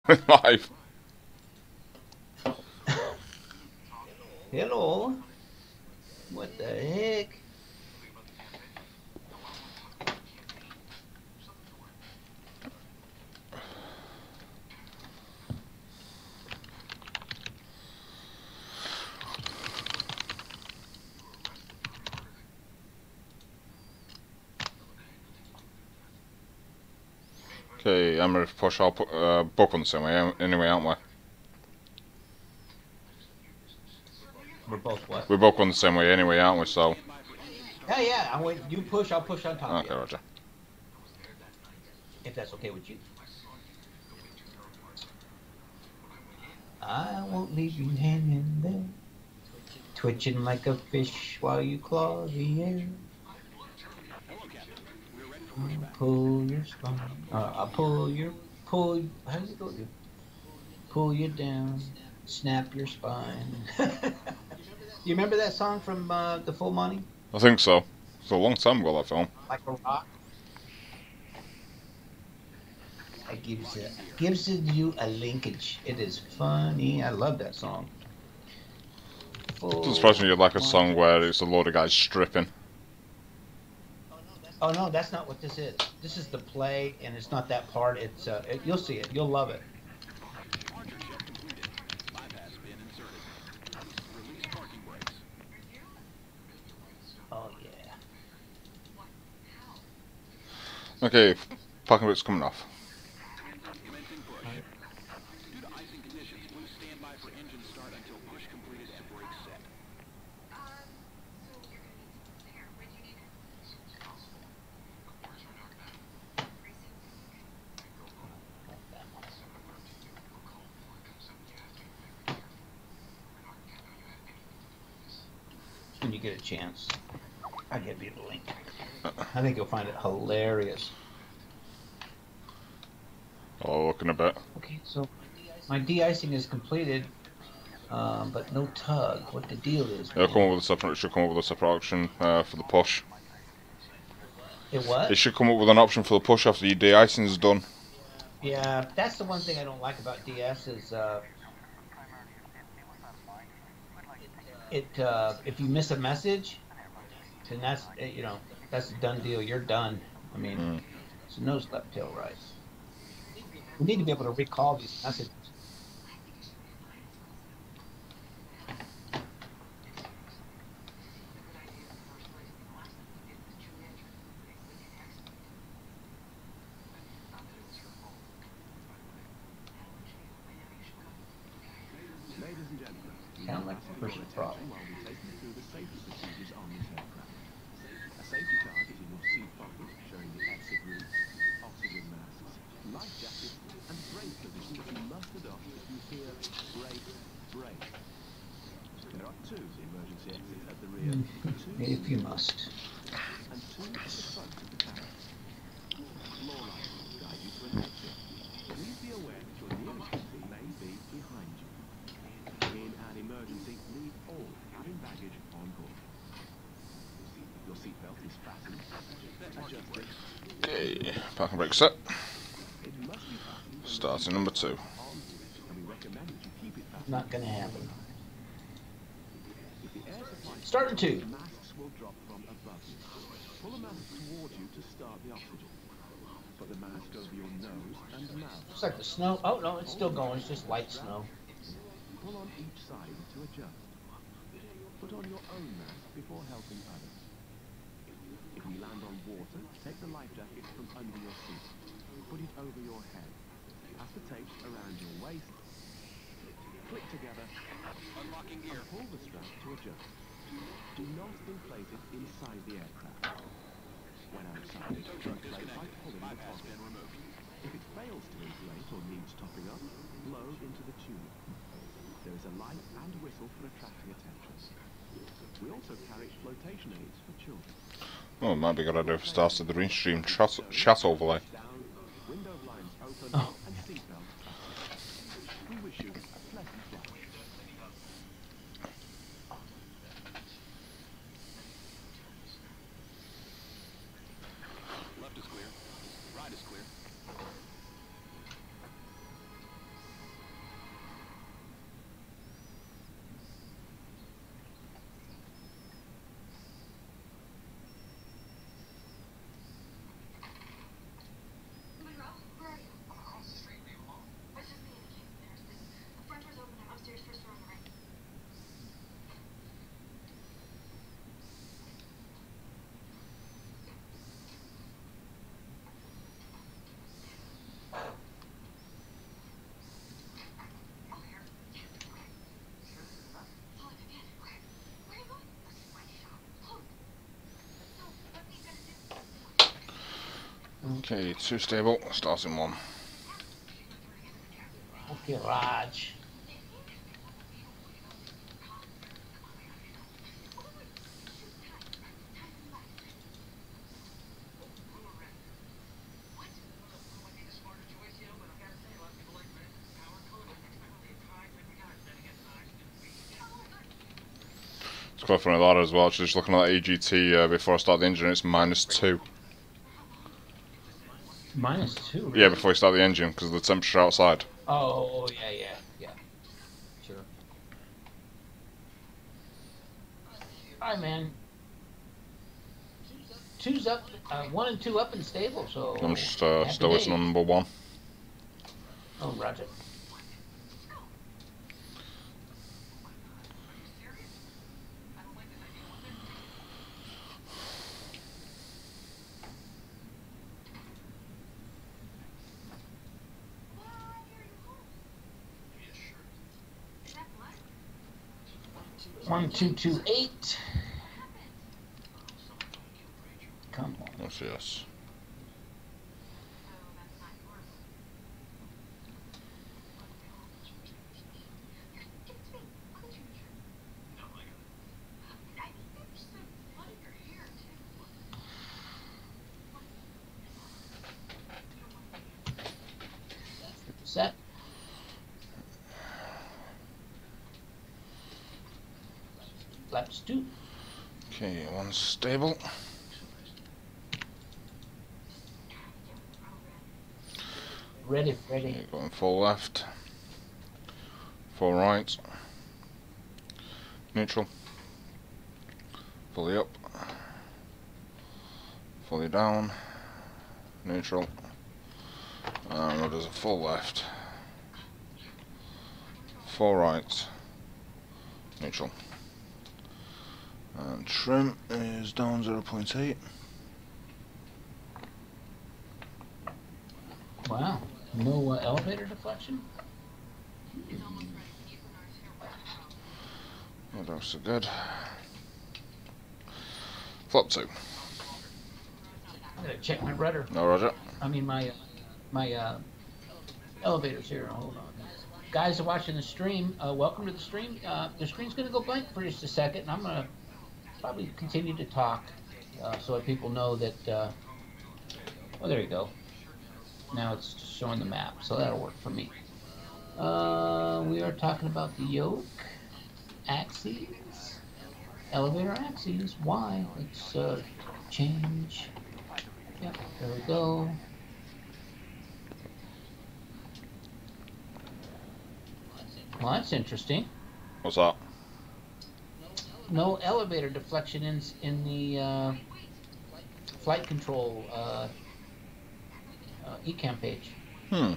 Live. Hello. What the heck? Okay, I'm ready to push. I'll put both on the same way anyway, aren't we? We're both what? We're both going the same way anyway, aren't we? So. Yeah, yeah. I wait. You push. I'll push on top of Okay, you. Roger. If that's okay with you. I won't leave you hanging there, twitching like a fish while you claw the air. I'll pull your spine. I'll pull. How does it go? Pull you down, snap your spine. You remember that song from the Full Monty? I think so. It's a long time ago, that film. Like a rock. It gives you a linkage. It is funny. I love that song. Doesn't surprise Full me you'd like a song Monty. where it's a load of guys stripping. Oh no, that's not what this is. This is the play, and it's not that part. You'll see it. You'll love it. Oh yeah. Okay, parking bit's coming off. When you get a chance, I'll give you the link. I think you'll find it hilarious. Oh, looking a bit. Okay, so my de-icing is completed, but no tug. What the deal is, It'll come man? up with a separate. It should come up with a separate option for the push. It It what? should come up with an option for the push after the de-icing is done. Yeah, that's the one thing I don't like about DS is if you miss a message, then that's a done deal. You're done. I mean, it's nose left tail right. We need to be able to recall these messages. Sound like the first problem. If you must. Okay, parking brake set. Starting number 2. Not going to happen. Starting 2. Looks like the snow. Oh no, it's still going. It's just light snow. Pull on each side to adjust. Put on your own mask before helping others. If you land on water, take the life jacket from under your seat. Put it over your head. Pass the tape around your waist. Click together. Unlocking gear. And pull the strap to adjust. Do not inflate it inside the aircraft. When outside, inflate by pulling the toggle. If it fails to inflate or needs topping up, blow into the tube. There is a light and whistle for attracting attention. We also carry flotation aids for children. Oh, it might be a good idea if it starts with the Restream chat overlay. Window blinds open and seatbelts fastened. We wish you a pleasant flight. Left is clear. Right is clear. Okay, 2 stable, starting 1. Okay, Raj. It's quite funny that as well. Just looking at that AGT before I start the engine, it's -2. -2, really? Yeah, before you start the engine, because of the temperature outside. Oh, yeah. Sure. Alright, man. 2's up, 1 and 2 up and stable, so... I'm just happy still waiting on days. number 1. Oh, roger. One, 2, 2, 8. Come on. Yes. Set. Flaps 2. Okay, 1 stable. Ready. Okay, going full left. Full right. Neutral. Fully up. Fully down. Neutral. And there's a full left. Full right. Neutral. And trim is down 0.8. Wow. No elevator deflection? That looks so good. Flop 2. I'm gonna check my rudder. No, roger. I mean my elevators here. Hold on. Guys are watching the stream. Welcome to the stream. The screen's gonna go blank for just a second, and I'm gonna probably continue to talk so that people know that. Oh, there you go. Now it's showing the map, so that'll work for me. We are talking about the yoke axes, elevator axes. Why? Let's change. Yep, there we go. Well, that's interesting. What's that? No elevator deflection in the flight control eCam page. Hmm.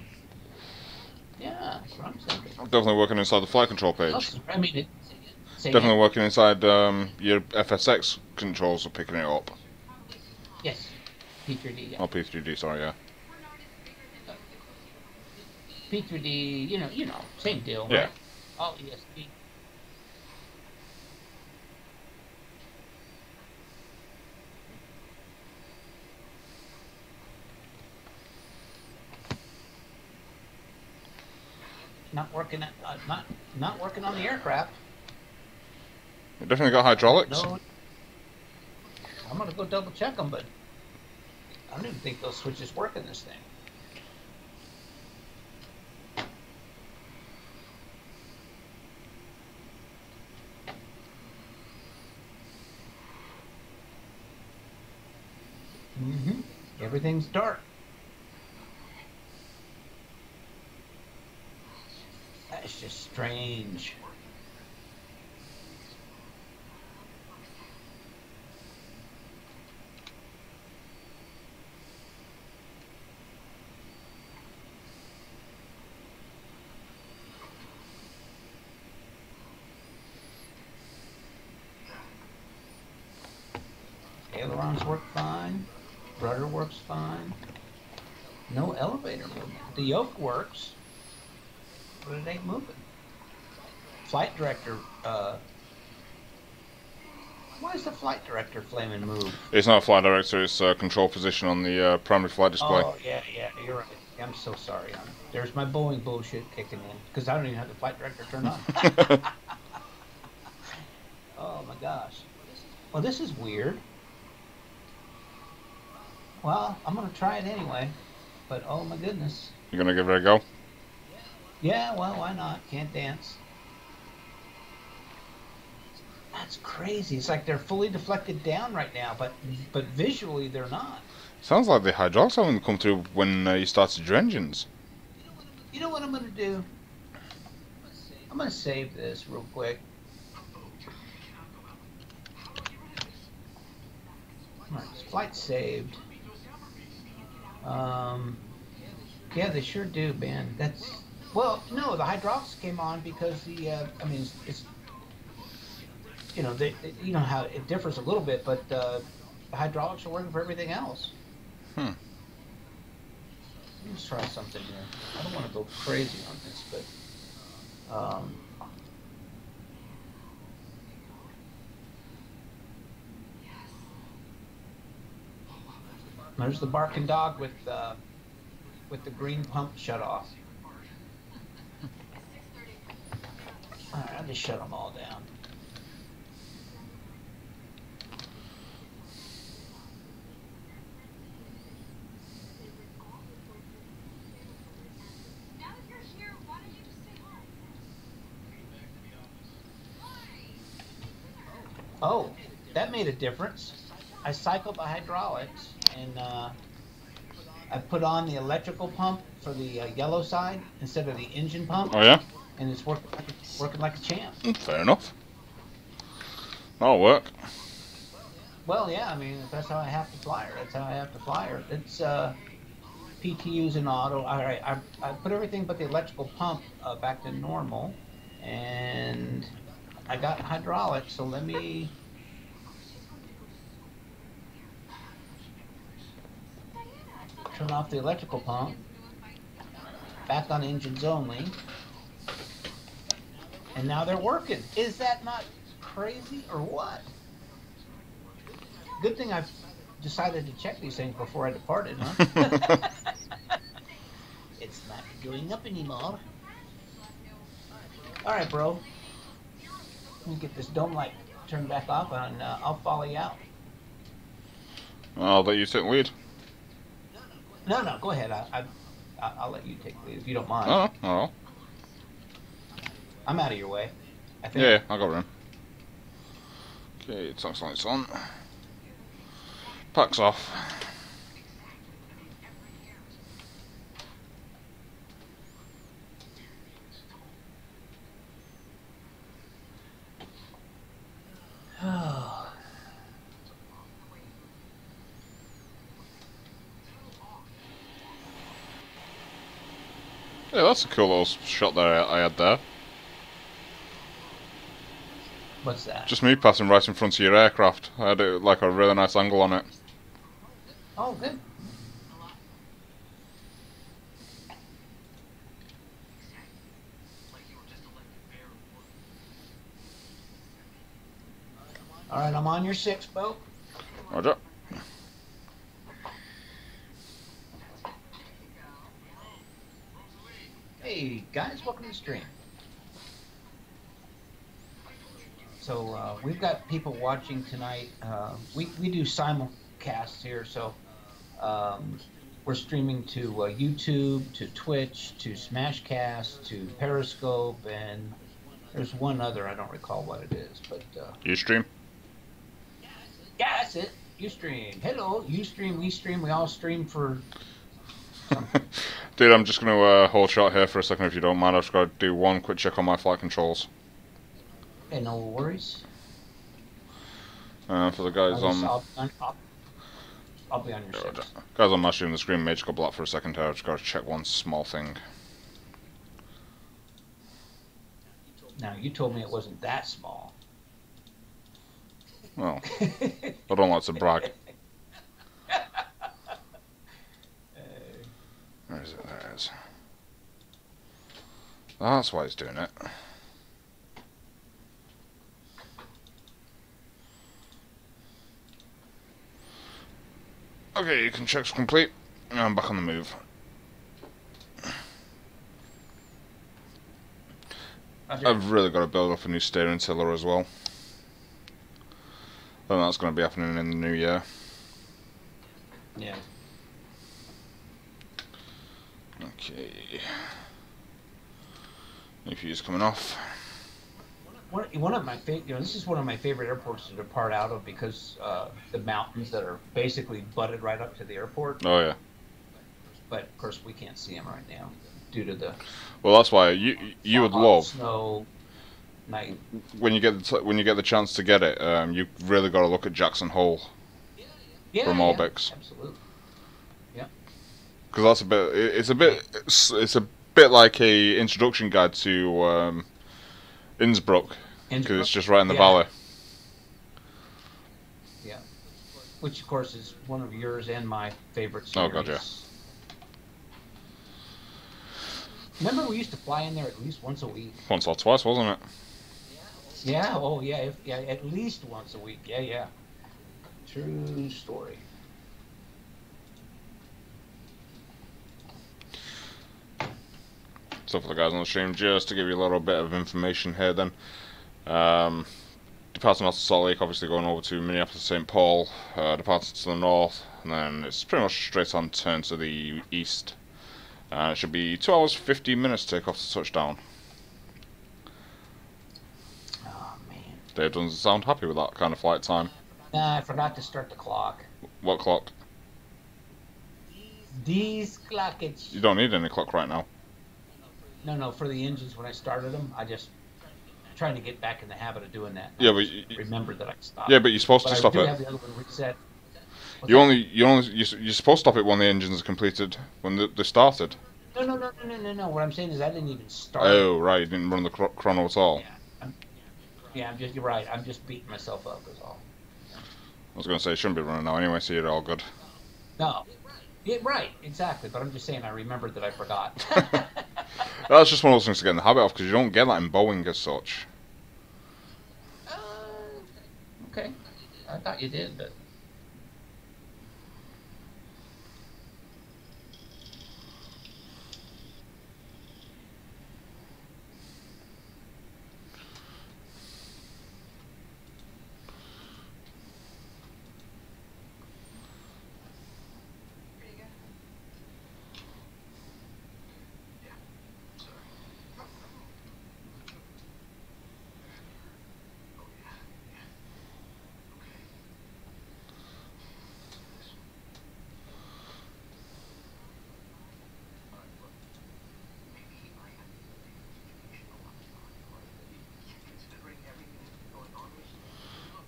Yeah, that's what I'm saying. Definitely working inside the flight control page. I mean, Definitely working inside your FSX controls are picking it up. Yes, P3D. Yeah. Oh, P3D, sorry, yeah. P3D, you know, same deal. Yeah. Right? All ESP. Not working on the aircraft. You definitely got hydraulics. No, I'm gonna go double check them, but I don't even think those switches work in this thing. Everything's dark. That's just strange. Ailerons work fine. Rudder works fine. No elevator movement. The yoke works, but it ain't moving. Flight director Why is the flight director flaming move? It's not a flight director, it's a control position on the primary flight display. Oh, yeah, you're right. I'm so sorry. There's my Boeing bullshit kicking in because I don't even have the flight director turned on. Oh my gosh. Well, this is weird. Well, I'm gonna try it anyway. But oh my goodness. You gonna give it a go? Yeah, well, why not? Can't dance. That's crazy. It's like they're fully deflected down right now, but visually they're not. Sounds like the hydraulics haven't come through when you started your engines. You know what I'm gonna do? I'm gonna save this real quick. Alright, flight saved. Yeah, they sure do, man. That's well, no, the hydraulics came on because the I mean, it's you know, you know how it differs a little bit, but the hydraulics are working for everything else. Let's try something here. I don't want to go crazy on this, but there's the barking dog with the green pump shut off. All right, I'll just shut them all down. Oh, that made a difference. I cycled the hydraulics and I put on the electrical pump for the yellow side instead of the engine pump. Oh yeah? And it's working like a champ. Fair enough. That'll work. Well, yeah, I mean, if that's how I have to fly her, that's how I have to fly her. It's PTUs and auto. All right, I put everything but the electrical pump back to normal, and I got hydraulics, so let me... turn off the electrical pump, back on engines only, and now they're working. Is that not crazy or what? Good thing I've decided to check these things before I departed, huh? It's not going up anymore. All right, bro. Let me get this dome light turned back off, and I'll follow you out. I'll let you take lead. No, go ahead. I'll let you take the lead if you don't mind. Oh, no. I'm out of your way, I think. Yeah, I got room. Okay, tax lights on. Packs off. Yeah, that's a cool little shot that I had there. What's that? Just me passing right in front of your aircraft. I had like a really nice angle on it. Oh, good. All right, I'm on your 6, Bo. Roger. Hey, guys, welcome to the stream. So we've got people watching tonight. We do simulcasts here, so we're streaming to YouTube, to Twitch, to Smashcast, to Periscope, and there's one other. I don't recall what it is, but Ustream. Yeah, that's it. Ustream. Hello, Ustream, we stream. We all stream for something. Dude, I'm just going to hold short here for a second if you don't mind. I've just got to do one quick check on my flight controls. Okay, no worries. For the guys I'll be on your 6. Guys on my stream, the screen may just go black for a second here. I've just got to check one small thing. Now, you told me it wasn't that small. Well, I don't like to brag. Where is it? There it is. That's why he's doing it. Okay, you can check's complete. I'm back on the move. I've really got to build up a new steering tiller as well. And that's going to be happening in the new year. Yeah. Okay. New fuse coming off. One of my favorite, this is one of my favorite airports to depart out of because the mountains that are basically butted right up to the airport. Oh yeah. But of course we can't see them right now due to the. Well, that's why you would love snow night. when you get the chance to get it. You really got to look at Jackson Hole from Orbix. Absolutely. Yeah. Because that's a bit. It's a bit like a introduction guide to Innsbruck. Because it's just right in the valley. Yeah. Which of course is one of yours and my favorite series. Oh god, yeah. Remember we used to fly in there at least once a week. Once or twice, wasn't it? Yeah. Oh yeah. At least once a week. Yeah. True story. So for the guys on the stream, just to give you a little bit of information here then. Departing out of Salt Lake, obviously going over to Minneapolis, St. Paul, departing to the north, and then it's pretty much straight on turn to the east. It should be 2 hours 15 minutes to take off to touchdown. Oh man. Dave doesn't sound happy with that kind of flight time. Nah, I forgot to start the clock. What clock? These clockets. You don't need any clock right now. No, for the engines when I started them, I just trying to get back in the habit of doing that. Yeah, but remembered that I stopped. Yeah, but you're supposed to stop it. I do have the other one reset. You're supposed to stop it when the engines are completed, when they started. No. What I'm saying is I didn't even start. Oh right, you didn't run the chrono at all. You're right. I'm just beating myself up is all. I was going to say it shouldn't be running now anyway, so you're all good. No. Yeah, right, exactly. But I'm just saying I remembered that I forgot. That's just one of those things to get in the habit of, because you don't get that in Boeing as such. Okay. I thought you did, but...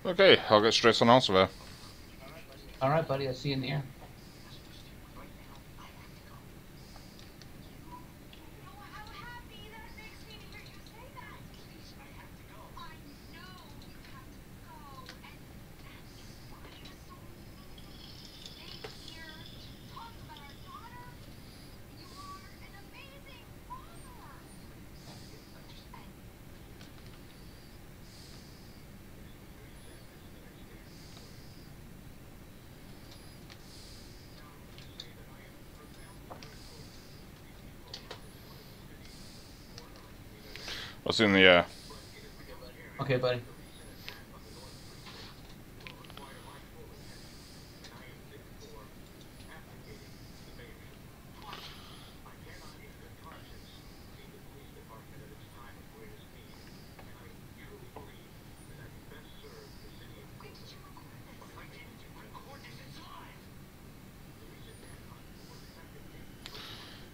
Okay, I'll get straight on elsewhere. Alright, buddy, I'll see you in the air. What's in the air? Okay, buddy.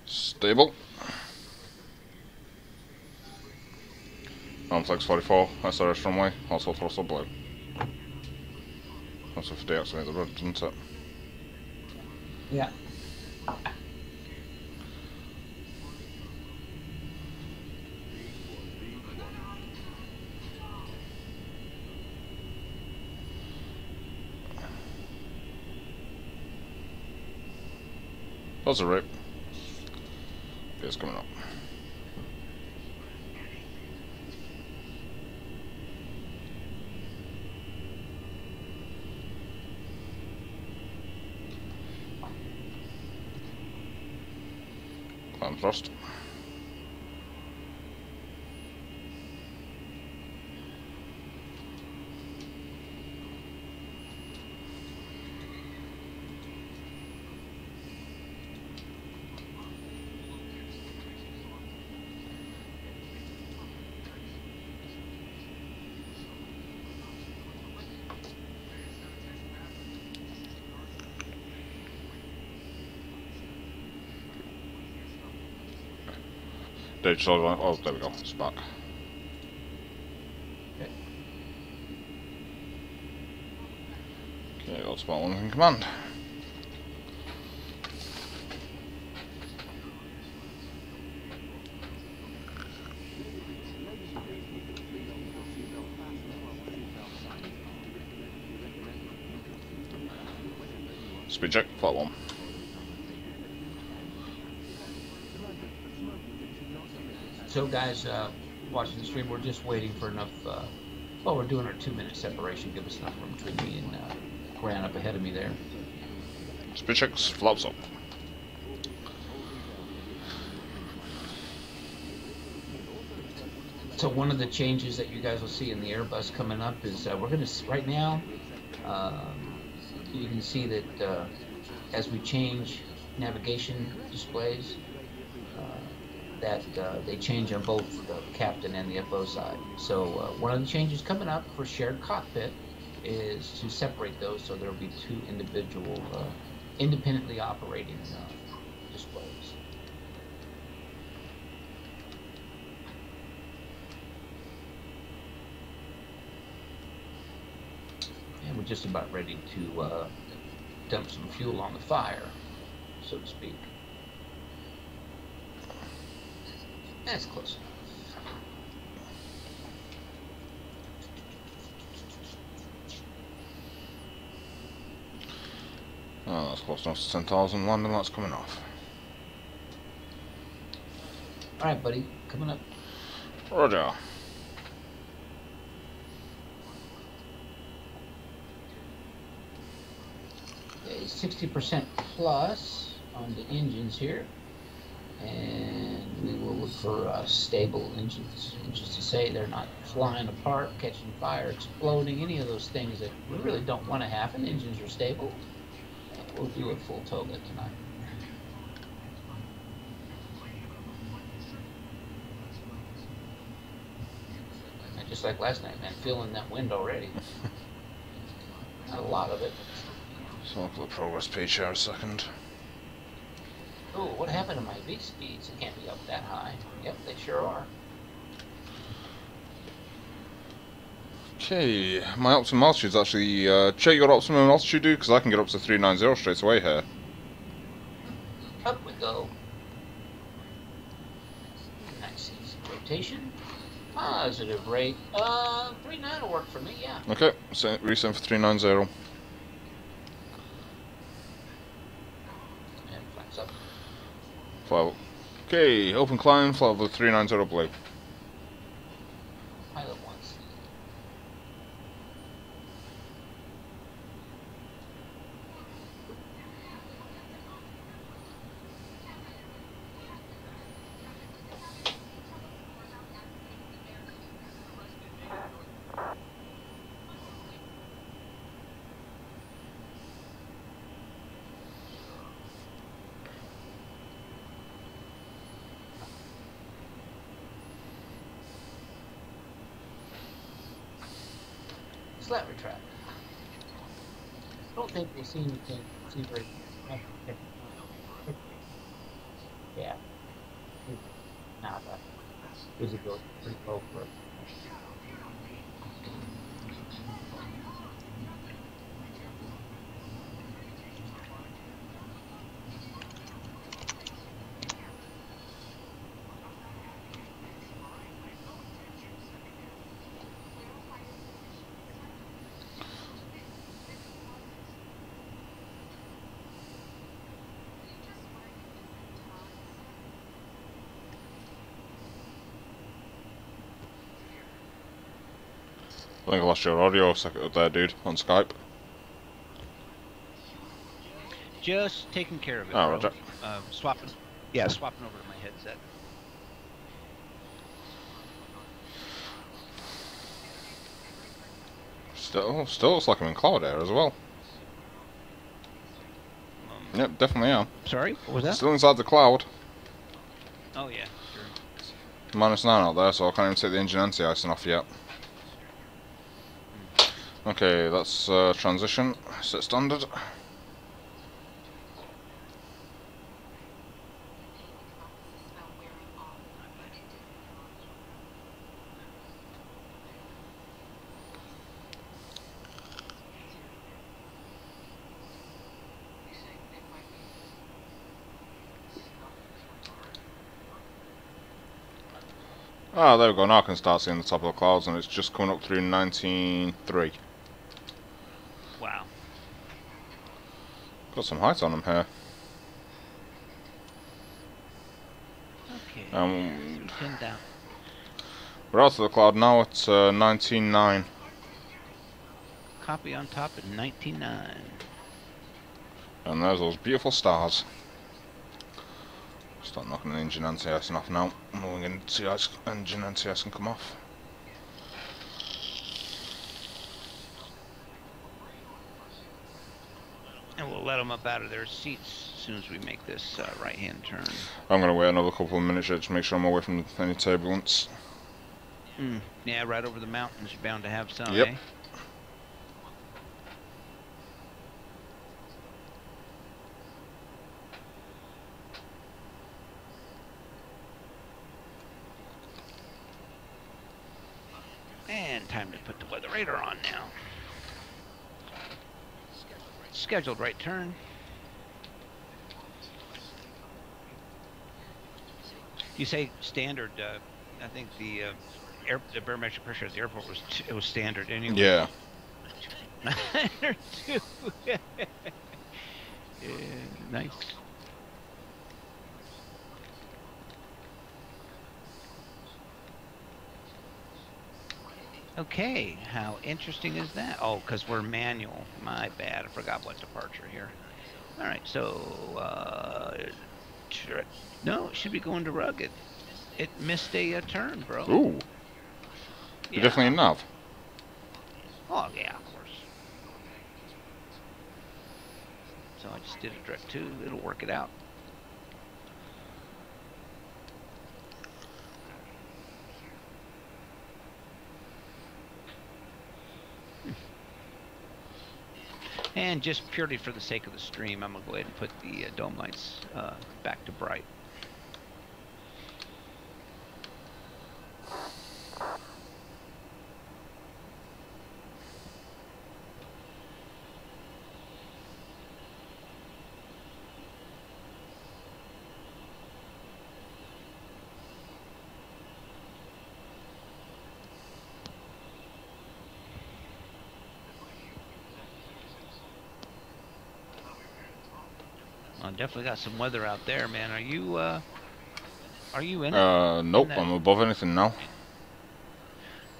Stable. Flex 44, SRS runway, also throttle blue. That's if deactivate the rudder, doesn't it? Yeah. That's a rip. It's coming up. And thrust. Digital, oh, there we go, it's back. Okay. Okay, that's about one in command. Speed check, flat 1. So guys, watching the stream, we're just waiting for enough, well, we're doing our 2-minute separation, give us enough room between me and Grant up ahead of me there. Speed checks, flaps up. So one of the changes that you guys will see in the Airbus coming up is we're going to, right now, you can see that as we change navigation displays, that they change on both the captain and the FO side. So one of the changes coming up for shared cockpit is to separate those, so there will be 2 individual, independently operating displays. And we're just about ready to dump some fuel on the fire, so to speak. That's close enough. Oh, that's close enough to 10,000 landing, that's coming off. Alright, buddy, coming up. Roger. Okay, 60% plus on the engines here. And we will look for stable engines, which is to say they're not flying apart, catching fire, exploding, any of those things that we really don't want to happen. Engines are stable. We'll do a full toga tonight. And just like last night, man, feeling that wind already. Not a lot of it. So look at the progress page here a second. Oh, what happened to my V speeds? It can't be up that high. Yep, they sure are. Okay, my optimum altitude's actually, check your optimum altitude, dude, because I can get up to 390 straight away here. Up we go. Nice easy rotation. Positive rate. 3.9 will work for me, yeah. Okay, so resend for 390. And flaps up. Fly. Okay, open climb, flight level 390 blue. Pilot once. Slat retract. I don't think they see anything. See very. Yeah. Nah, but visibility pretty low for it. I think I lost your audio a second there, dude, on Skype. Just taking care of it. Oh, bro. roger. Swapping Yeah, swapping over to my headset. Still looks like I'm in cloud air as well. Yep, definitely am. Sorry, what was that? Still inside the cloud. Oh yeah, sure. -9 out there, so I can't even take the engine anti-icing off yet. Okay, that's transition. Set standard. Ah, there we go. Now I can start seeing the top of the clouds, and it's just coming up through 19.3. Wow. Got some height on them here. Okay. Pin down. We're out of the cloud now at 19.9. Copy on top at 19.9. And there's those beautiful stars. Start knocking the engine anti-icing off now. Moving into engine anti-icing come off. And we'll let them up out of their seats as soon as we make this right-hand turn. I'm going to wait another couple of minutes here to make sure I'm away from any turbulence. Yeah, right over the mountains. You're bound to have some, Yep. eh? And time to put the weather radar on now. Scheduled right turn. You say standard. I think the barometric pressure at the airport was standard anyway. Yeah. 902. Yeah, nice. Okay, how interesting is that? Oh, because we're manual. My bad. I forgot what departure here. All right, so no, it should be going to rugged. It missed a turn, bro. Ooh. You're definitely in nav. Oh yeah, of course. So I just did a direct 2. It'll work it out. And just purely for the sake of the stream, I'm going to go ahead and put the dome lights back to bright. Well, definitely got some weather out there, man. Are you in it? Nope, I'm above anything now.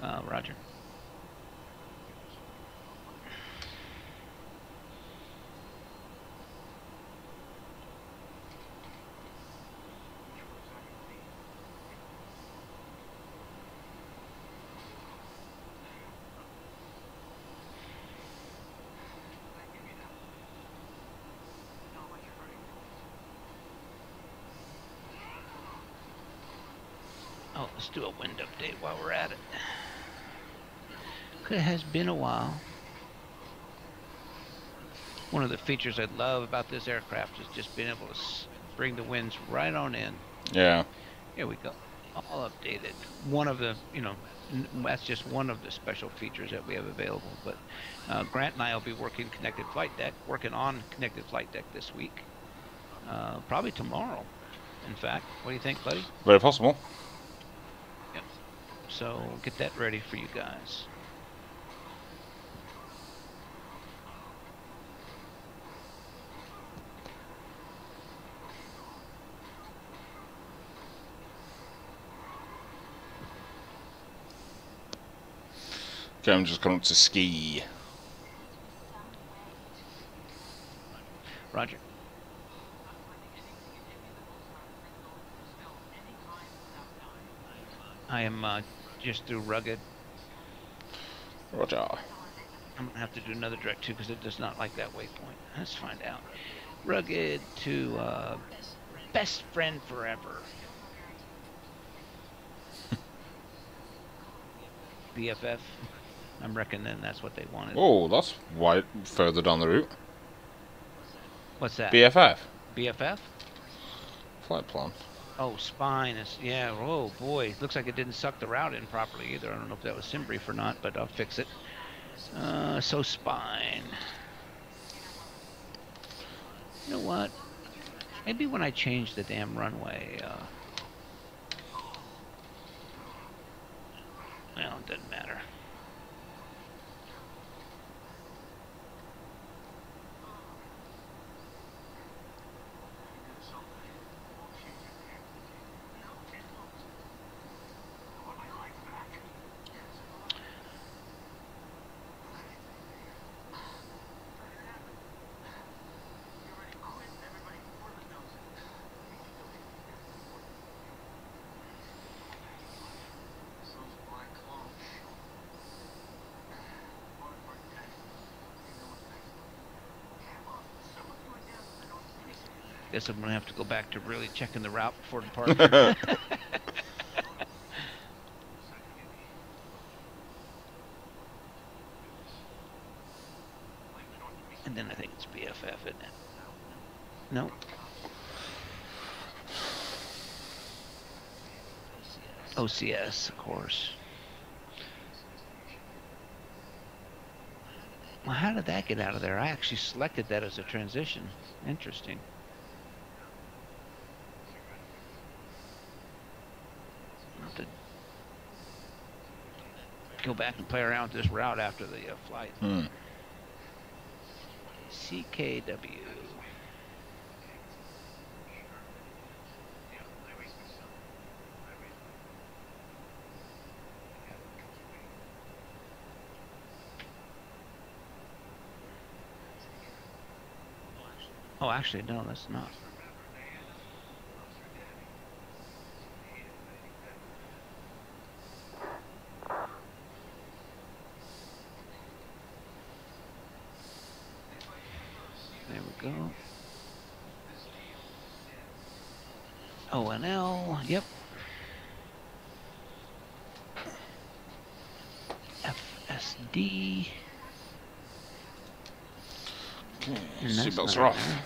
Roger. Oh, let's do a wind update while we're at it. It has been a while. One of the features I love about this aircraft is just being able to bring the winds right on in. Yeah. Here we go. All updated. One of the, that's just one of the special features that we have available. But Grant and I will be working on Connected Flight Deck this week. Probably tomorrow, in fact. What do you think, buddy? Very possible. Yep. So get that ready for you guys. Okay, I'm just coming up to ski. Roger. I am just through rugged. Roger. I'm gonna have to do another direct too because it does not like that waypoint. Let's find out. Rugged to best friend forever. BFF. I'm reckoning that's what they wanted. Oh, that's wide further down the route. What's that? BFF. BFF? Flight plan. Oh, spine is, yeah. Oh boy, looks like it didn't suck the route in properly either. I don't know if that was sim brief or not, but I'll fix it. So spine. You know what? Maybe when I change the damn runway, well, it doesn't matter. Guess I'm gonna have to go back to really checking the route before departure. And then I think it's BFF, isn't it? No. OCS, of course. Well, how did that get out of there? I actually selected that as a transition. Interesting. I'll have to go back and play around with this route after the flight. CKW. Oh, actually, no, that's not. There we go. ONL, yep. FSD. Okay, And that's seatbelts not are in off.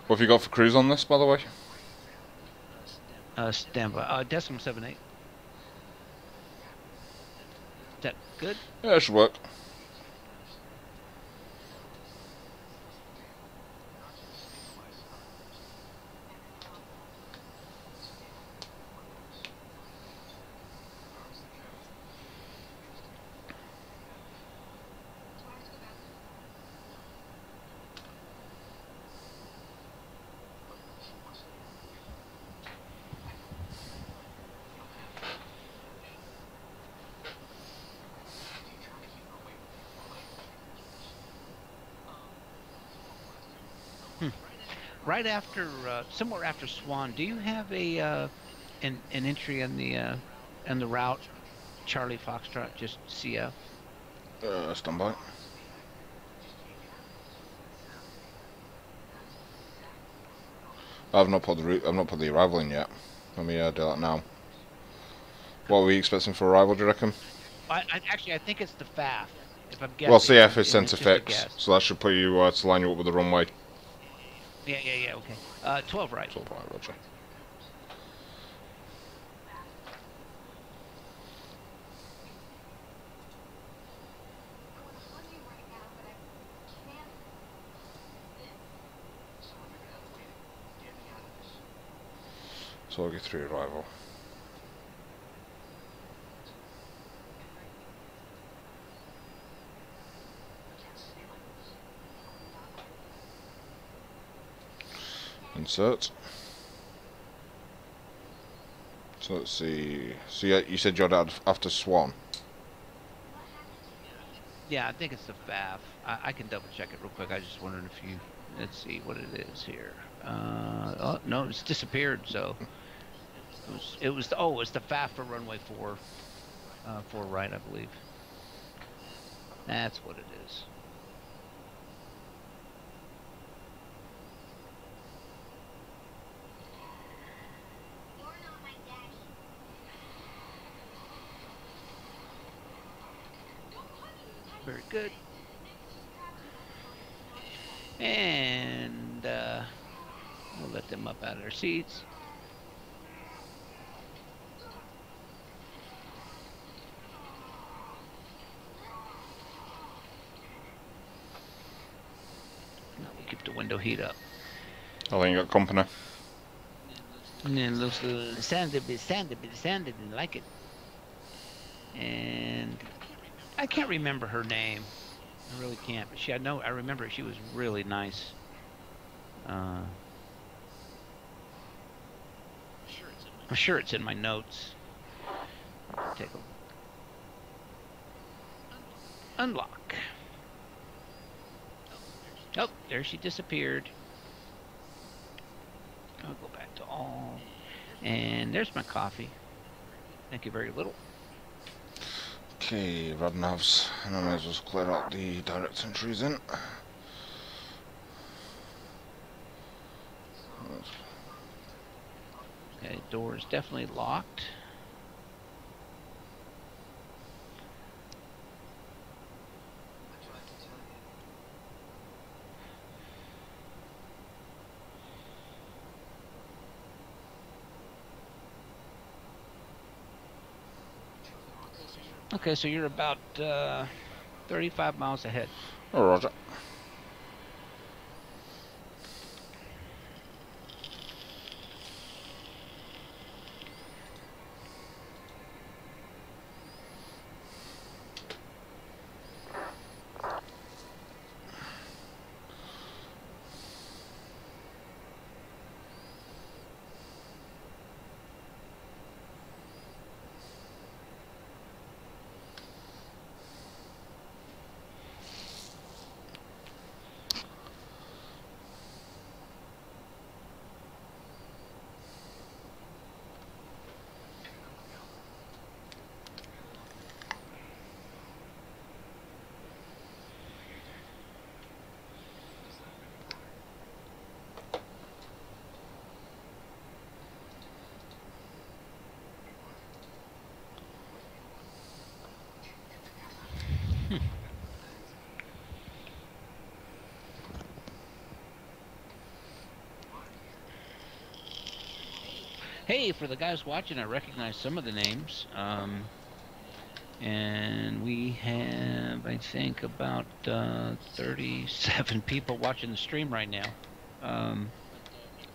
What have you got for cruise on this, by the way? Standby. Decimal 78. Is that good? Yeah, it should work. Right after, somewhere after Swan, do you have a an entry in the route Charlie Foxtrot, just CF? Stand by. I've not put the route. I've not put the arrival in yet. Let me do that now. What are we expecting for arrival? Do you reckon? Actually, I think it's the FAF. If I'm guessing. Well, CF is and sent to it's just a fix, guess. so that should put you to line you up with the runway. Yeah. Okay. 12 right. 12 right, roger. So I'll get through arrival. Insert. So let's see. So yeah, you said you're out after Swan. Yeah, I think it's the FAF. I can double check it real quick. I was just wondering if you. Let's see what it is here. Oh no, it's disappeared. So it was the FAF for runway 4, 4 right, I believe. That's what it is. Very good. And we'll let them up out of their seats. Now we'll keep the window heat up. I think you got company. And then it looks sanded, and like it. And I can't remember her name. I really can't. But I remember she was really nice. I'm sure it's in my notes. Take a unlock. Oh, there she disappeared. I'll go back to all. And there's my coffee. Thank you very little. Okay, rad navs, and I may as well clear out the direct entries in. Okay, door is definitely locked. Okay, so you're about 35 miles ahead. Oh, roger. Hey, for the guys watching, I recognize some of the names. And we have, I think, about 37 people watching the stream right now.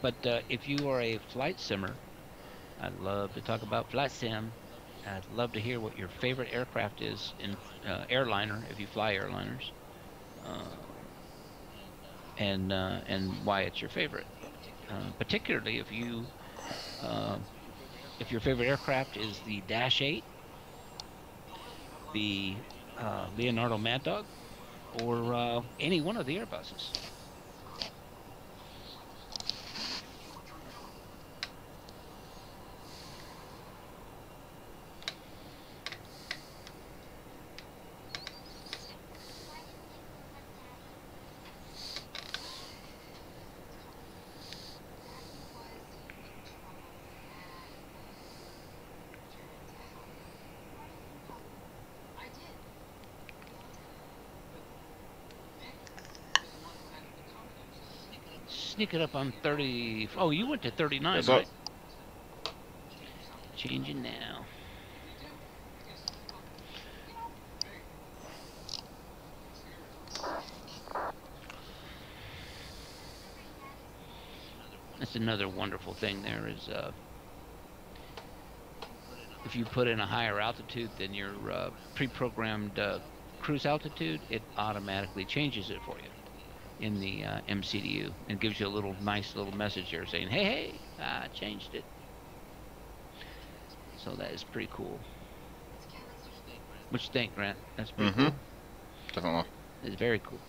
But if you are a flight simmer, I'd love to talk about flight sim. I'd love to hear what your favorite aircraft is in airliner, if you fly airliners, and why it's your favorite. Particularly if your favorite aircraft is the Dash 8, the Leonardo Mad Dog, or any one of the Airbuses. Sneak it up on 30. Oh, you went to 39, Yes, right? Changing now. That's another wonderful thing there is if you put in a higher altitude than your pre-programmed cruise altitude, it automatically changes it for you in the MCDU and gives you a nice little message here saying, hey, I changed it. So that is pretty cool. What you think, Grant? That's pretty cool. Definitely. It's very cool.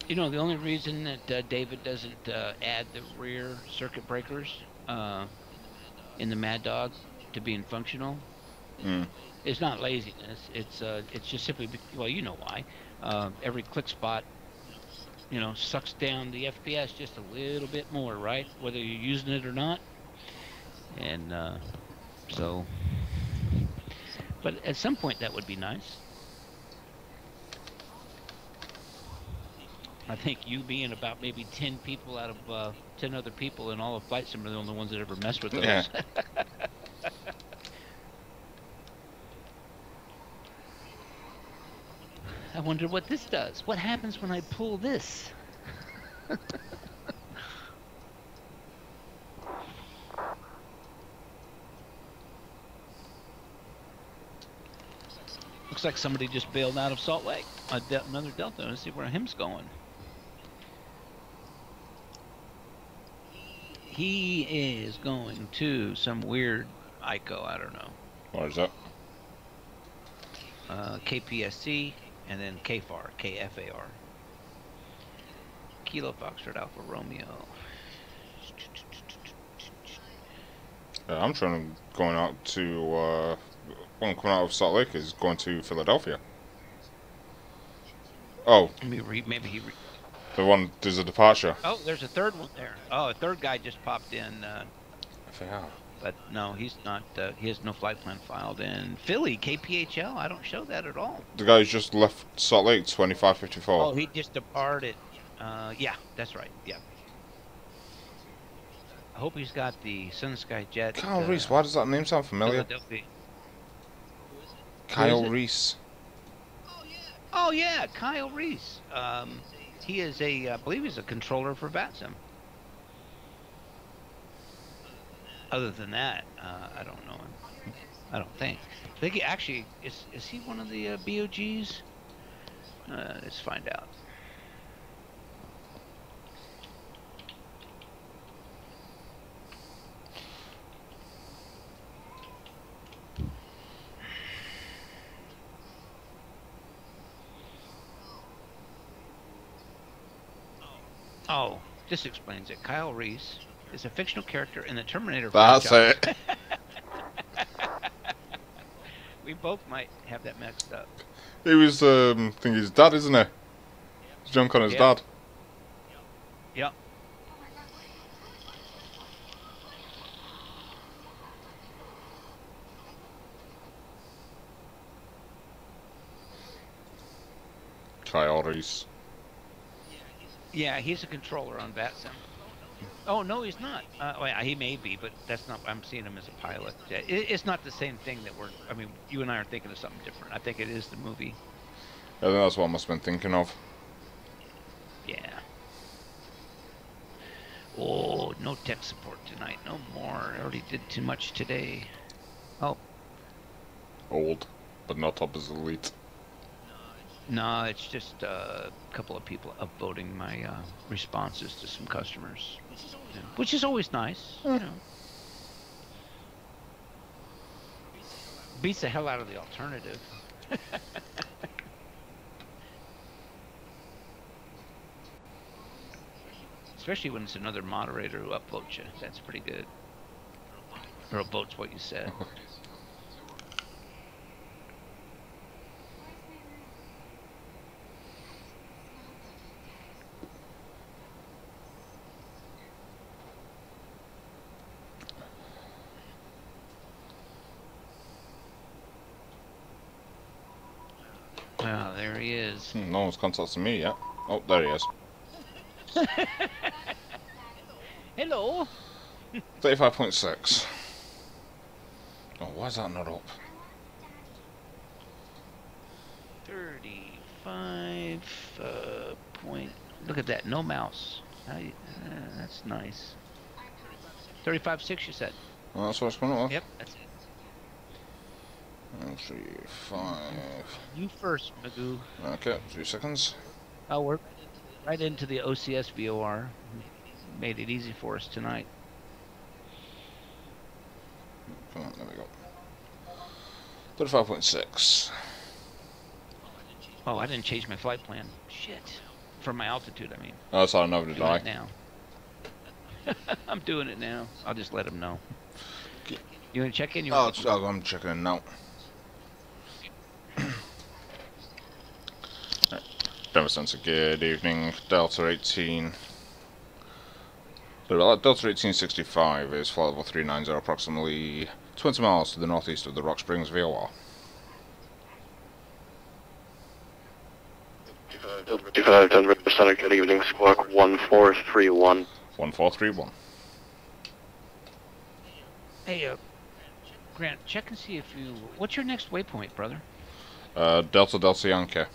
You know, the only reason that David doesn't add the rear circuit breakers in the Mad Dog to being functional Mm. is not laziness. It's just simply well, you know why. Every click spot, you know, sucks down the FPS just a little bit more, right? Whether you're using it or not. And so, but at some point that would be nice. I think you being about maybe 10 people out of 10 other people in all of Flight Sim are the only ones that ever mess with Yeah. those. I wonder what this does. What happens when I pull this? Looks like somebody just bailed out of Salt Lake. Another Delta. Let's see where him's going. He is going to some weird ICO. I don't know. What is that? KPSC and then KFAR. KFAR. Kilo Foxtrot Alpha Romeo. I'm trying to going out to one coming out of Salt Lake is going to Philadelphia. Oh, Maybe he. the one there's a departure. Oh, there's a third one there. Oh, a third guy just popped in. Yeah. But no, he's not. He has no flight plan filed in Philly. KPHL. I don't show that at all. The guy who's just left Salt Lake, 2554. Oh, he just departed. Yeah, that's right. Yeah. I hope he's got the Sun Sky Jet. Kyle Reese, why does that name sound familiar? Philadelphia. Kyle Reese. Oh yeah, Kyle Reese. He is I believe he's a controller for VATSIM. Other than that, I don't know him. I don't think. I think he actually is he one of the BOGs? Let's find out. Oh, this explains it. Kyle Reese is a fictional character in the Terminator That's franchise. it. We both might have that mixed up. He was, I think his dad, isn't he? He's John Connor's dad. Yep. Kyle Reese. Yeah, he's a controller on VATSIM. Oh no, he's not. Well, he may be, but that's not. I'm seeing him as a pilot. Yeah, it's not the same thing that we're. I mean, you and I are thinking of something different. I think it is the movie. I think that's what I must have been thinking of. Yeah. Oh, no tech support tonight. No more. I already did too much today. Oh. Old, but not up as elite. No, it's just a couple of people upvoting my responses to some customers, which is always nice. You know. Beats the hell out of the alternative. Especially when it's another moderator who upvotes you. That's pretty good. Or upvotes what you said. Well, there he is. No one's contacted me yet. Oh, there he is. Hello. 35.6. Oh, why is that not up? 35 point. Look at that. No mouse. That's nice. 35.6 you said. Well, that's what it's coming up with. Yep, that's it. 1, 3, 5. You first, Magoo. Okay, 2 seconds. Oh, we're right into the OCS VOR. Made it easy for us tonight. Come on, there we go. 35.6. Oh, I didn't change my flight plan. Shit. For my altitude, I mean. Oh, that's how I know to Doing die. it now. I'm doing it now. I'll just let him know. You want to check in? I'm checking in now. Denver Center, good evening. Delta 18. So Delta 1865 is flight level 390, approximately 20 miles to the northeast of the Rock Springs VOR. 25 Denver Center, good evening, squawk 1431. 1431. Hey, Grant, check and see if you... What's your next waypoint, brother? Delta Yankee.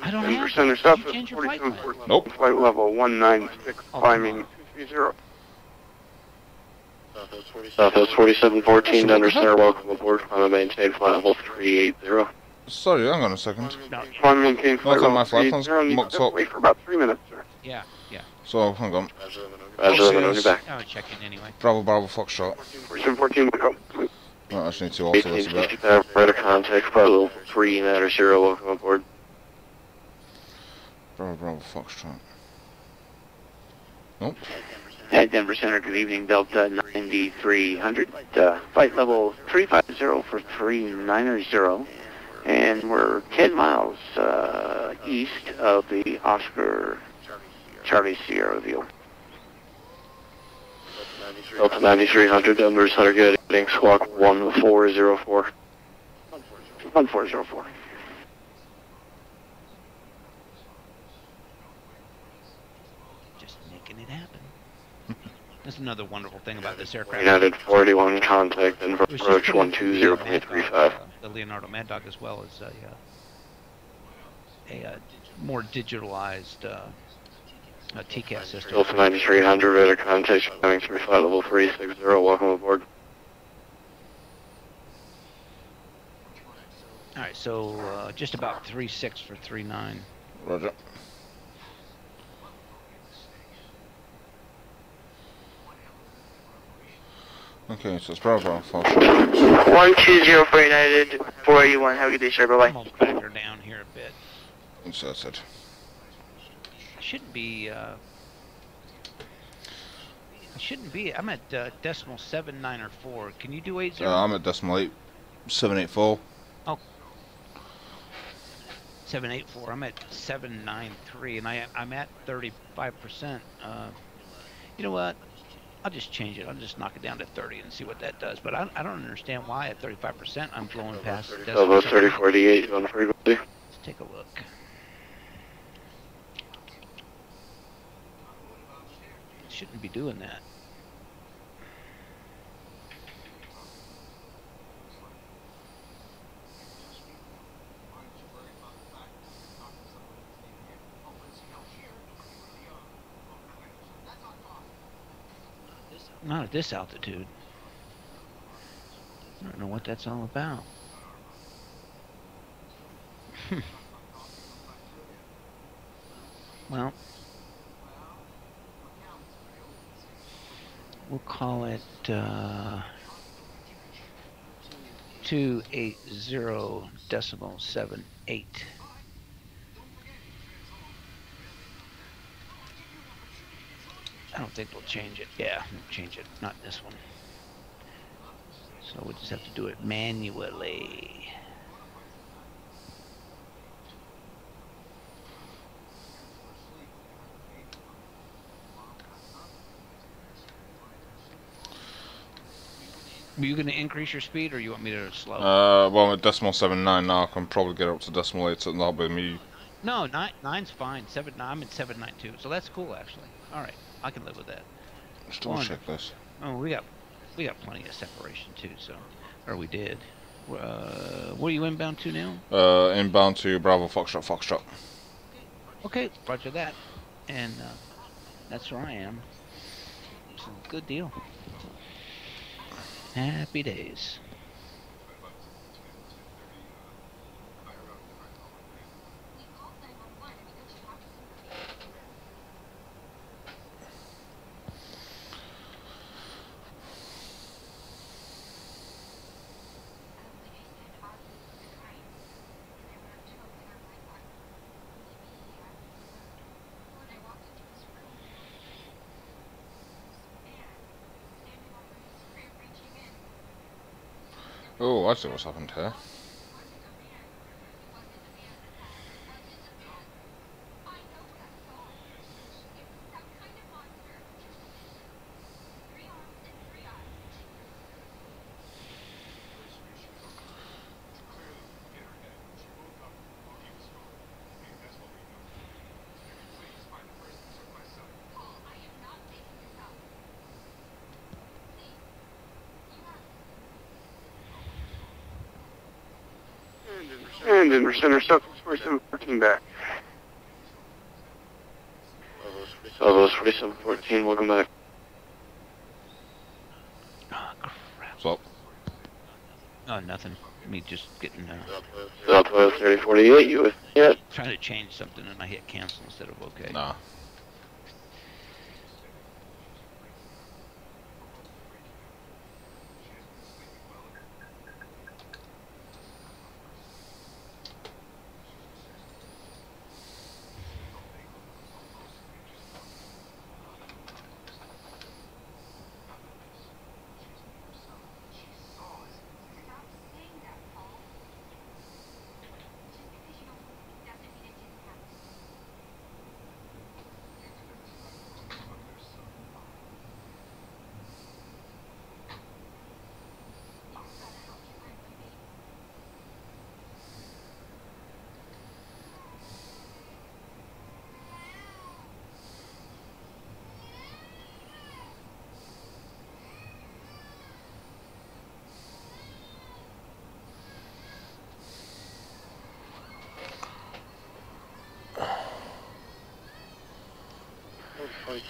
I don't Denver have Center, that. Did you Southwest change your flight plan? 42, Nope. flight level 196, Oh, climbing come 0. Southwest 4714, Denver Center, welcome aboard, climb and maintain flight level 380. Sorry, hang on a second. No. Climb and maintain flight on level my flight plan's 380, mucked just up. wait for about 3 minutes, sir. Yeah. So, hang on. Roger, let me know, you're back. I'll check in anyway. Bravo Foxtrot. 4714, wake up. Right, I just need to alter this a bit. 1865, right of contact, flight level 390, welcome aboard. Bravo Foxtrot. Nope. At Denver Center, good evening, Delta 9300, flight level 350 for 390, and we're 10 miles east of the Oscar Charlie Sierra View. Delta 9300, Denver Center, good evening, squawk 1404. 1404. Just making it happen. That's another wonderful thing about this aircraft. United 41, contact Denver It was just approach put in the 120.35. The Leonardo Mad Dog, as well as a more digitalized TCAS system. Delta 9300, radar contact, coming through flight level 360, welcome aboard. All right, so just about 3.6 for 3.9. Roger. Okay, so it's Bravo Foxtrot. 120 for United 481. Have a good day, sir. Bye I'm bye. gonna back her down here a bit. Inserted. I shouldn't be. I shouldn't be. I'm at decimal 7.9 or 4. Can you do 80? I'm at decimal 784. Oh. 7.84. I'm at 7.93, and I'm at 35%. You know what? I'll just change it. I'll just knock it down to 30 and see what that does. But I don't understand why at 35% I'm blowing past. Level 3048 on frequency. Let's take a look. Shouldn't be doing that. Not at this altitude. I don't know what that's all about. Well, we'll call it 280.78. I don't think we'll change it. Yeah, we'll change it. Not this one. So we'll just have to do it manually. Are you going to increase your speed, or you want me to slow? Well, I'm at decimal 79 now. I can probably get up to decimal 8, and that'll be me. No, nine's fine. I'm at 7.92, so that's cool actually. All right, I can live with that. Just double check this. Oh, we got plenty of separation too. So, or we did. Where are you inbound to now? Inbound to Bravo Foxtrot. Okay, roger that. And that's where I am. So, good deal. Happy days. Oh, I see what's happened here. And then center stuff, working back. Elbows 4714, welcome back. Oh, crap. What's up? Oh, nothing. Me just getting Southwest 3048, US, yeah. trying to change something and I hit cancel instead of OK. Nah.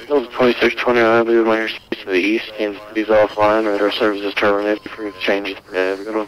Those 2629, I believe my airspace to the east, and these offline, radar services terminated for changes. Have a good one.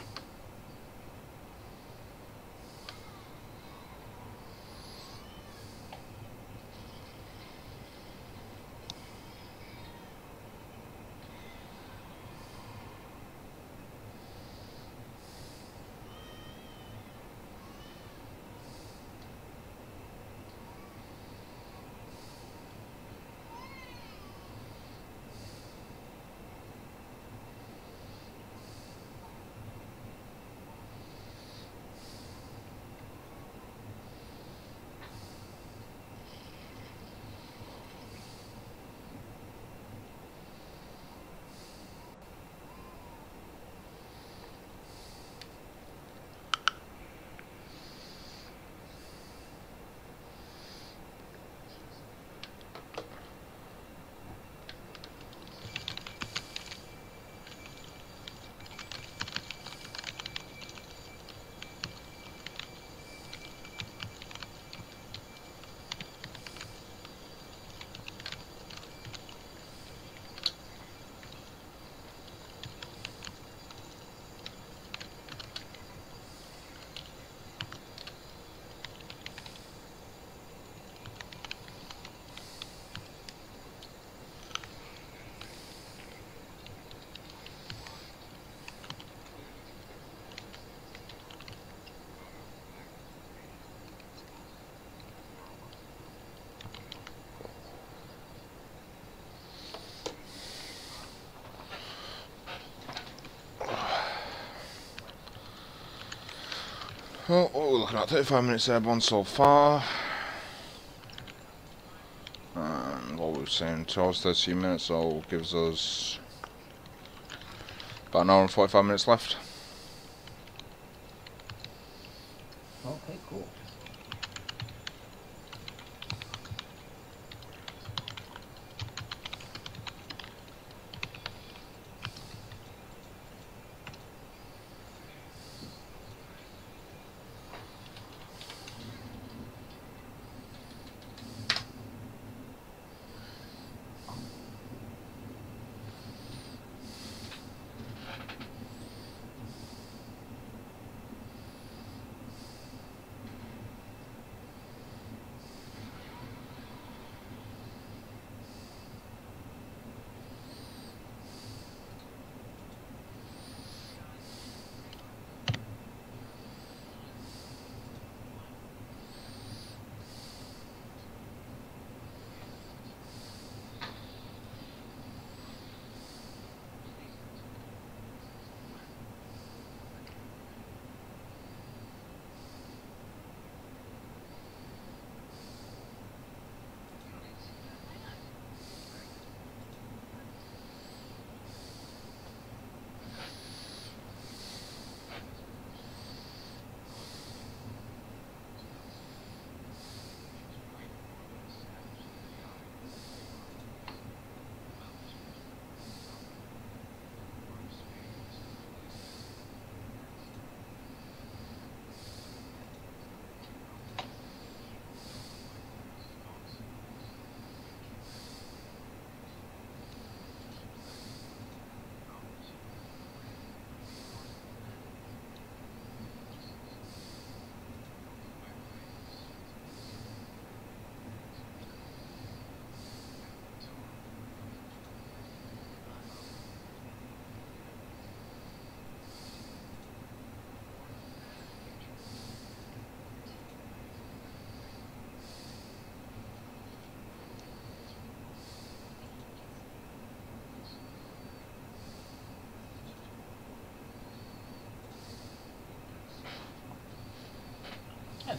Well, what we're looking at, 35 minutes airborne so far. And what we're saying, 2 hours 13 minutes, so gives us about an hour and 45 minutes left. Okay, cool.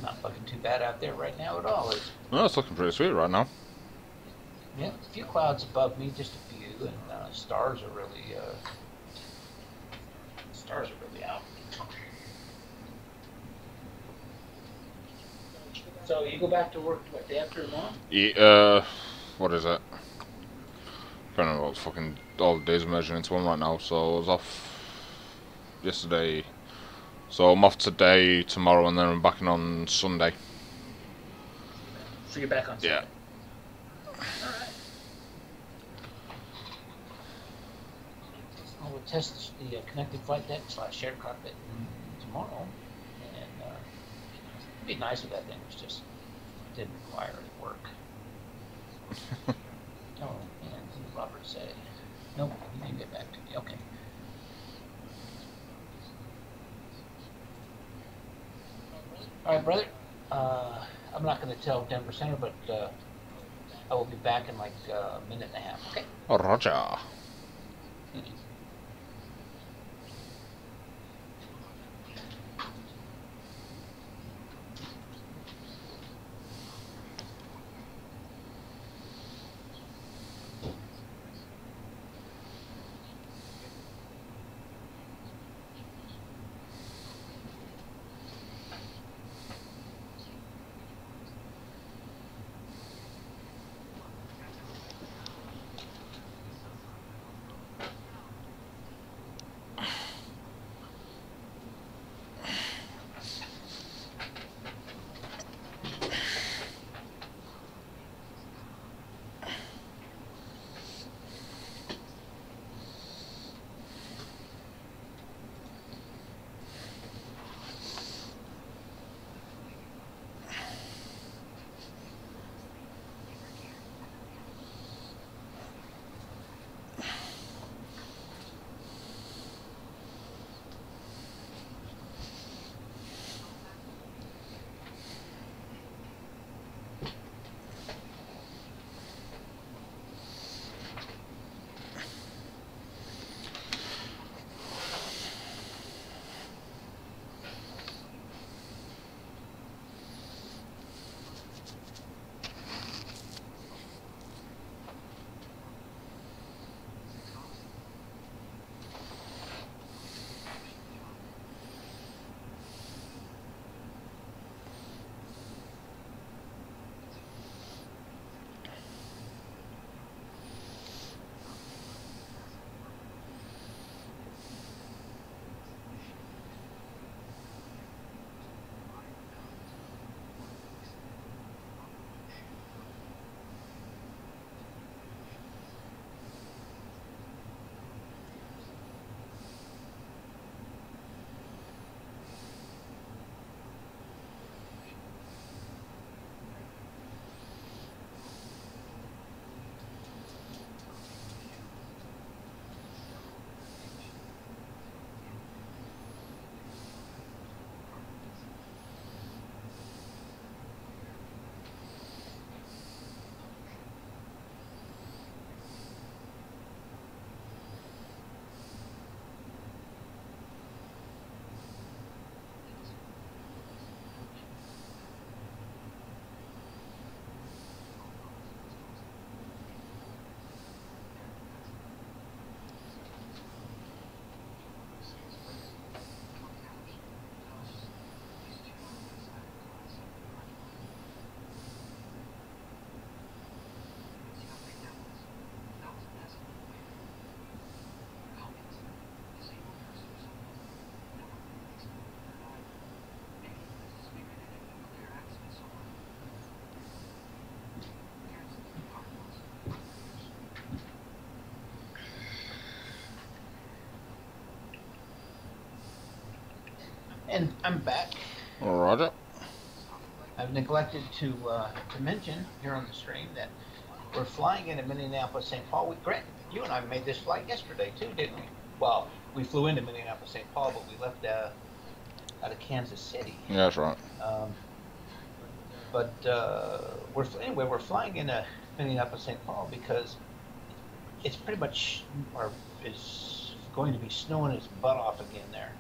Not looking too bad out there right now at all. Is it? No, it's looking pretty sweet right now. Yeah, a few clouds above me, just a few, and stars are really out. So you go back to work what, day after tomorrow? Yeah, what is it? I don't know what fucking all the days are merging into one right now. So I was off yesterday. So I'm off today, tomorrow, and then I'm back in on Sunday. So you're back on Sunday? Yeah. All right. We'll test the connected flight deck / shared cockpit tomorrow, and it'd be nice if that thing was just didn't require any work. Oh, and what did Robert say? Nope, he didn't get back to me. Okay. All right, brother. I'm not going to tell Denver Center, but I will be back in like a minute and a half. Okay. Roger. And I'm back. Roger. I've neglected to mention here on the stream that we're flying into Minneapolis, St. Paul. Grant, you and I made this flight yesterday too, didn't we? Well, we flew into Minneapolis, St. Paul, but we left out of Kansas City. Yeah, that's right. But we're flying into Minneapolis, St. Paul because it's pretty much, or is going to be snowing its butt off again there,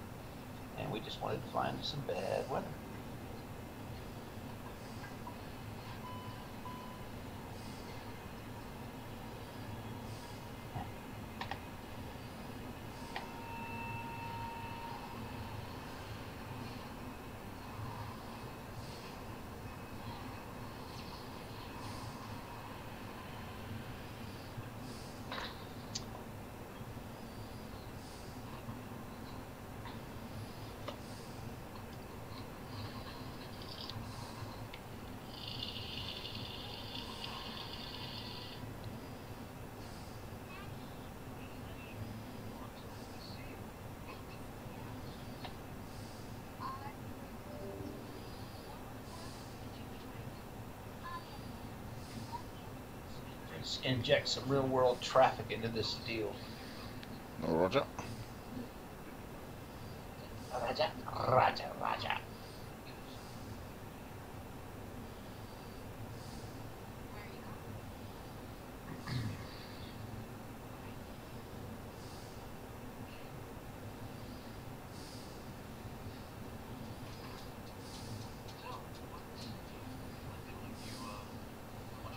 and we just wanted to fly into some bad weather. inject some real world traffic into this deal. No, Roger. Roger, Roger, Roger.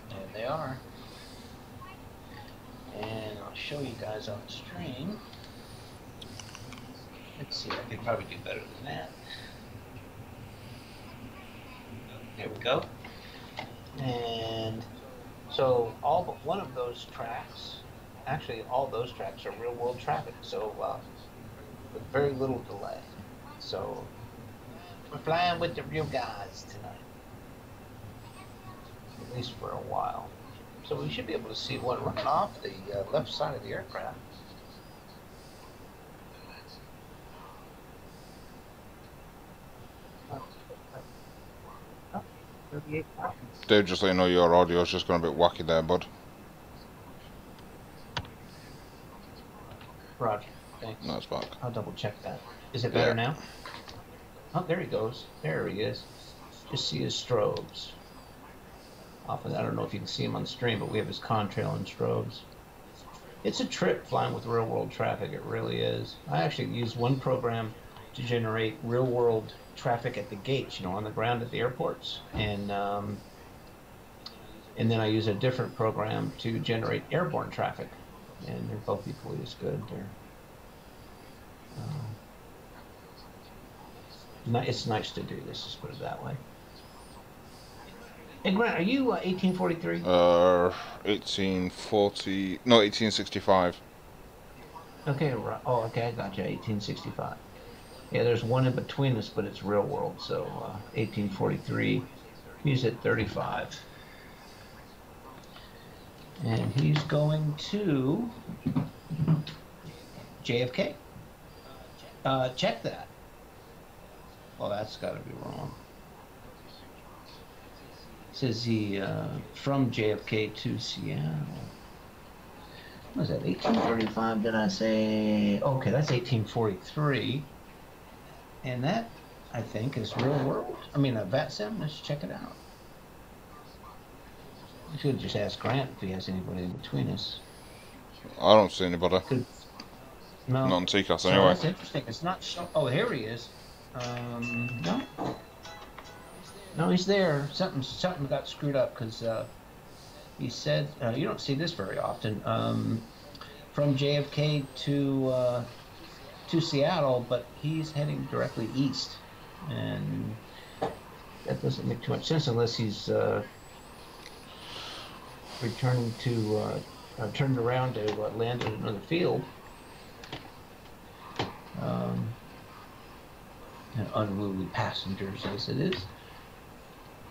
There they are. And I'll show you guys on the stream. Let's see, I could probably do better than that. There we go. And so all but one of those tracks, actually all those tracks are real world traffic, so with very little delay. So we're flying with the real guys tonight, at least for a while. So we should be able to see one running off the left side of the aircraft. Dave, just let you know your audio's just gone a bit wacky there, bud. Roger, thanks. No, it's back. I'll double check that. Is it better Yeah. now? Oh, there he goes. There he is. Just see his strobes. Often, I don't know if you can see him on the stream, but we have his contrail and strobes. It's a trip flying with real world traffic. It really is. I actually use one program to generate real world traffic at the gates, you know, on the ground at the airports, and then I use a different program to generate airborne traffic, and they're both equally as good. It's nice to do this, let's put it that way. And Grant, are you 1843? 1840, no, 1865. Okay, right. Oh, okay, I got you. 1865. Yeah, there's one in between us, but it's real world. So 1843. He's at 35, and he's going to JFK. Check that. Well, that's got to be wrong. It says he from JFK to Seattle. What was that, 1835, did I say? Okay, that's 1843. And that, I think, is real world. I mean, a VATSIM. Let's check it out. We should just ask Grant if he has anybody in between us. I don't see anybody. No. Not on TCAS So anyway. that's interesting. It's not show. Oh, here he is. No. No, he's there. Something got screwed up because he said you don't see this very often. From JFK to Seattle, but he's heading directly east, and that doesn't make too much sense unless he's returning to turned around to land at another field. And unruly passengers as it is,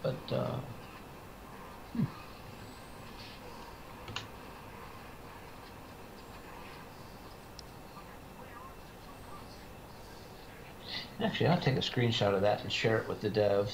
but actually, I'll take a screenshot of that and share it with the dev.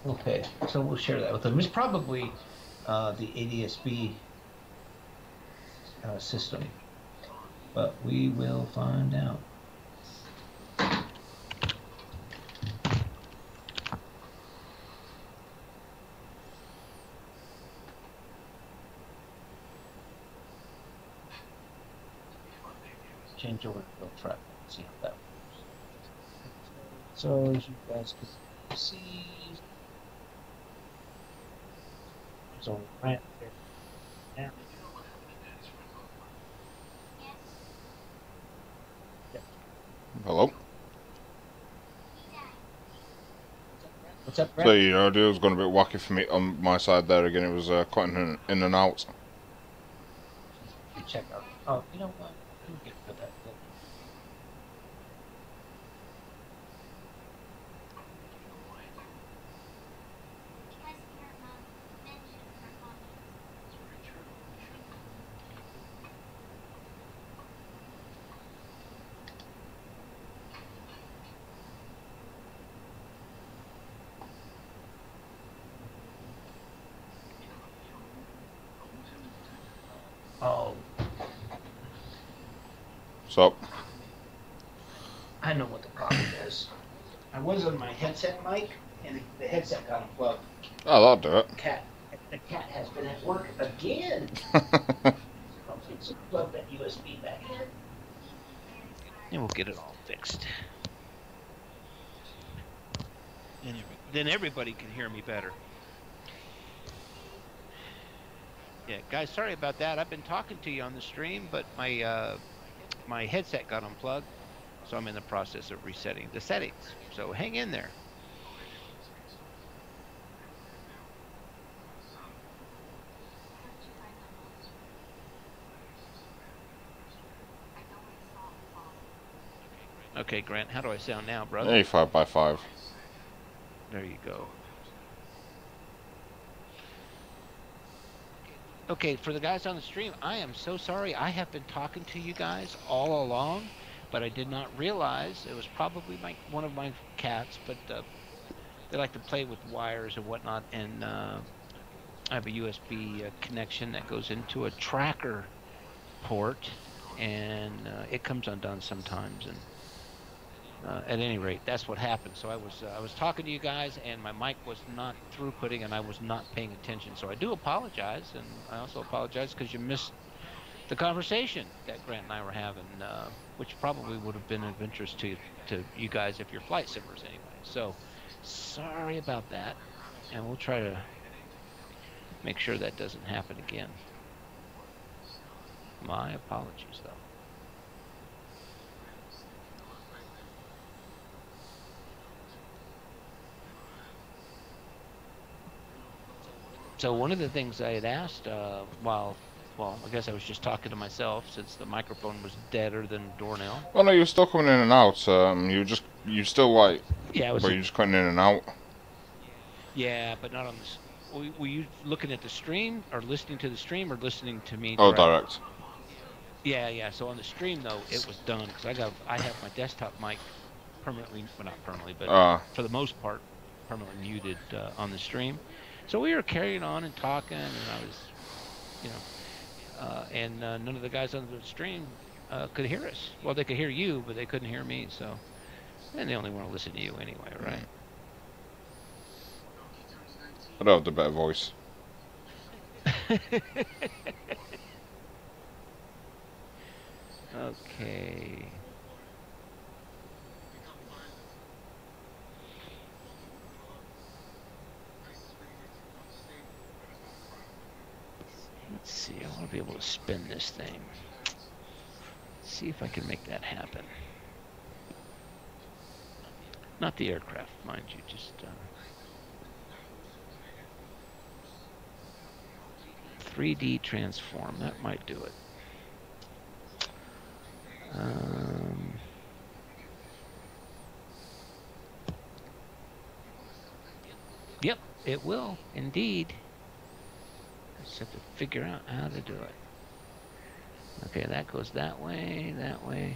Okay, so we'll share that with them. It's probably the ADSB system, but we will find out. Change over to track and see how that works. So as you guys can see, there's only Grant there. Yeah. Hello? What's up, So Grant? your audio was going a bit wacky for me on my side there again. It was cutting in and out. check out. Oh, you know what? Let me get rid of that thing. Oh, So, I know what the problem is. I was on my headset mic, and the headset got unplugged. oh, that'll do it. The cat has been at work again. Okay, so plug that USB back in. And we'll get it all fixed. And then everybody can hear me better. Yeah, guys, sorry about that. I've been talking to you on the stream, but my headset got unplugged, so I'm in the process of resetting the settings. So hang in there. Okay, Grant, how do I sound now, brother? 85x5. There you go. Okay, for the guys on the stream, I am so sorry. I have been talking to you guys all along, but I did not realize it was probably one of my cats, but they like to play with wires and whatnot, and I have a USB connection that goes into a tracker port, and it comes undone sometimes, and at any rate, that's what happened. So I was talking to you guys, and my mic was not throughputing, and I was not paying attention. So I do apologize, and I also apologize because you missed the conversation that Grant and I were having, which probably would have been of interest to you guys if you're flight simmers anyway. So sorry about that, and we'll try to make sure that doesn't happen again. My apologies, though. So one of the things I had asked well, I guess I was just talking to myself since the microphone was deader than doornail. Well, no, you're still coming in and out. You still like, Yeah, but you're just cutting in and out. Yeah, but not on this. Were you looking at the stream or listening to the stream or listening to me? Oh, direct. Yeah. So on the stream though, it was done because I have my desktop mic permanently, well not permanently, but for the most part, permanently muted on the stream. So we were carrying on and talking, and I was, you know, and none of the guys on the stream could hear us. Well, they could hear you, but they couldn't hear me. So, and they only want to listen to you anyway, right? I don't have the better voice. Okay. Let's see, I want to be able to spin this thing. Let's see if I can make that happen. Not the aircraft, mind you, just 3D transform, that might do it. Yep, it will, indeed. I just have to figure out how to do it. Okay, that goes that way, that way.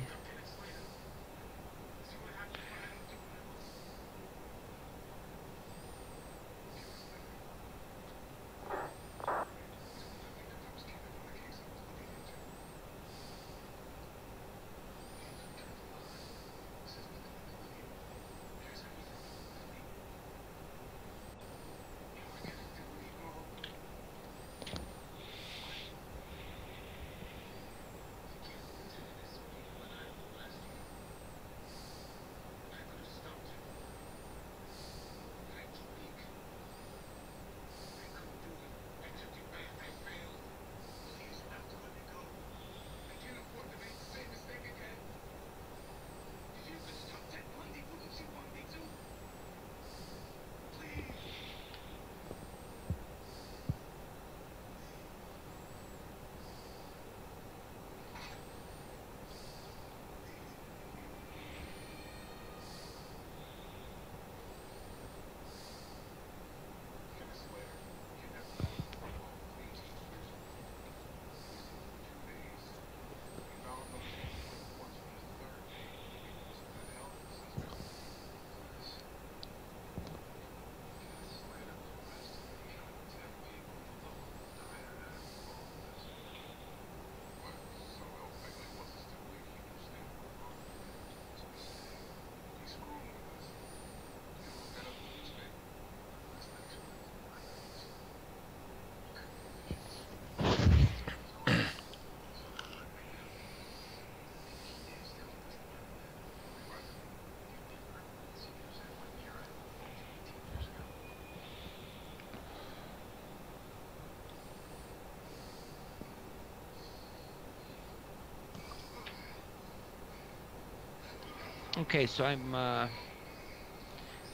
Okay, so I'm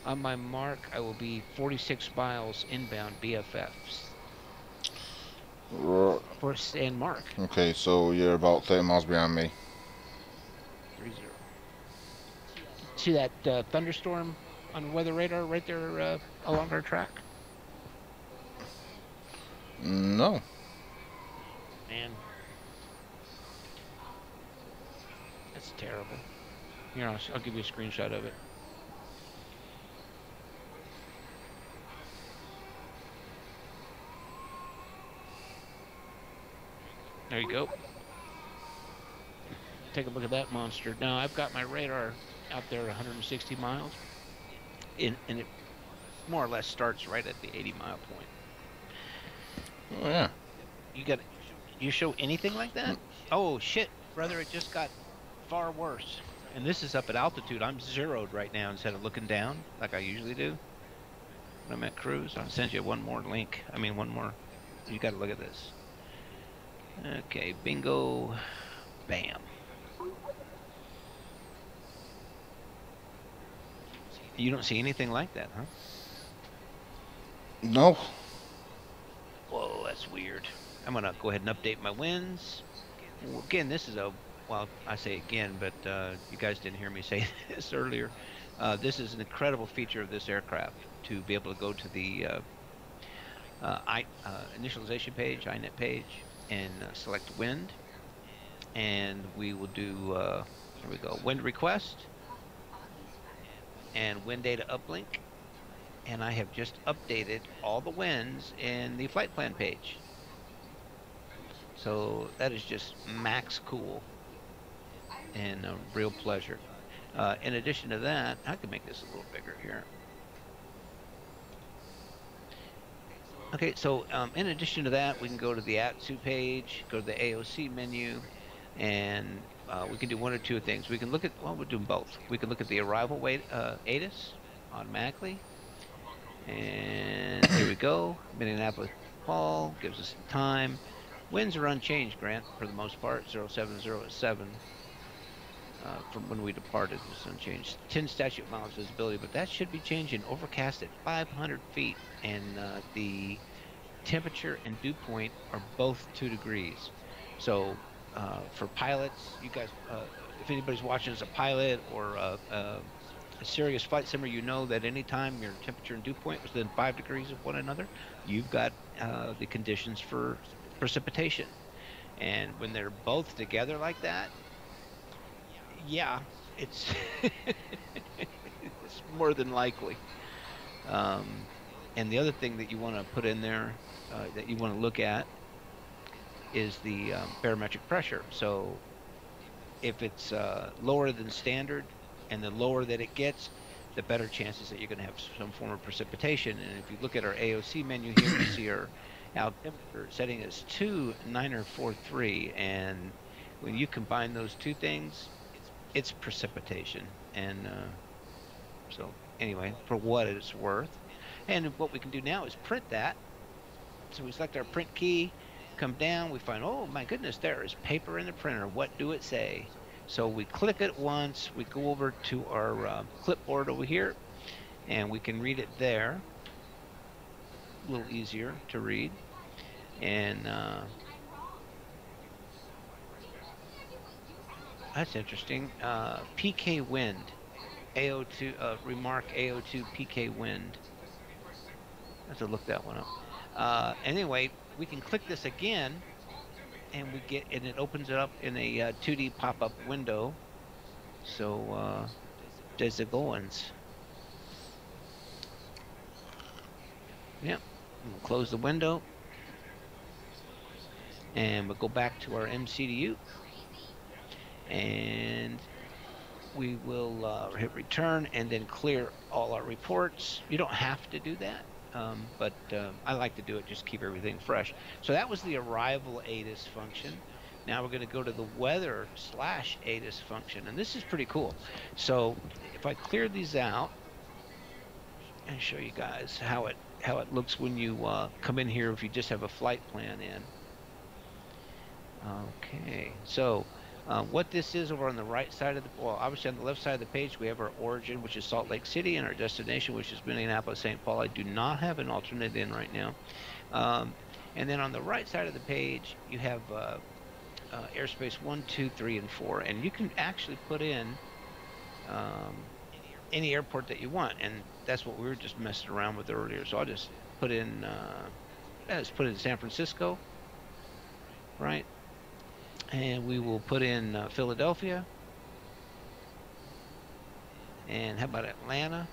on my mark. I will be 46 miles inbound BFFs R- for stand mark. Okay, so you're about 30 miles behind me. 30. See that thunderstorm on weather radar right there along our track? No. Man, that's terrible. Here, I'll give you a screenshot of it. There you go. Take a look at that monster. Now, I've got my radar out there 160 miles, and it more or less starts right at the 80-mile point. Oh, yeah. You show anything like that? Oh, shit, brother, it just got far worse. And this is up at altitude. I'm zeroed right now instead of looking down like I usually do when I'm at cruise. I'll send you one more link. I mean, one more. You got to look at this. Okay, bingo. Bam. You don't see anything like that, huh? No. Whoa, that's weird. I'm going to go ahead and update my winds. Again, this is well, I say again, but you guys didn't hear me say this earlier. This is an incredible feature of this aircraft to be able to go to the initialization page, INET page, and select wind. And we will do, here we go, wind request and wind data uplink. And I have just updated all the winds in the flight plan page. So that is just max cool and a real pleasure. In addition to that, I can make this a little bigger here. Okay, so in addition to that, we can go to the ATSU page, go to the AOC menu, and we can do one or two things. We can look at, well, we're doing both. We can look at the arrival weight ATIS automatically. And here we go. Minneapolis Paul gives us the time. Winds are unchanged, Grant, for the most part, 070 from when we departed. It's unchanged. 10 statute miles visibility, but that should be changing. Overcast at 500 feet, and the temperature and dew point are both 2 degrees. So for pilots, you guys, if anybody's watching as a pilot or a serious flight simmer, you know that anytime your temperature and dew point is within 5 degrees of one another, you've got the conditions for precipitation. And when they're both together like that, yeah, it's it's more than likely. And the other thing that you want to put in there that you want to look at is the barometric pressure. So if it's lower than standard, and the lower that it gets, the better chances that you're going to have some form of precipitation. And if you look at our AOC menu here, you see our altimeter setting as 2.943, and when you combine those two things, it's precipitation. And so anyway, for what it's worth. And what we can do now is print that. So we select our print key, come down, we find, oh my goodness, there is paper in the printer. What do it say? So we click it once, we go over to our clipboard over here, and we can read it there. A little easier to read. And that's interesting. PK wind, AO2, remark AO2 PK wind. I have to look that one up. Anyway, we can click this again, and it opens it up in a 2D pop-up window. So there's the goings. Yep. We'll close the window, and we'll go back to our MCDU, and we will hit return and then clear all our reports. You don't have to do that. But I like to do it, just keep everything fresh. So that was the arrival ATIS function. Now we're going to go to the weather / ATIS function, and this is pretty cool. So if I clear these out and show you guys how it looks when you come in here, if you just have a flight plan in. Okay, so What this is over on the right side of the, well, obviously on the left side of the page, we have our origin, which is Salt Lake City, and our destination, which is Minneapolis, St. Paul. I do not have an alternate in right now. Um, and then on the right side of the page, you have airspace 1, 2, 3, and 4, and you can actually put in any airport that you want, and that's what we were just messing around with earlier. So I'll just put in, let's put in San Francisco, right? And we will put in Philadelphia. And how about Atlanta?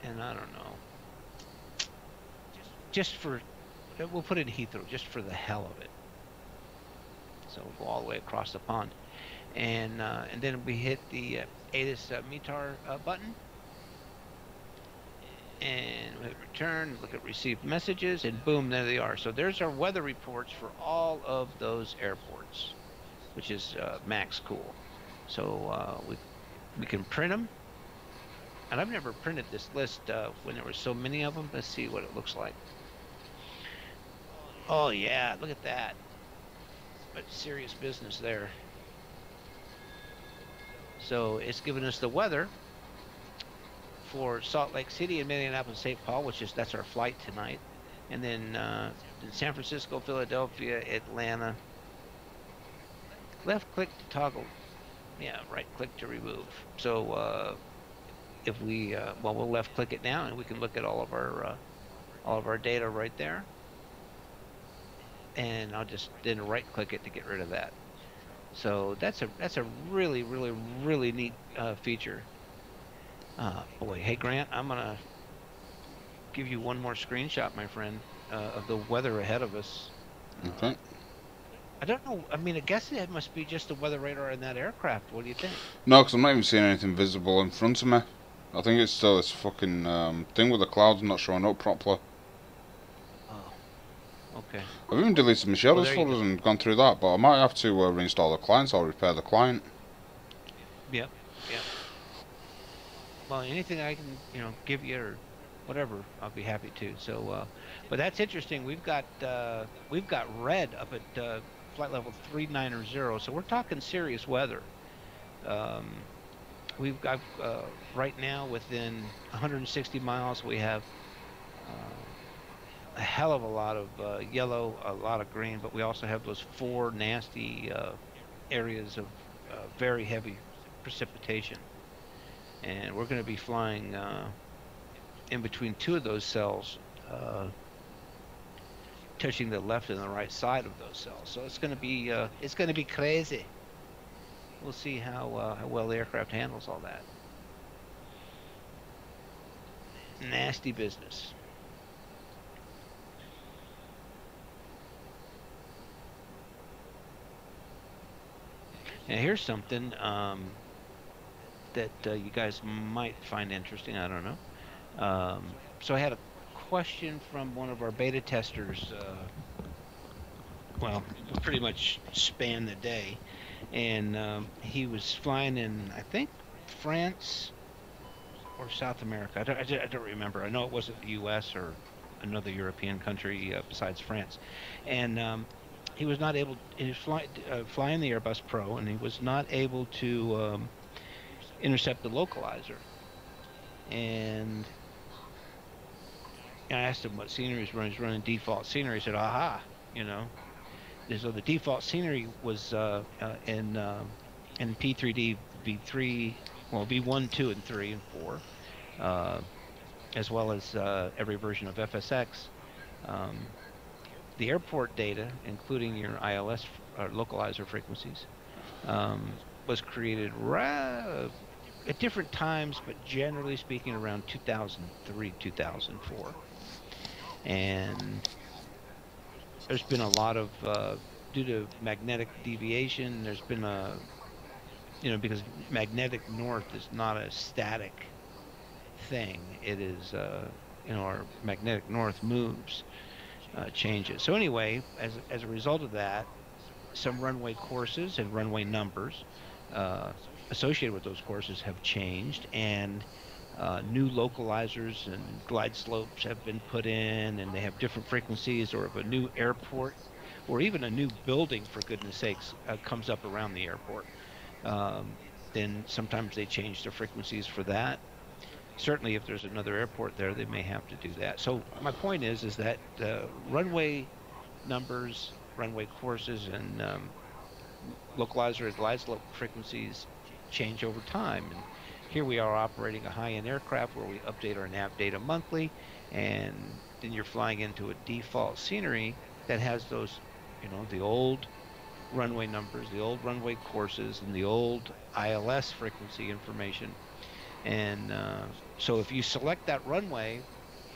And I don't know. Just for, we'll put in Heathrow just for the hell of it. So we'll go all the way across the pond. And then we hit the ATIS METAR button. And we hit return, look at received messages, and boom, there they are. So there's our weather reports for all of those airports, which is max cool. So we can print them. And I've never printed this list when there were so many of them. Let's see what it looks like. Oh yeah, look at that. But serious business there. So it's giving us the weather for Salt Lake City and Minneapolis, St. Paul, that's our flight tonight. And then San Francisco, Philadelphia, Atlanta. Left click to toggle. Yeah, right click to remove. So if we, well, we'll left click it now and we can look at all of our data right there. And I'll just then right click it to get rid of that. So that's a really, really, really neat feature. Boy, hey Grant, I'm gonna give you one more screenshot, my friend, of the weather ahead of us. Okay. I don't know. I mean, I guess it must be just the weather radar in that aircraft. What do you think? No, because I'm not even seeing anything visible in front of me. I think it's still this fucking thing with the clouds not showing up properly. Oh, okay. I've even deleted my shadows folders and gone through that, but I might have to reinstall the client or repair the client. Yep. Well, anything I can, give you or whatever, I'll be happy to. So, but that's interesting. We've got red up at flight level 390, so we're talking serious weather. We've got right now within 160 miles, we have a hell of a lot of yellow, a lot of green, but we also have those 4 nasty areas of very heavy precipitation. And we're going to be flying in between 2 of those cells, touching the left and the right side of those cells. So it's going to be crazy. We'll see how well the aircraft handles all that. Nasty business. Now here's something that you guys might find interesting. I don't know. So I had a question from one of our beta testers. Well, pretty much spanned the day, and he was flying in, I think, France or South America. I don't remember. I know it wasn't the U.S. or another European country besides France, and he was not able. He was flying the Airbus Pro, and he was not able to intercept the localizer. And I asked him what scenery he's running. He's running default scenery. He said, "Aha, So the default scenery was in P3D V3, well V1, 2, and 3, and 4, as well as every version of FSX. The airport data, including your ILS localizer frequencies, was created at different times, but generally speaking around 2003, 2004. And there's been a lot of, due to magnetic deviation, there's been because magnetic north is not a static thing. It is, our magnetic north moves, changes. So anyway, as a result of that, some runway courses and runway numbers associated with those courses have changed, and new localizers and glide slopes have been put in, and they have different frequencies. Or if a new airport or even a new building, for goodness sakes, comes up around the airport, um, then sometimes they change the frequencies for that. Certainly, if there's another airport there, they may have to do that. So my point is that runway numbers, runway courses, and localizer and glide slope frequencies change over time. And here we are operating a high-end aircraft where we update our nav data monthly, and then you're flying into a default scenery that has those, the old runway numbers, the old runway courses, and the old ILS frequency information. And so if you select that runway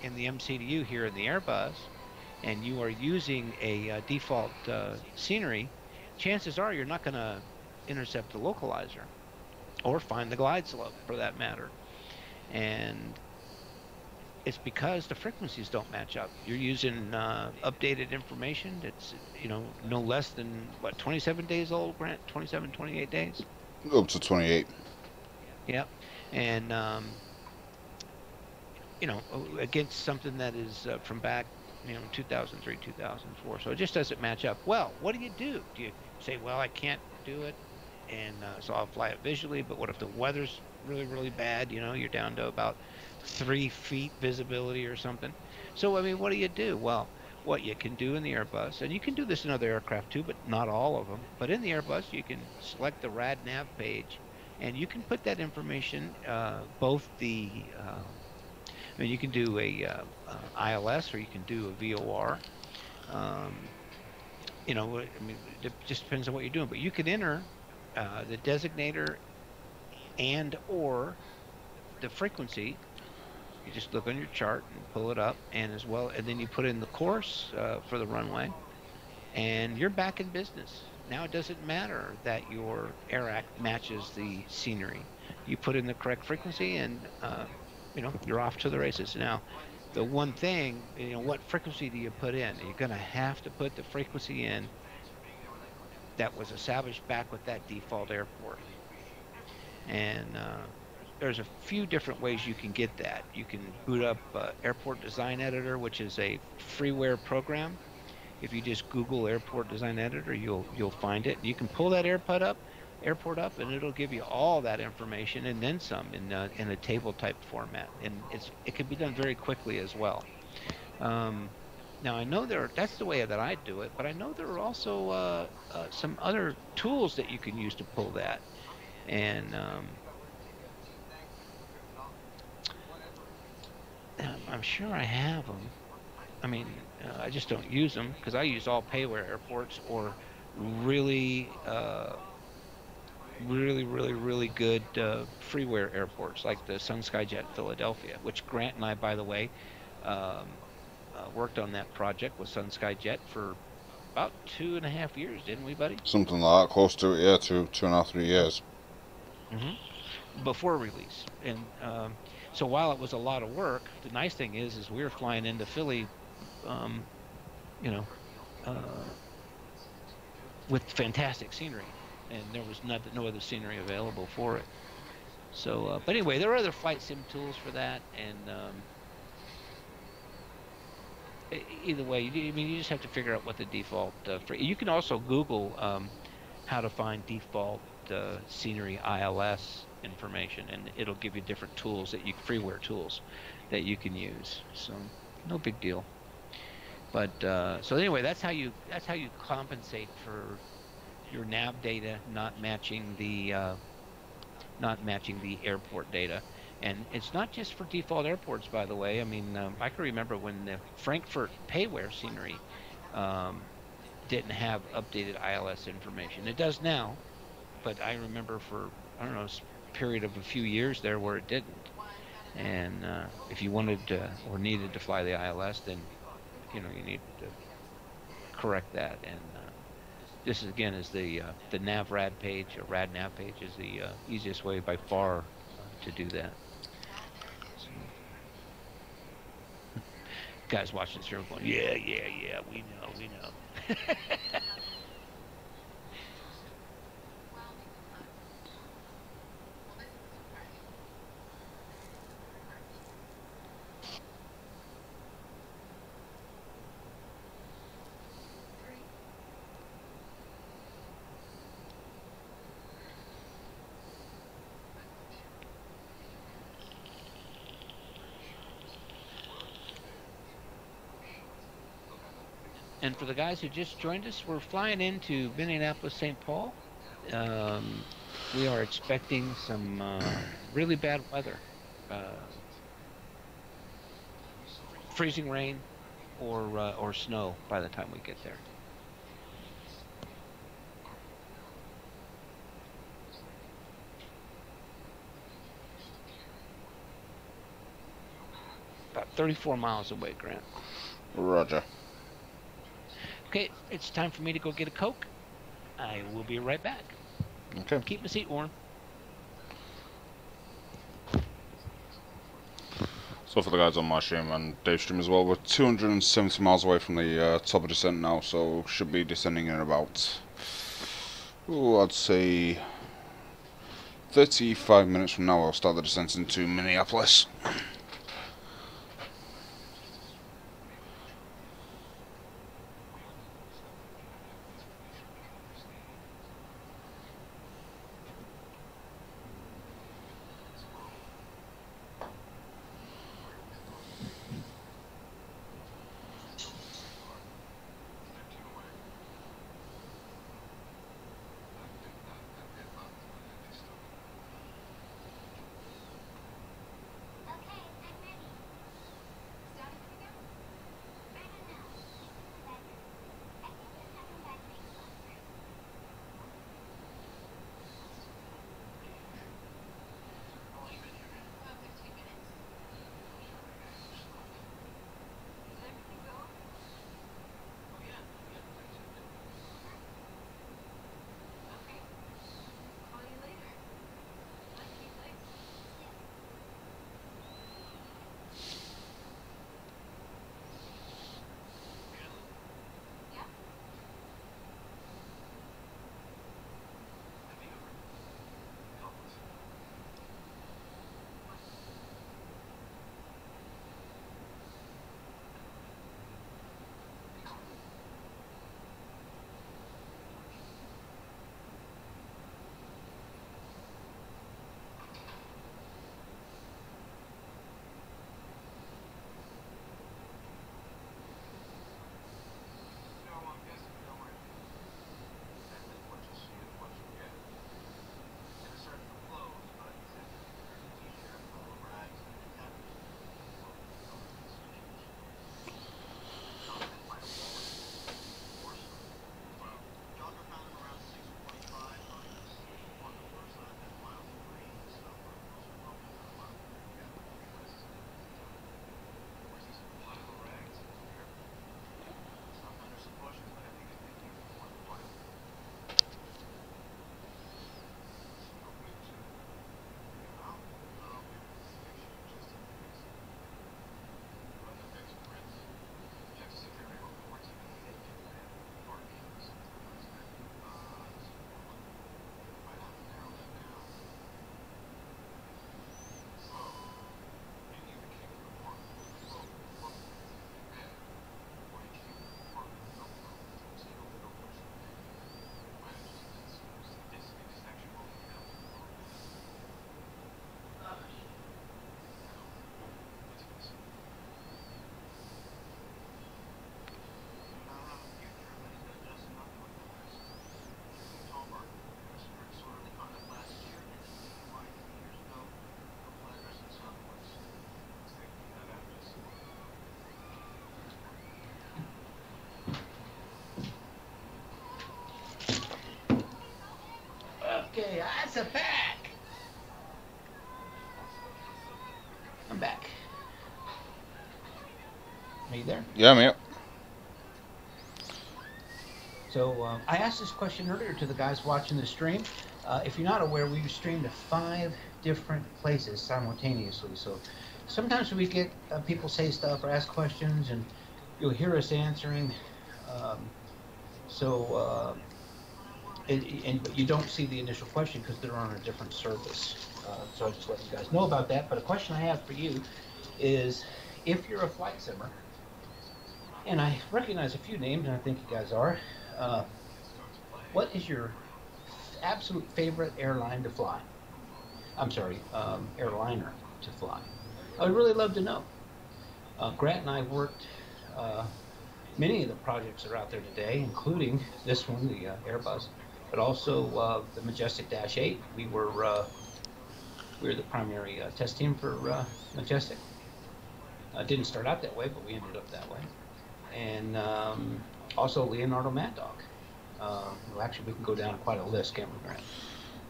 in the MCDU here in the Airbus, and you are using a default scenery, chances are you're not going to intercept the localizer or find the glide slope for that matter. And it's because the frequencies don't match up. You're using updated information that's, no less than, what, 27 days old, Grant? 27, 28 days? Up to 28. Yep. And, against something that is from back, 2003, 2004. So it just doesn't match up. Well, what do? Do you say, well, I can't do it, and so I'll fly it visually, but what if the weather's really, really bad? You're down to about 3 feet visibility or something. So, I mean, what do? Well, what you can do in the Airbus, and you can do this in other aircraft too, but not all of them. But in the Airbus, you can select the RAD nav page, and you can put that information, both I mean, you can do a ILS or you can do a VOR. Um, I mean, it just depends on what you're doing. But you can enter the designator and or the frequency. You just look on your chart and pull it up, and as well, and then you put in the course for the runway, and you're back in business. Now it doesn't matter that your AIRAC matches the scenery. You put in the correct frequency, and you're off to the races. Now, the one thing, what frequency do you put in? You're going to have to put the frequency in that was established back with that default airport. And there's a few different ways you can get that. You can boot up Airport Design Editor, which is a freeware program. If you just Google Airport Design Editor, you'll find it. You can pull that airport up, and it'll give you all that information and then some in a table type format. And it can be done very quickly as well. Now I know that's the way that I do it, but I know there are also some other tools that you can use to pull that. And I'm sure I have them. I mean, I just don't use them because I use all payware airports or really, really, really, really good freeware airports like the Sun Skyjet Philadelphia, which Grant and I, by the way, um, worked on that project with Sun Skyjet for about 2.5 years, didn't we, buddy? Something like that, close to it, yeah, 2.5, 3 years. Before release. And so while it was a lot of work, the nice thing is we were flying into Philly, um, you know, uh, with fantastic scenery, and there was no other scenery available for it. So, but anyway, there are other flight sim tools for that, and either way, I mean, you just have to figure out what the default. You can also Google how to find default scenery ILS information, and it'll give you different tools freeware tools that you can use. So no big deal. But so anyway, that's how you compensate for your nav data not matching the airport data. And it's not just for default airports, by the way. I mean, I can remember when the Frankfurt payware scenery didn't have updated ILS information. It does now, but I remember for, I don't know, a period of a few years there where it didn't. And if you wanted or needed to fly the ILS, then you need to correct that. And this again is the nav rad page, or rad nav page is the easiest way by far to do that. So, guys watching this here going, yeah, we know. And for the guys who just joined us, we're flying into Minneapolis, St. Paul. Um, we are expecting some really bad weather, freezing rain, or snow by the time we get there. About 34 miles away, Grant. Roger. Okay, it's time for me to go get a Coke. I will be right back. Okay. Keep my seat warm. So for the guys on my stream and Dave's stream as well, we're 270 miles away from the top of descent now, so should be descending in about, I'd say 35 minutes from now. I'll start the descent into Minneapolis. Okay, that's a back. I'm back. Are you there? Yeah, mate. So I asked this question earlier to the guys watching the stream. If you're not aware, we've streamed to 5 different places simultaneously. So sometimes we get people say stuff or ask questions, and you'll hear us answering. But you don't see the initial question because they're on a different service. So I just let you guys know about that. But a question I have for you is, if you're a flight simmer, and I recognize a few names, and I think you guys are, what is your absolute favorite airline to fly? I'm sorry, airliner to fly. I would really love to know. Grant and I worked many of the projects that are out there today, including this one, the Airbus, but also the Majestic Dash 8. We were the primary test team for Majestic. Didn't start out that way, but we ended up that way. And also Leonardo Mad Dog. Well, actually, we can go down quite a list, can't we, Grant?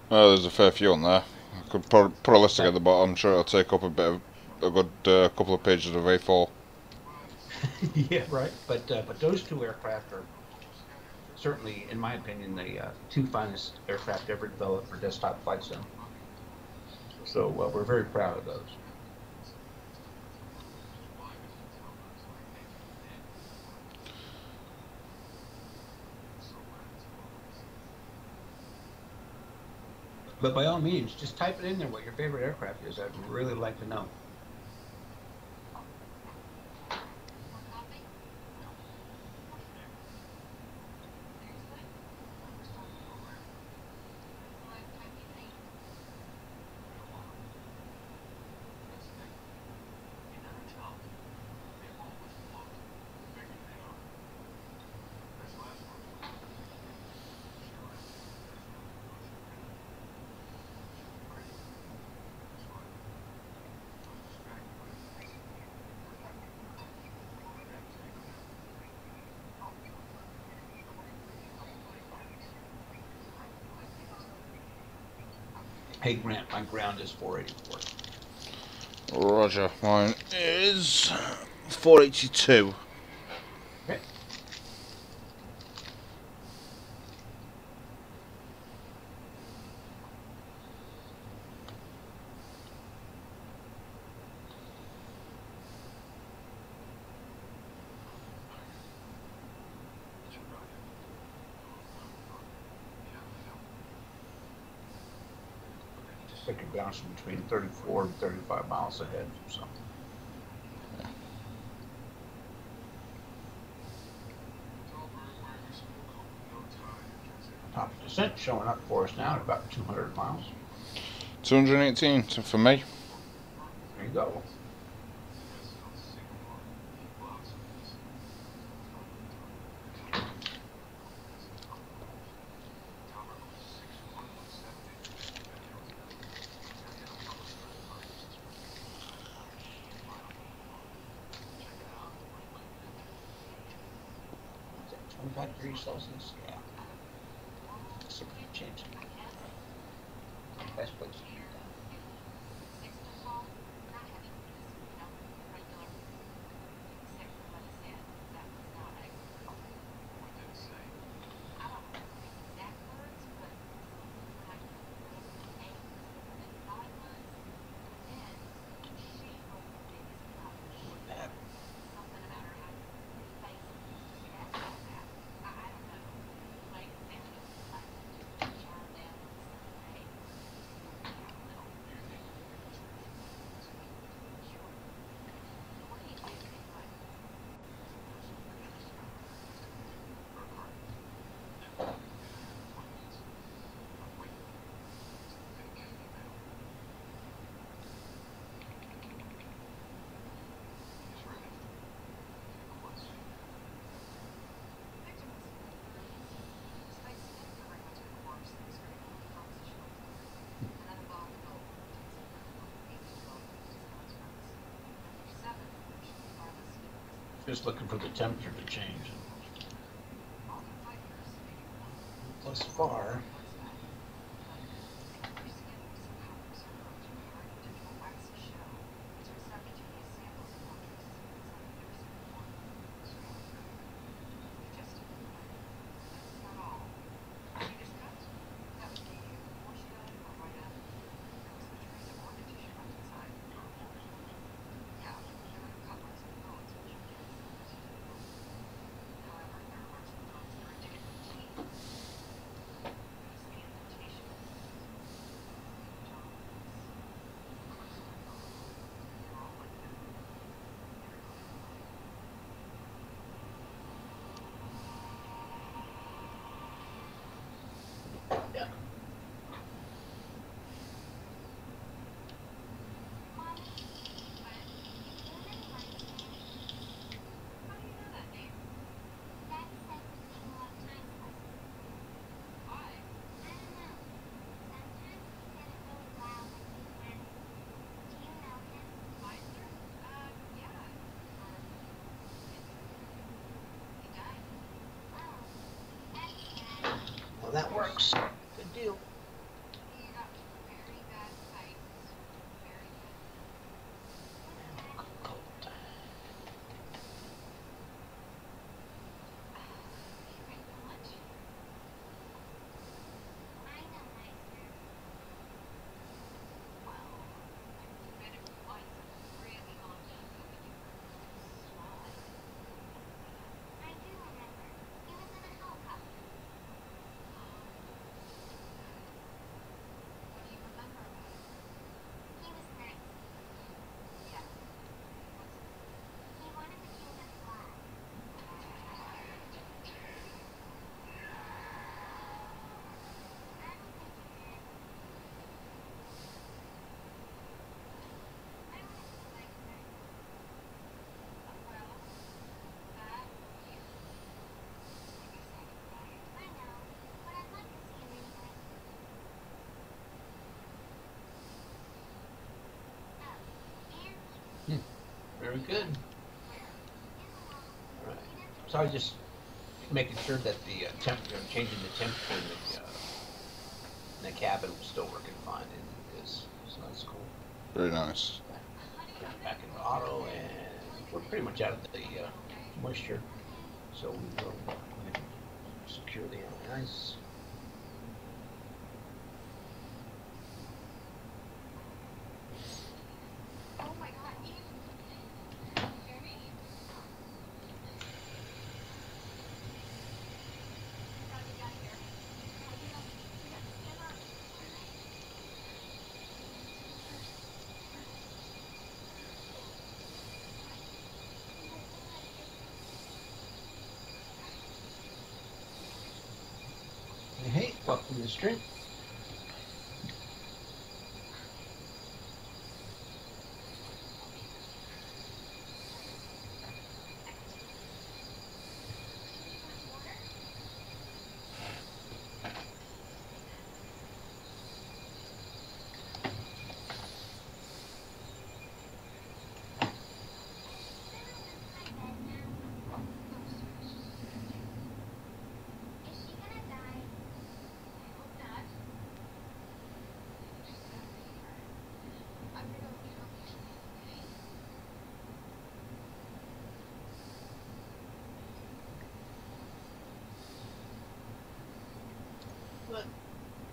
There's a fair few on there. I could put a list together, but I'm sure it'll take up a good couple of pages of A4. Yeah, right. But those two aircraft are certainly, in my opinion, the two finest aircraft ever developed for desktop flight sim. So we're very proud of those. But by all means, just type it in there what your favorite aircraft is. I'd really like to know. Hey, Grant, my ground is 484. Roger, mine is 482. Okay. They can bounce between 34 and 35 miles ahead or something. Top of descent showing up for us now at about 200 miles. 218 for me. There you go. Is that 25 degrees Celsius? Yeah. So we can change it. Best place to do that. Just looking for the temperature to change. Thus far, works. Good deal. Cold. Very good. All right. So I was just making sure that the changing the temperature in the cabin was still working fine, and it is. So that's cool. Very nice. Back into auto, and we're pretty much out of the moisture, so we will secure the ice. Hey, welcome to the stream.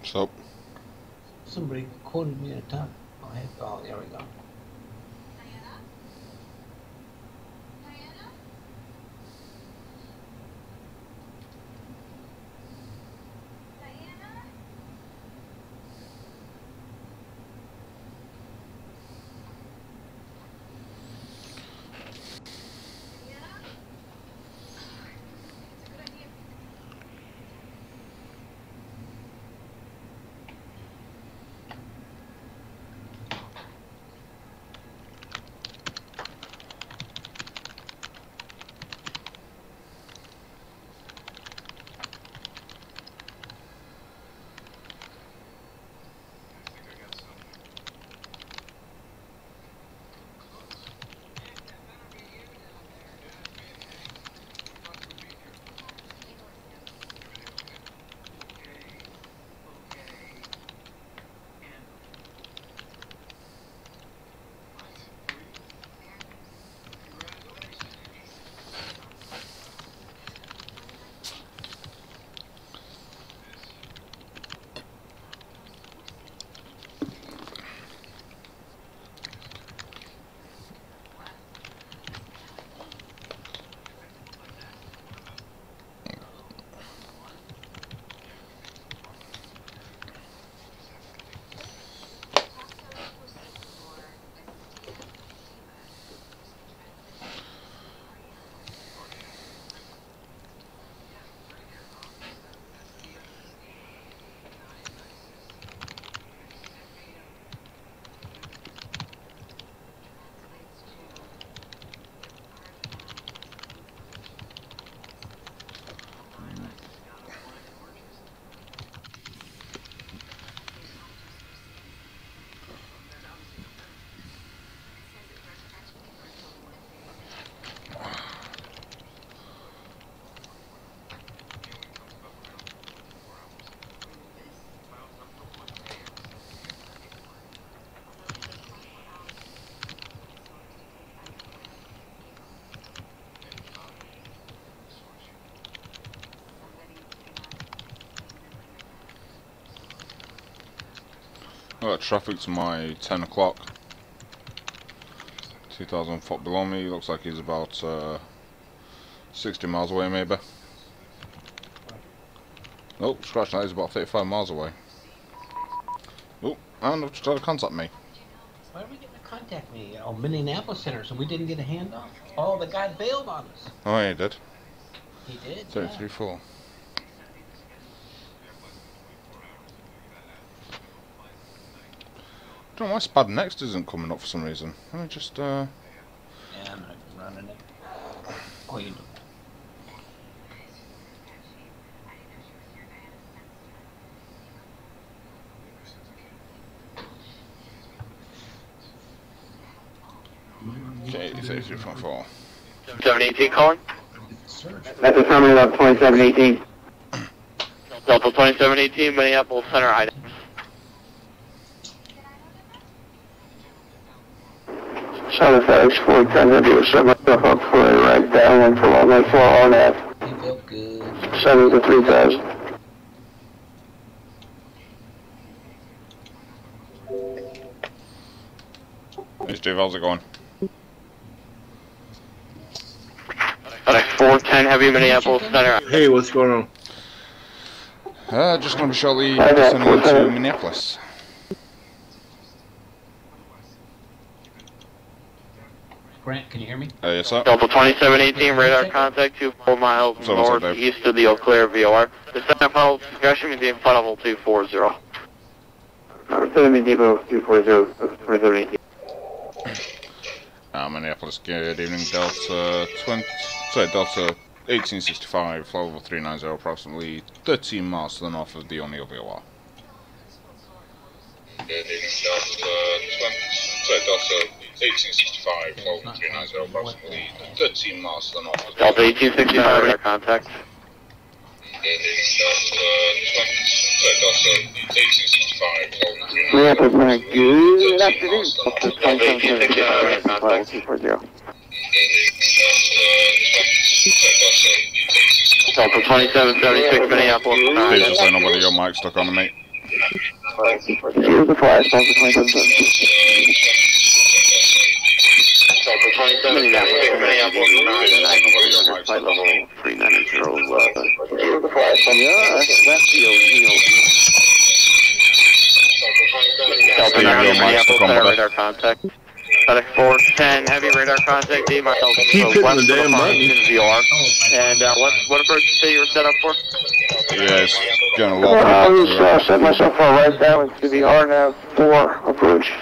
So, Somebody quoted me at the top. Oh, there we go. got traffic to my 10 o'clock. 2,000 foot below me. Looks like he's about 60 miles away, maybe. Nope, scratch that. He's about 35 miles away. Oh, and I've just tried to contact me. Why are we getting to contact me? Oh, Minneapolis Center, so we didn't get a handoff? Oh, the guy bailed on us. Oh, yeah, he did. He did? 33-4. I don't know why Spad Next isn't coming up for some reason. Let me just, Yeah, I'm not running it. Oh, you do. Okay, 33.4. 718 calling. Search. That's a summary of 2718. Delta 2718, Minneapolis Center items. South FedEx 410, do a semi up for a right down, 1 for 114 on that. He felt good. 7 to 3000. Hey Steve, how's it going? FedEx 410, heavy Minneapolis Center. Hey, what's going on? Just going to be shortly sending you to Minneapolis. Grant, can you hear me? Yes, sir. Delta 2718, radar contact 24 miles So what's up, Dave? northeast of the Eau Claire VOR. The center final discussion is in flight level 240. 240, Minneapolis, good evening, Delta 1865, flight level 390, approximately 13 miles to the north of the O'Neill VOR. Good evening, Delta 1865, flight level 390, approximately 13 miles to the north of the Delta 1865, radar contact. Minneapolis, good afternoon. Delta 2765, radar contact 240. Delta 2776, Minneapolis. Please just let nobody your mic stuck on me, mate. Here's the flash, Delta 2776. Delta 2776, flight level 390. Here's the flash. Yeah, that's the O'Neill. Delta 90, Minneapolis, radar contact. FedEx 410, heavy radar contact, D miles Keep hitting west the of damn button. VR. And what approach did you say you were set up for? Yeah, it's getting a lot I was better. set myself for a right down to the RNAV 4 approach.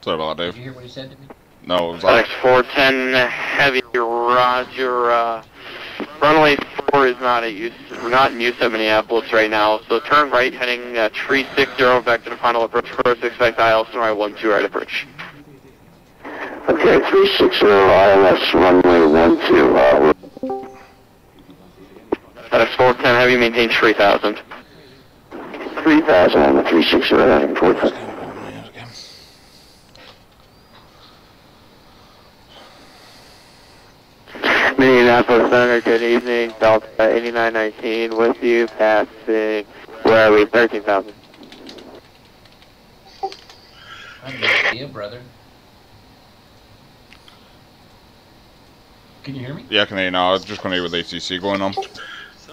Sorry about that, Did Dave. you hear what he said to me? No, it was FedEx 410, heavy, roger. Runway 4 is not in use at Minneapolis right now, so turn right heading 360 back to the final approach. First expect ILS runway 12 right approach. Okay, 360 ILS runway 12. FedEx 410 heavy, maintain 3000. 3000 on the 360 heading 410. Minneapolis Center, good evening. Delta 8919 with you, passing, where are we, 13,000. I have no idea, brother. Can you hear me? Yeah, I can hear you now. I was just going to hear with ATC going on.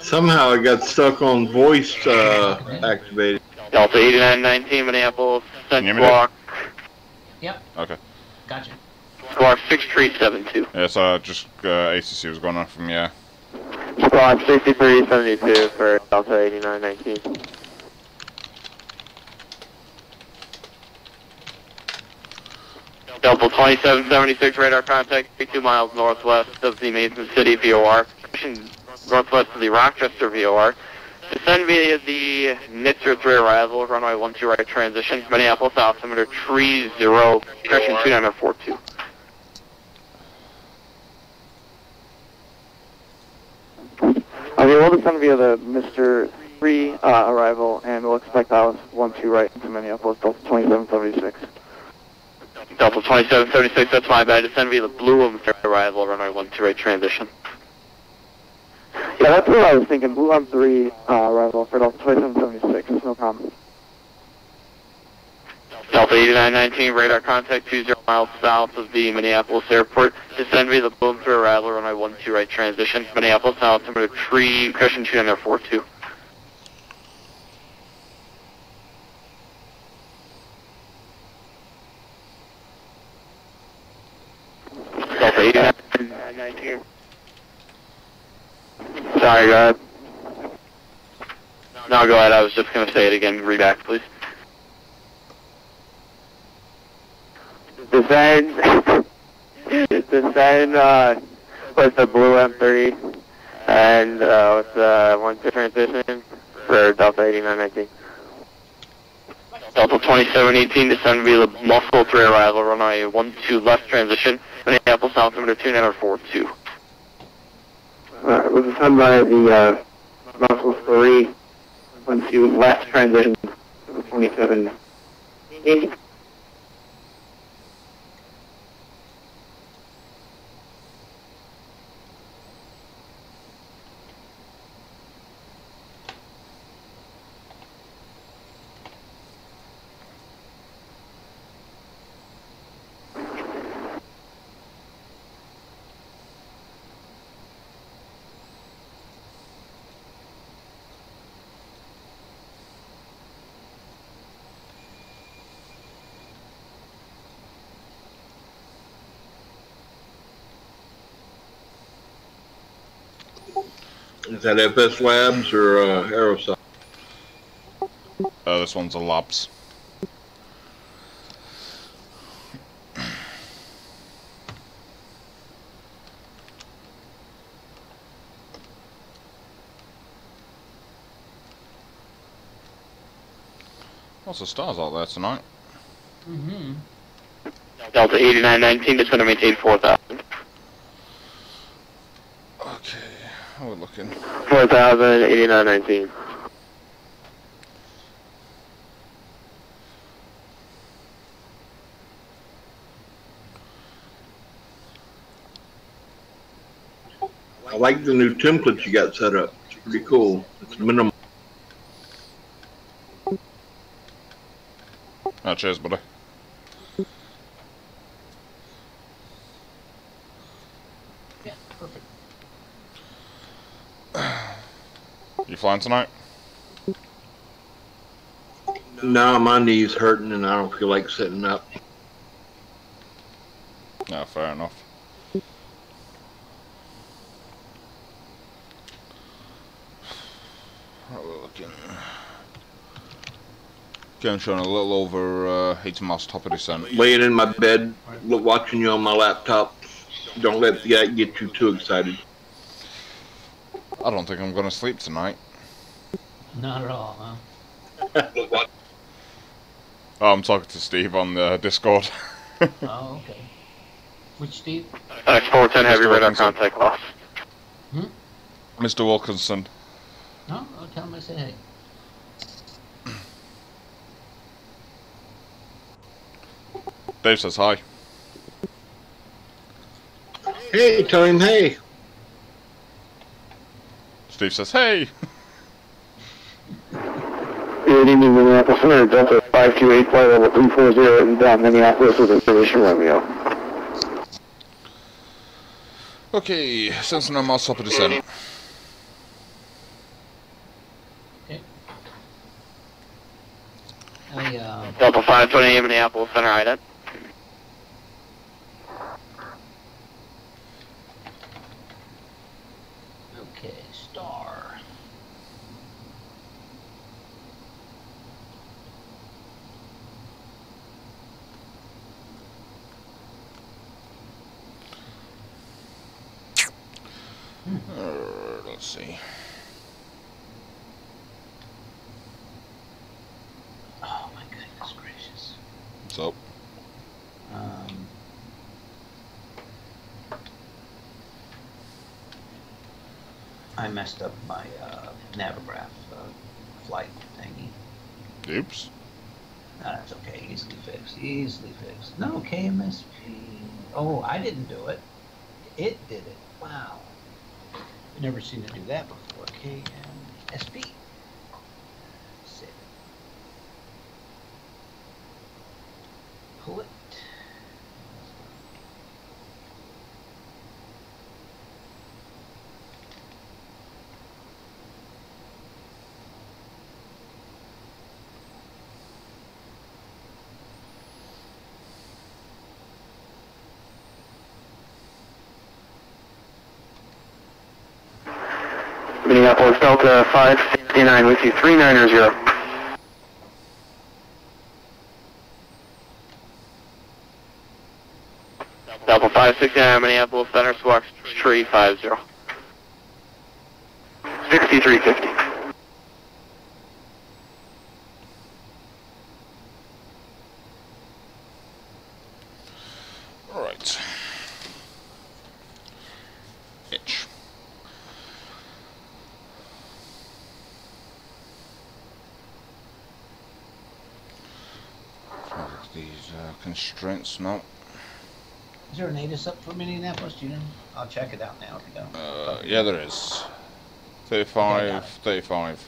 Somehow I got stuck on voice activated. Delta 8919, Minneapolis, Can you hear me, Squawk, Yep, Okay. gotcha. Squawk 6372. Yeah, so just ATC was going on from, yeah. Squawk 6372 for Delta 8919. Delta 2776, radar contact, 2 miles northwest of the Mason City VOR, northwest of the Rochester VOR. Descend via the Nitzer 3 arrival, runway 12 right transition, Minneapolis altimeter 30, correction 2942. Okay, we'll descend via the Mr. 3 arrival, and we'll expect ILS 12 right into Minneapolis, Delta 2776. Delta 2776, that's my bad. Descend via the Blue 3 arrival, runway 12 right transition. Yeah, that's what I was thinking. Blue 3 arrival for Delta 2776, no problem. Delta 8919, radar contact 20 miles south of the Minneapolis airport. Descend via the Bloom through Rattler on I-12 right transition. Minneapolis altimeter 3, cushion 2942. Delta 8919. Sorry, go ahead. No, go ahead. I was just going to say it again. Read back, please. Descend with the blue M3 and with the 1-2 transition for Delta 8919. Delta 2718, descend via the Muscle 3 arrival, runway 12 left transition, Minneapolis altimeter 2942. We'll descend via the Muscle 3, 12 left transition, 2718. Is that FS Labs or Aerosol? This one's a Labs. Lots of stars out there tonight. Mm-hmm. Delta 8919 is going to maintain 4,000. Okay, how are we looking? 4,000, 8919. I like the new templates you got set up. It's pretty cool. It's minimal. Cheers, buddy. Yeah, perfect. You flying tonight? No, my knee's hurting and I don't feel like sitting up. No, fair enough. How are we looking? Okay, I'm showing a little over 80 miles top of descent. Laying in my bed, watching you on my laptop. Don't let that get you too excited. I don't think I'm going to sleep tonight. Not at all, huh? Oh, I'm talking to Steve on the Discord. Oh, okay. Which Steve? X410 heavy Mr. radar Wilkinson. contact loss. Mr. Wilkinson. No, I'll tell him I said hey. Dave says hi. Hey, tell him hey. Steve says hey. Good evening, Minneapolis Center, Delta 528, flight level 340, and down Minneapolis with a position Romeo. Okay, since 9 miles top of descent. Okay. Delta 528, Minneapolis Center, IDET. Okay, star. Let's see. Oh my goodness gracious. What's up? I messed up my Navograph flight thingy. Oops. No, that's okay. Easily fixed. Easily fixed. No, KMSP. Oh, I didn't do it. It did it. Wow. I've never seen it do that before. KMSP. Save it. pull it. Minneapolis Delta 569 with you, 390. Delta 569, Minneapolis Center, Squawk 350. 6350. Alright. Itch. These constraints now. Is there an ATIS up for Minneapolis? Do you know? I'll check it out now if you don't. Yeah, there is. 35, 35.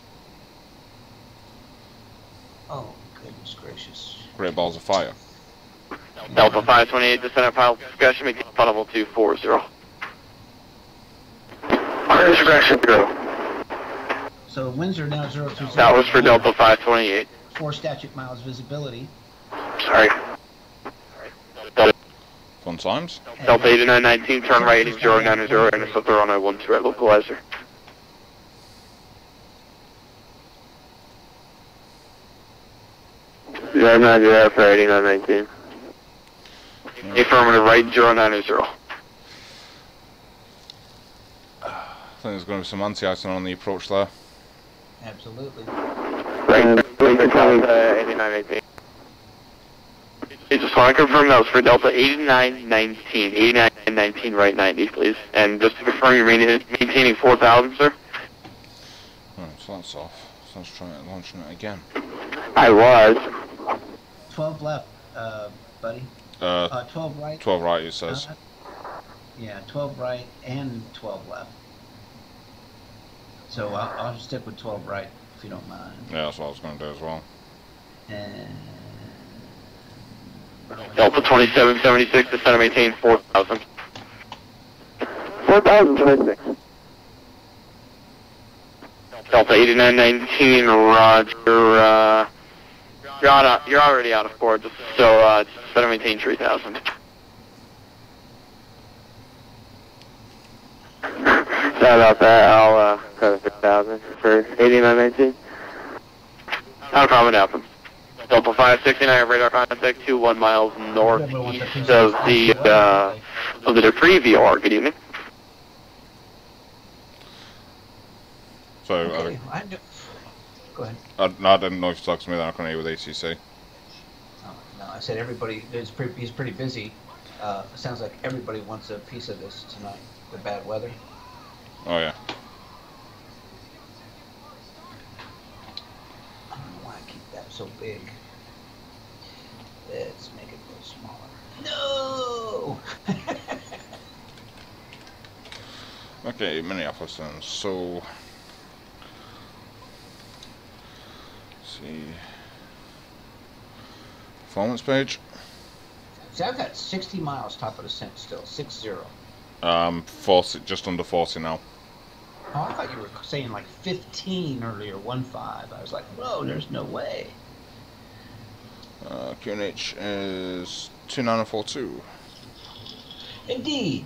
Oh, goodness gracious. Great balls of fire. Delta 528, descent pilot discussion, make fun level 240. Discretion 0. So winds are now 020. That was for Delta 528. 4 statute miles visibility. Sorry. Fun times. Delta 8919, turn right heading 090 and a flip on 012 at localizer. Yeah, I'm not there for 8919. Affirmative right 090. I think there's going to be some anti-icing on the approach there. Absolutely. Right, Delta 8918. I just want to confirm that was for Delta 8919. 8919 right 90, please. And just to confirm you're maintaining 4,000, sir? Alright, so that's off. So let's try launching it again. I was. 12 left, buddy. 12 right. 12 right, it says. Yeah, 12 right and 12 left. So I'll stick with 12 right, if you don't mind. Yeah, that's what I was going to do as well. And Delta 2776, descend and maintain 4,000. 4,026. Delta 8919, roger, you're already out of board, so just descend and maintain 3,000. Sorry about that, I'll cut 6,000 for 8919. Not a problem, it happens. Delta 569, radar contact 21 miles northeast of the Dupree VOR. Good evening. So, okay, go ahead. no, I didn't know if you talked to me, then I couldn't hear with ACC. No, I said everybody, he's pretty busy. It sounds like everybody wants a piece of this tonight, the bad weather. Oh, yeah. I don't know why I keep that so big. Let's make it a little smaller. No! Okay, Minneapolis then. So, let's see. Performance page. See, I've got 60 miles top of descent still, 60. 40, just under 40 now. Oh, I thought you were saying like 15 earlier, 15. I was like, whoa, there's no way. QNH is 2942. Indeed.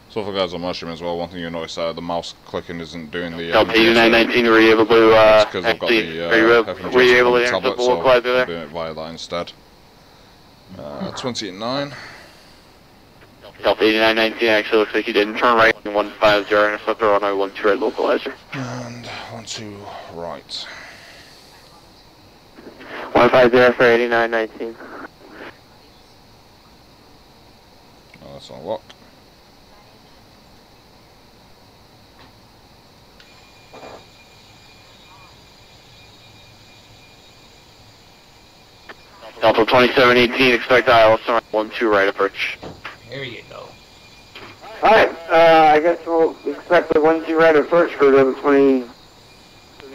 So for guys on mushroom as well, one thing you'll notice the mouse clicking isn't doing the Delta 8919, were you able to, because I've got the were you able to enter tablet, the so localizer I'm there? doing it via that instead. 28.9. Delta 8919 actually looks like you didn't turn right in 150 and a flip on 012 at localizer. And 12 right. 150 for 8919. Oh, that's unlocked. Delta 2718, expect ILS on 12 right approach. There you go. Alright, I guess we'll expect the 12 right approach for Delta 20...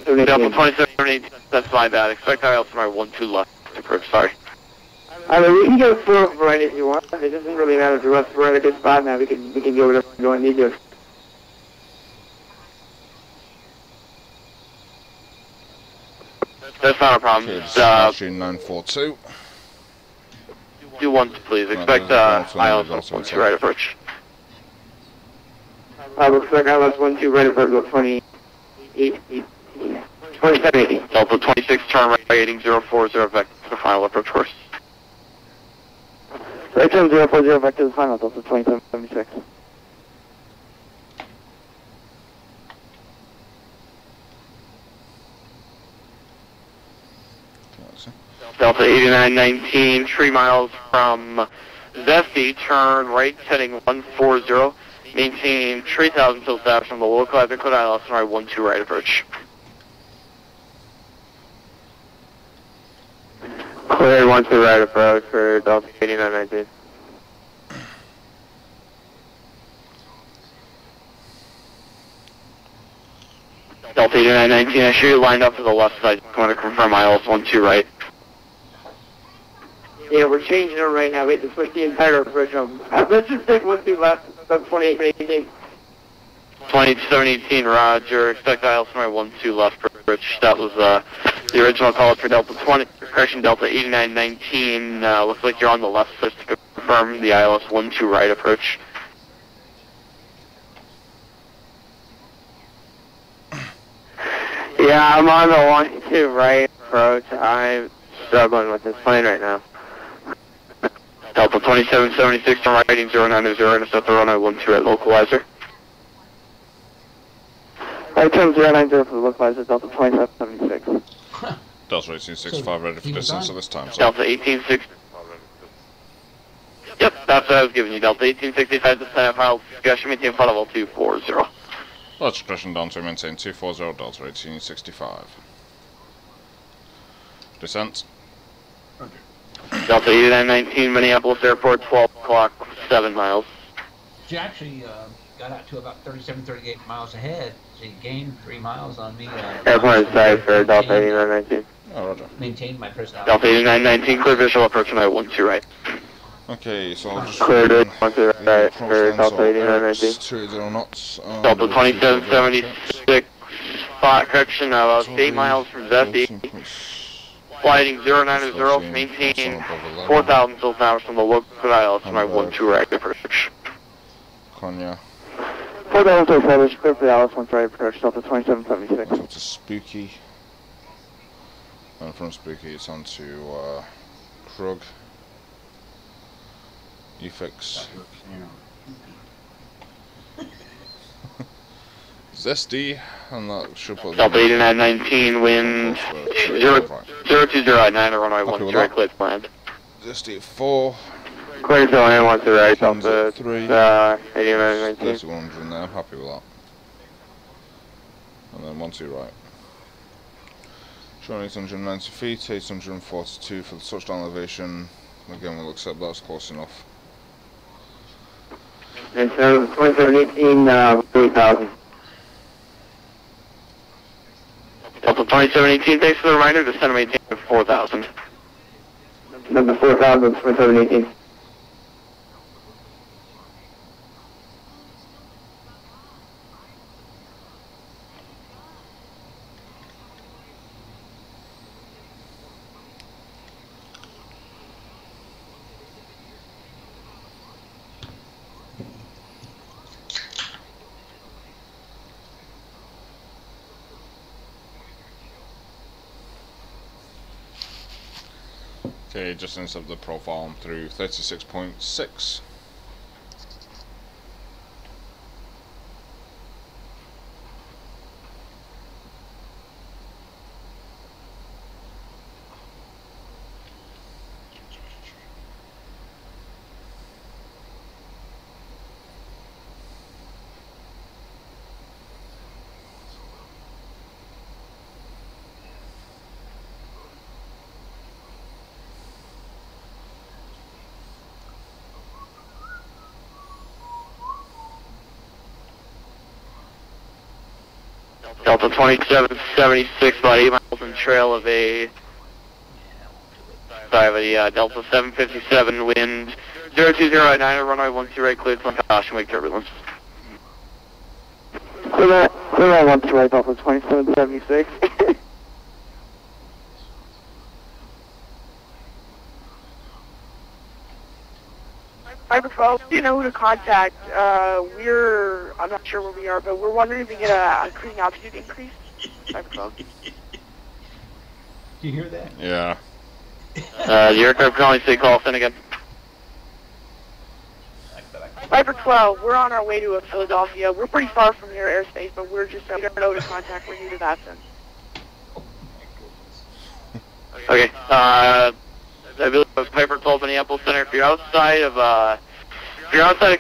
Delta 2718, that's my bad. Expect ILS on 12 left. approach, sorry. I mean, we can go through right if you want. It doesn't really matter to us. We're at a good spot now. We can go whatever we want to do. That's not a problem. Okay, Machine 942. Do one, please. Expect ILS 1-2 right approach. Expect ILS 1-2 right approach, 2780. Delta 26, turn right, heading 040, vector to the final approach course. Right turn 040, vector to the final, Delta 2776. Delta 8919, 3 miles from Zesty, turn right, heading 140, maintain 3,000 till south from the localizer code ILS and right 12 right approach. Cleared 12 right approach for Delta 8919. Delta 8919, I show you lined up to the left side. I want to confirm ILS 12 right. Yeah, we're changing it right now. We have to switch the entire approach. Let's just take 12 left. That's 2818. 2718, roger. Expect ILS right 12 left approach. That was the original call for Delta 20. Correction, Delta 8919. Looks like you're on the left side to confirm the ILS 12 right approach. Yeah, I'm on the 12 right approach. I'm struggling with this plane right now. Delta 2776, turn right, heading 090, intercept the runway 12 at localizer. Right turn 090 for the localizer, Delta 2776. Delta 1865 ready for distance at this time, so. Delta 1860. Yep, that's what I was giving you. Delta 1865, the center file discussion, maintain flight level 240. Let's expression down to maintain 240 Delta 1865. Descent. Delta 8919, Minneapolis Airport, 12 o'clock, 7 miles. She actually got out to about 37, 38 miles ahead. She gained 3 miles on me. Airport inside for Delta 8919. Oh, roger. Maintained my personality. Delta 8919, clear visual approach tonight, 12 right. Okay, so I'll just... Cleared it, 12 right for Delta 8919. 20 knots. Delta 2776, spot correction, about 8 miles from Zesty. Flighting 090, maintain 4,000 till hours from the local ILS and my 12 right approach. Konya. 4,000 till hours, clear for the ILS 1 right approach, Delta 2776. Up to Spooky. And from Spooky it's on to Krug. Efix. Zesty, and that should put Delta 8919, wind 020 at 9, runway 1 right, clear to land. Zesty at 4. Clear to land, 1 right, Delta 3. 8919. 3100 in there, I'm happy with that. And then 12 right. Showing 890 feet, 842 for the touchdown elevation. Again, we'll accept that's close enough. And so 2718, 3,000. Delta 2718, thanks for the reminder, descend and maintain 4,000. Number 4,000, 2718. Okay, just inside the profile I'm through 36.6. Delta 2776, about 8 miles in trail of a I have a Delta 757 wind 020 right 9, runway 12 right, cleared from caution, wake turbulence. Clear right 12 right, Delta 2776. Fiber 12, do you know who to contact? I'm not sure where we are, but we're wondering if we get a cruising altitude increase. Fiber 12. Do you hear that? Yeah. The aircraft can only say call, send again. Fiber 12, we're on our way to Philadelphia. We're pretty far from your airspace, but we don't know who to contact. We're new to that then. Okay, I believe Piper 12 Minneapolis Center, if you're outside of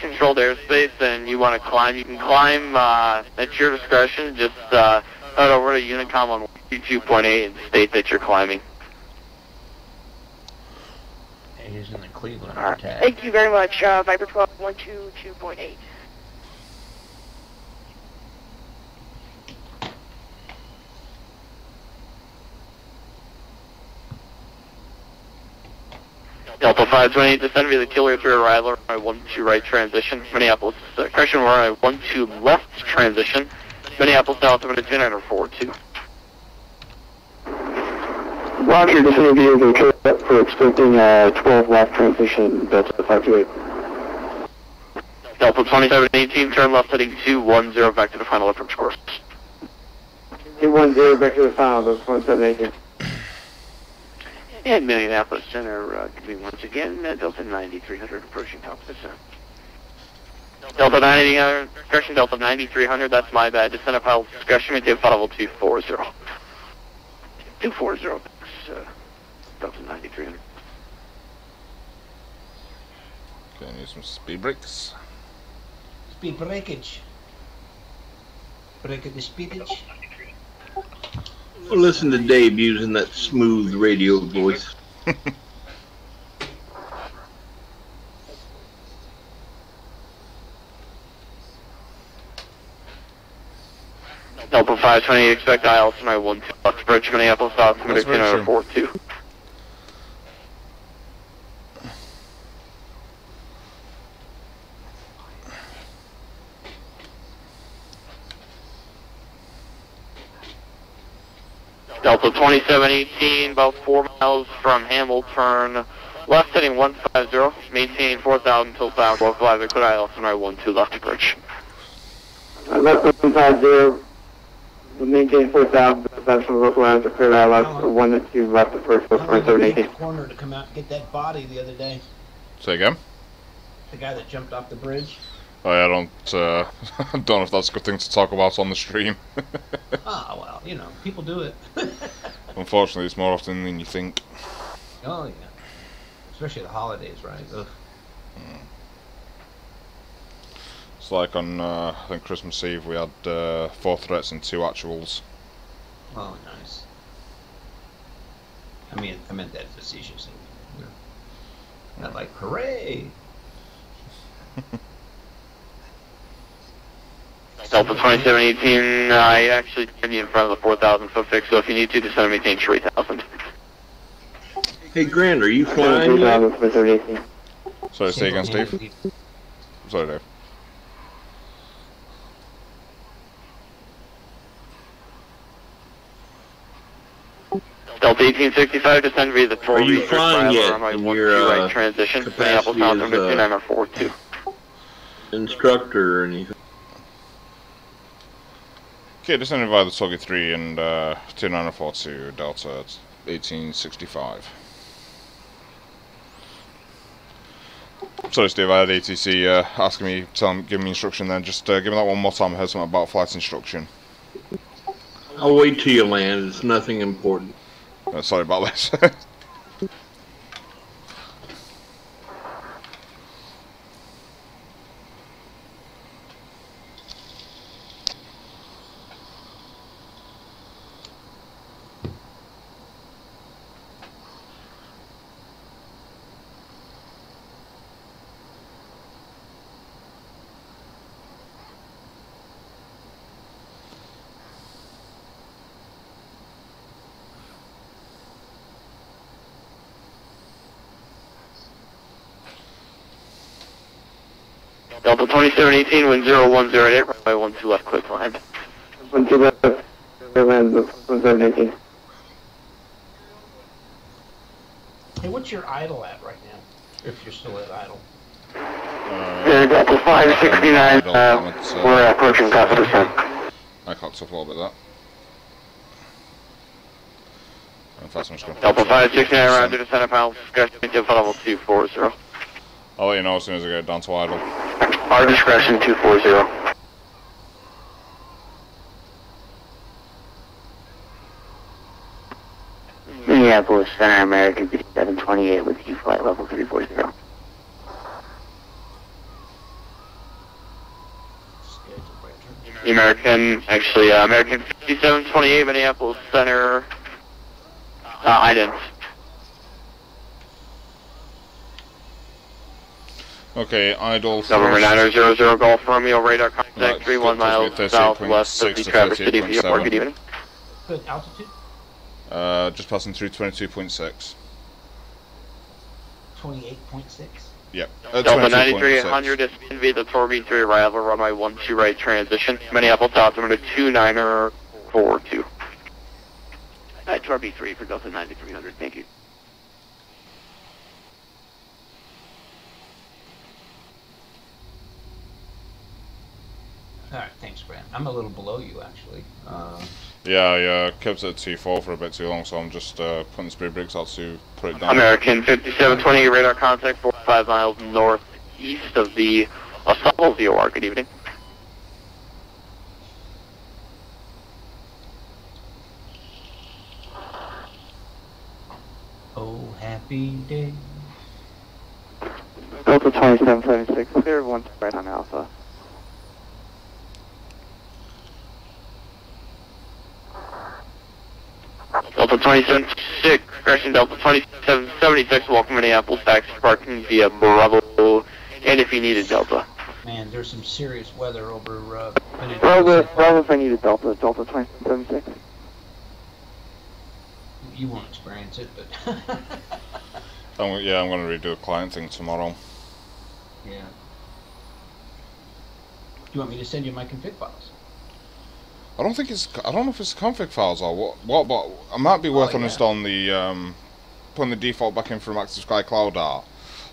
controlled airspace and you want to climb, you can climb at your discretion. Just head over to Unicom on 122.8 and state that you're climbing. He's in the Cleveland All right. attack. Thank you very much, Viper 12, 122.8. Delta 528, descend via the killer through arrival, runway 12 right transition, Minneapolis, correction, runway 12 left transition, Minneapolis, altimeter 2942. Roger, this interview is okay for expecting 12 left transition, Delta 528. Delta 2718, turn left heading 210 back to the final approach course. 210 back to the final, Delta 2718. And Minneapolis Center, good evening once again, Delta 9300 approaching top of the center. Delta 9000, correction, Delta 9300, that's my bad, descend up pilot discussion, maintain flight level 240. 240, Delta 9300. Okay, need some speed brakes. Speed breakage. Break the speedage. Well, listen to Dave using that smooth radio voice. Delta 520, expect IL tonight 12 left approach Minneapolis, altimeter 2942. Delta 2718, about 4 miles from Hamilton, left heading 150, maintain 4,000 until sound 45, clear IL tonight 12 left approach. Left 150, maintain 4,000, that's from local lines, clear out left 1 to 2 left approach, 2718. Corner to come out and get that body the other day. Say again? The guy that jumped off the bridge. Oh yeah, I don't don't know if that's a good thing to talk about on the stream. Ah, well, you know, people do it. Unfortunately, it's more often than you think. Oh, yeah. Especially the holidays, right? Ugh. It's like on, I think Christmas Eve we had 4 threats and 2 actuals. Oh, nice. I meant that facetiously. Not like, hooray! Delta 2718, I actually turned you in front of the 4,000 foot fix, so if you need to, descend and maintain 3,000. Hey, Grant, are you flying yet? 3,000 for 3018. Sorry, say again, Steve? Sorry, Dave. Delta 1865, descend via the 12 Are you research flying yet runway in 12 your, right transition, Minneapolis, capacity altimeter as, 2942. Instructor or anything? Okay, descending via the Togi 3 and 2942 Delta 1865. Sorry, Steve, I had ATC asking me, giving me instruction then. Just give me that one more time. I heard something about flight instruction. I'll wait till you land. It's nothing important. Sorry about this. Delta 2718, wind 0108, runway 12 left, clear to land. 12 left, clear land, 1718. Hey, what's your idle at right now? If you're still at idle. Delta 569, we're approaching top percent. I cocked up a little bit of that. In fact, I'm just going to Delta 569, round to the center panel, discretion to level 240. I'll let you know as soon as I get down to idle. Our discretion 240. Minneapolis Center, American 5728 with you, flight level 340. American 5728, Minneapolis Center, ident. Okay, idle. November 9000 Golf Romeo, radar contact Right, 31 miles southwest of the Traverse City, New York. Good evening. Good altitude? Just passing through 22.6. 28.6. Yep. Delta 9300 is via the Torby 3 arrival, runway 12 right transition. Minneapolis altimeter 2942. Torby 3 for Delta 9300, thank you. Alright, thanks, Grant. I'm a little below you, actually. Yeah, I kept it at T4 for a bit too long, so I'm just putting the speed brakes out to put it down. American 5720, radar contact 45 miles northeast of the Assemble VOR. Good evening. Oh, happy day. Delta 2776, clear 1 right on Alpha. Delta 276, correction, Delta 2776, welcome Minneapolis, taxi parking via Bravo, and if you needed Delta. Man, there's some serious weather over, Bravo if I needed Delta 2776. You won't experience it, but... I'm going to redo a client thing tomorrow. Yeah. Do you want me to send you my config files? I don't know if it's config files or what, but it might be worth uninstalling the, putting the default back in from Active Sky Cloud Art,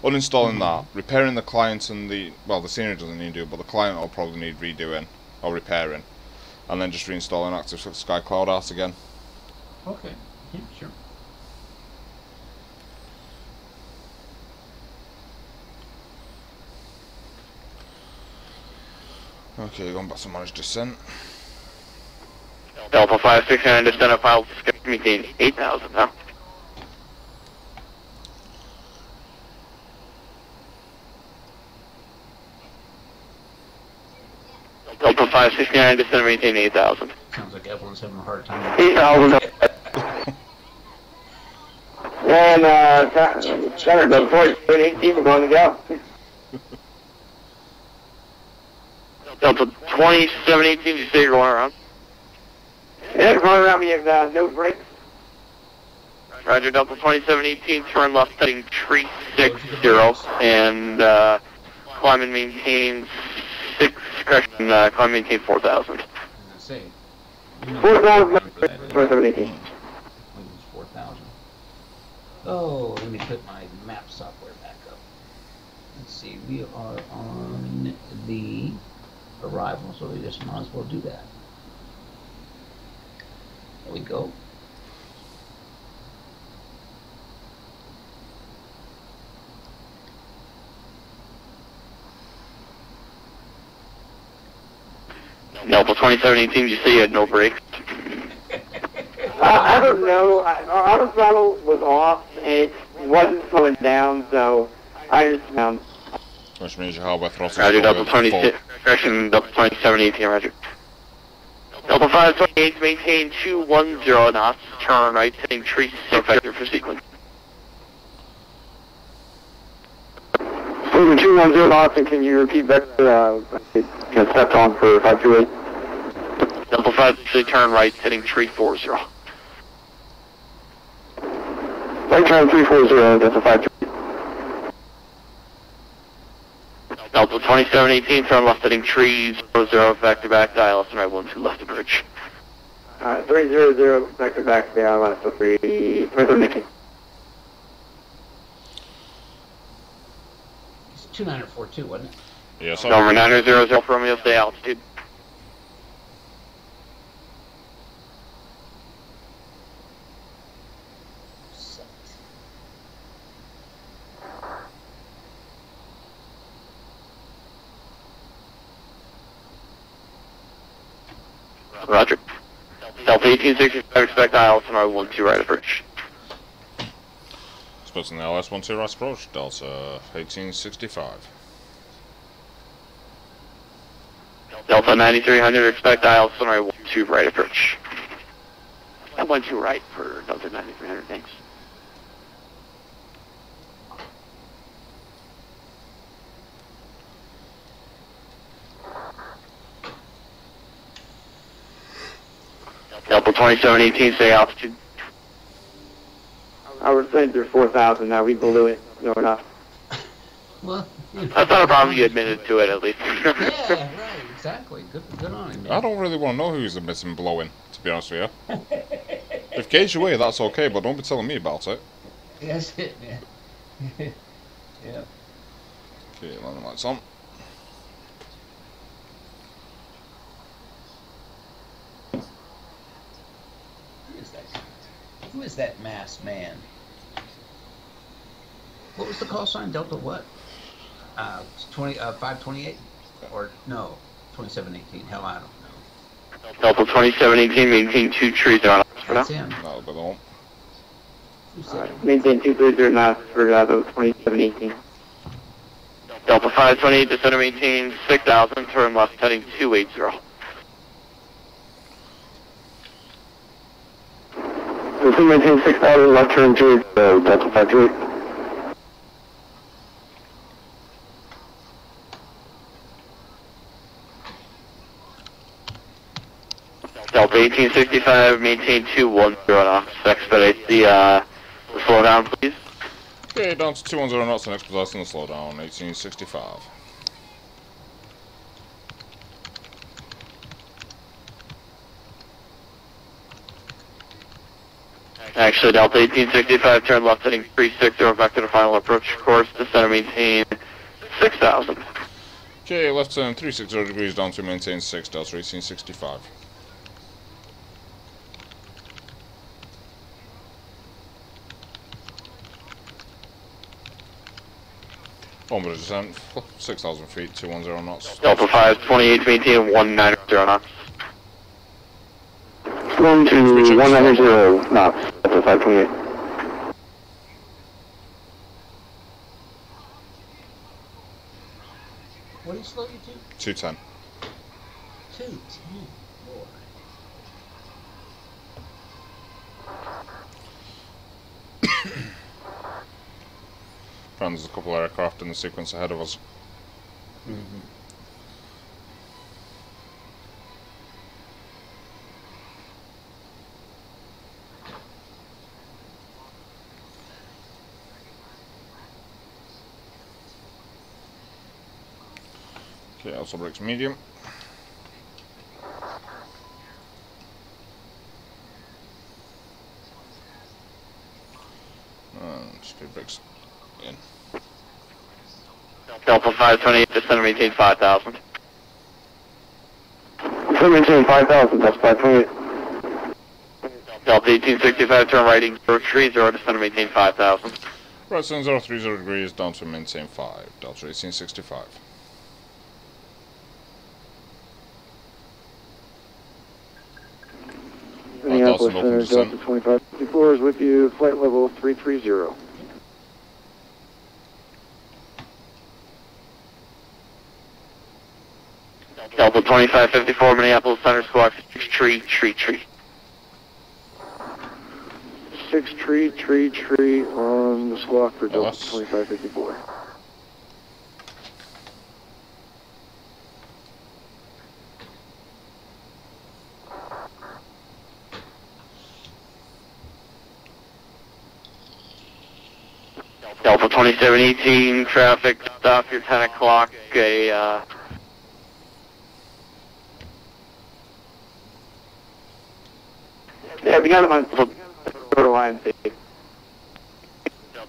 uninstalling that, repairing the client and the scenery doesn't need to do, but the client will probably need redoing, or repairing, and then just reinstalling Active Sky Cloud Art again. Okay, yeah, sure. Okay, going back to manage descent. Delta 569, descent of file, maintain 8,000 now. Delta 569, descent, maintain 8,000. Sounds like Evelyn's having a hard time. 8,000. And, Center, the 4718, we're going to go. Delta 2718, you say you're going around? Yeah, going around me, no brakes. Roger, Delta 2718, turn left heading 360, and climb and maintain 6, correction, climb and maintain 4,000. As I say, 4,000, 2718. 4,000. Oh, let me put my map software back up. Let's see, we are on the arrival, so we just might as well do that. There we go. Delta 2718, you say you had no brakes? I don't know. Our auto throttle was off, and it wasn't slowing down, so I just found. Which means your hardware throttle is Roger, Delta 26, correction, Delta 2718, roger. Delta 528, maintain 210 knots, turn right, heading 36, vector for sequence. Moving 210 knots, and can you repeat vector, stepped on for 528? Delta 528, turn right, heading 340. Right turn 340, Delta 528. Delta 2718, turn left heading trees, 00, back to back, dial left and right, 12 left to bridge. 300, back to back, dial left to 3, It's 2942, wasn't it? Yes, sir. Number 900 for Romeo, stay altitude. Roger. Delta 1865, expect dial left and right, 12 right approach. Expecting the LS-12 right approach, Delta 1865. Delta 9300, expect dial left and right, 12 right approach. And 12 right for Delta 9300, thanks. Delta 2718, stay altitude. I was saying through 4,000 now, we blew it. No, enough. Well, That's not a problem, you admitted to it at least. yeah, right, exactly. Good on him, man. I don't really want to know who's admitting blowing, to be honest with you. If Gage away, that's okay, but don't be telling me about it. That's it, man. Yeah. Okay, landing lights on. Who is that masked man? What was the call sign? Delta what? 528? Or no, 2718. Hell, I don't know. Delta 2718, maintain 2 trees on us for now. That's him. That'll be the one. Who said it? Maintain 230 knots for 2718. Delta 528, descend to maintain 6,000, turn left heading 280. Descend maintain 6,000, left turn 2, Delta 58. Delta 1865, maintain 210 knots, expedite the slowdown please. Okay, down to 210 knots and expediting the slowdown, 1865. Actually, Delta 1865, turn left heading 360, back to the final approach course, descend and maintain 6,000. Okay, left turn 360 degrees down to maintain 6, Delta 1865. Onward descent, 6,000 feet, 210 knots. Delta 528, maintain 190 knots. Slowing to 190 knots, Delta 528. What did he slow you to? 210. 210. Boy. Found there's a couple of aircraft in the sequence ahead of us. Mm-hmm. Okay, also brakes medium. And speed brakes in. Delta 528, descend and maintain 5,000. Descend maintain 5,000, that's 528. Delta 1865, turn right, 030, descend and maintain 5,000. Right, turn 030 degrees down to maintain 5, Delta 1865. Minneapolis Center, Delta 2554 is with you, flight level 330. Delta 2554, Minneapolis Center, squawk 6 tree. 6 tree on the squawk for Delta 2554. Delta 2718, traffic stop your 10 o'clock, yeah, we got him on Total Line Safety.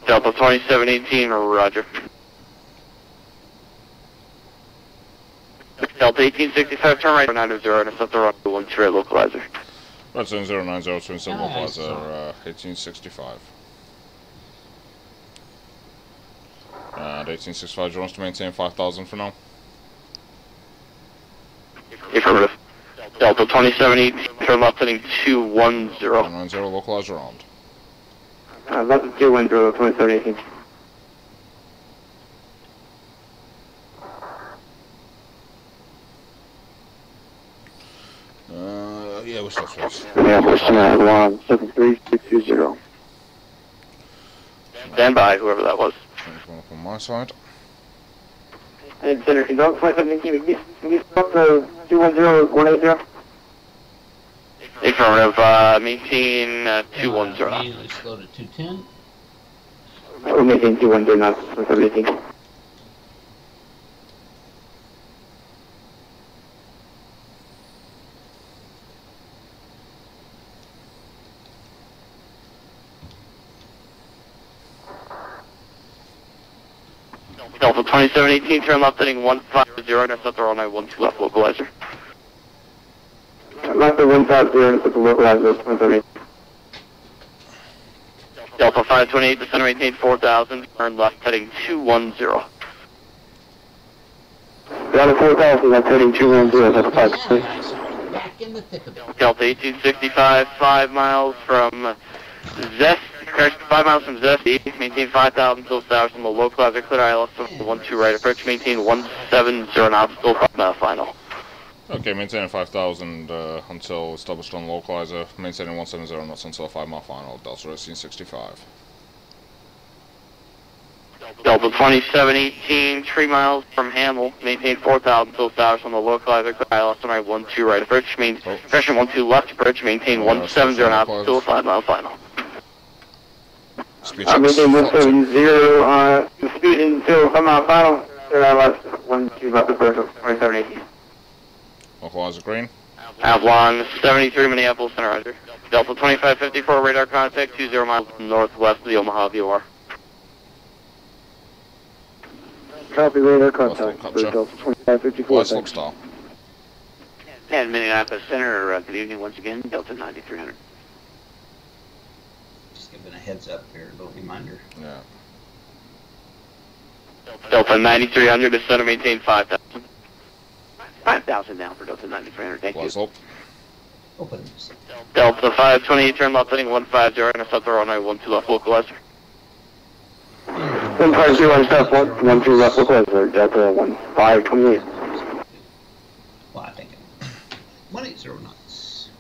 Delta 2718, roger. Delta 1865, turn right 90, intercept the runway 12 right localizer. Right, 090 to intercept Nice. localizer 1865. And 1865, do you want us to maintain 5,000 for now? Affirmative. Delta 2718, turn left heading 210. 290, localize around. Left of 210, 2718. Yeah, we're still space. Yeah, we're still at 173-620. Stand by, whoever that was. Going up on my side. And Center, can you go 2718, can you stop the 210-180? Affirmative, maintain 210. Immediately slow to 210. We're making 210, not 2718. Delta 2718, turn left heading 150, intercept the runway 12 left localizer. Left of 150, intercept the localizer 2718. Delta 528, descend maintain 4000, turn left heading 210. Down to 4,000, that's heading 210, that's 5. Nice. Back in the thick of it. Delta 1865, 5 miles from Zest, correct, 5 miles from Zesty, maintain 5,000 till south from the localizer, clear ILS 12 right approach, maintain 170 knots, still 5 mile final. Okay, maintaining 5,000 until established on localizer, maintaining 170 knots until 5 mile final, Delta 1865. Delta 2718, 3 miles from Hamel, maintain 4,000 till south from the localizer, clear ILS right 12 right approach, pressure 12 left approach, maintain 170 knots, still 5 mile final. Speed Maintain checks. 170, speed until 5 mile final, clear ILS 12 left approach, 2718. Localizer green. Avalon 73 Minneapolis Center, roger. Delta 2554 radar contact 20 miles northwest of the Omaha VOR. Copy radar Left contact look for capture. Delta 2554. West look style. And Minneapolis Center, good evening once again, Delta 9300. Just giving a heads up here, a little reminder. Yeah. Delta 9300 to center, maintain 5,000. 5,000 down for Delta 9300, thank you. West look. Open. Delta 528, turn left heading 150, intercept the runway 12 left localizer. 150 on step 12 left localizer, Delta 1528. Well, I think 180 knots.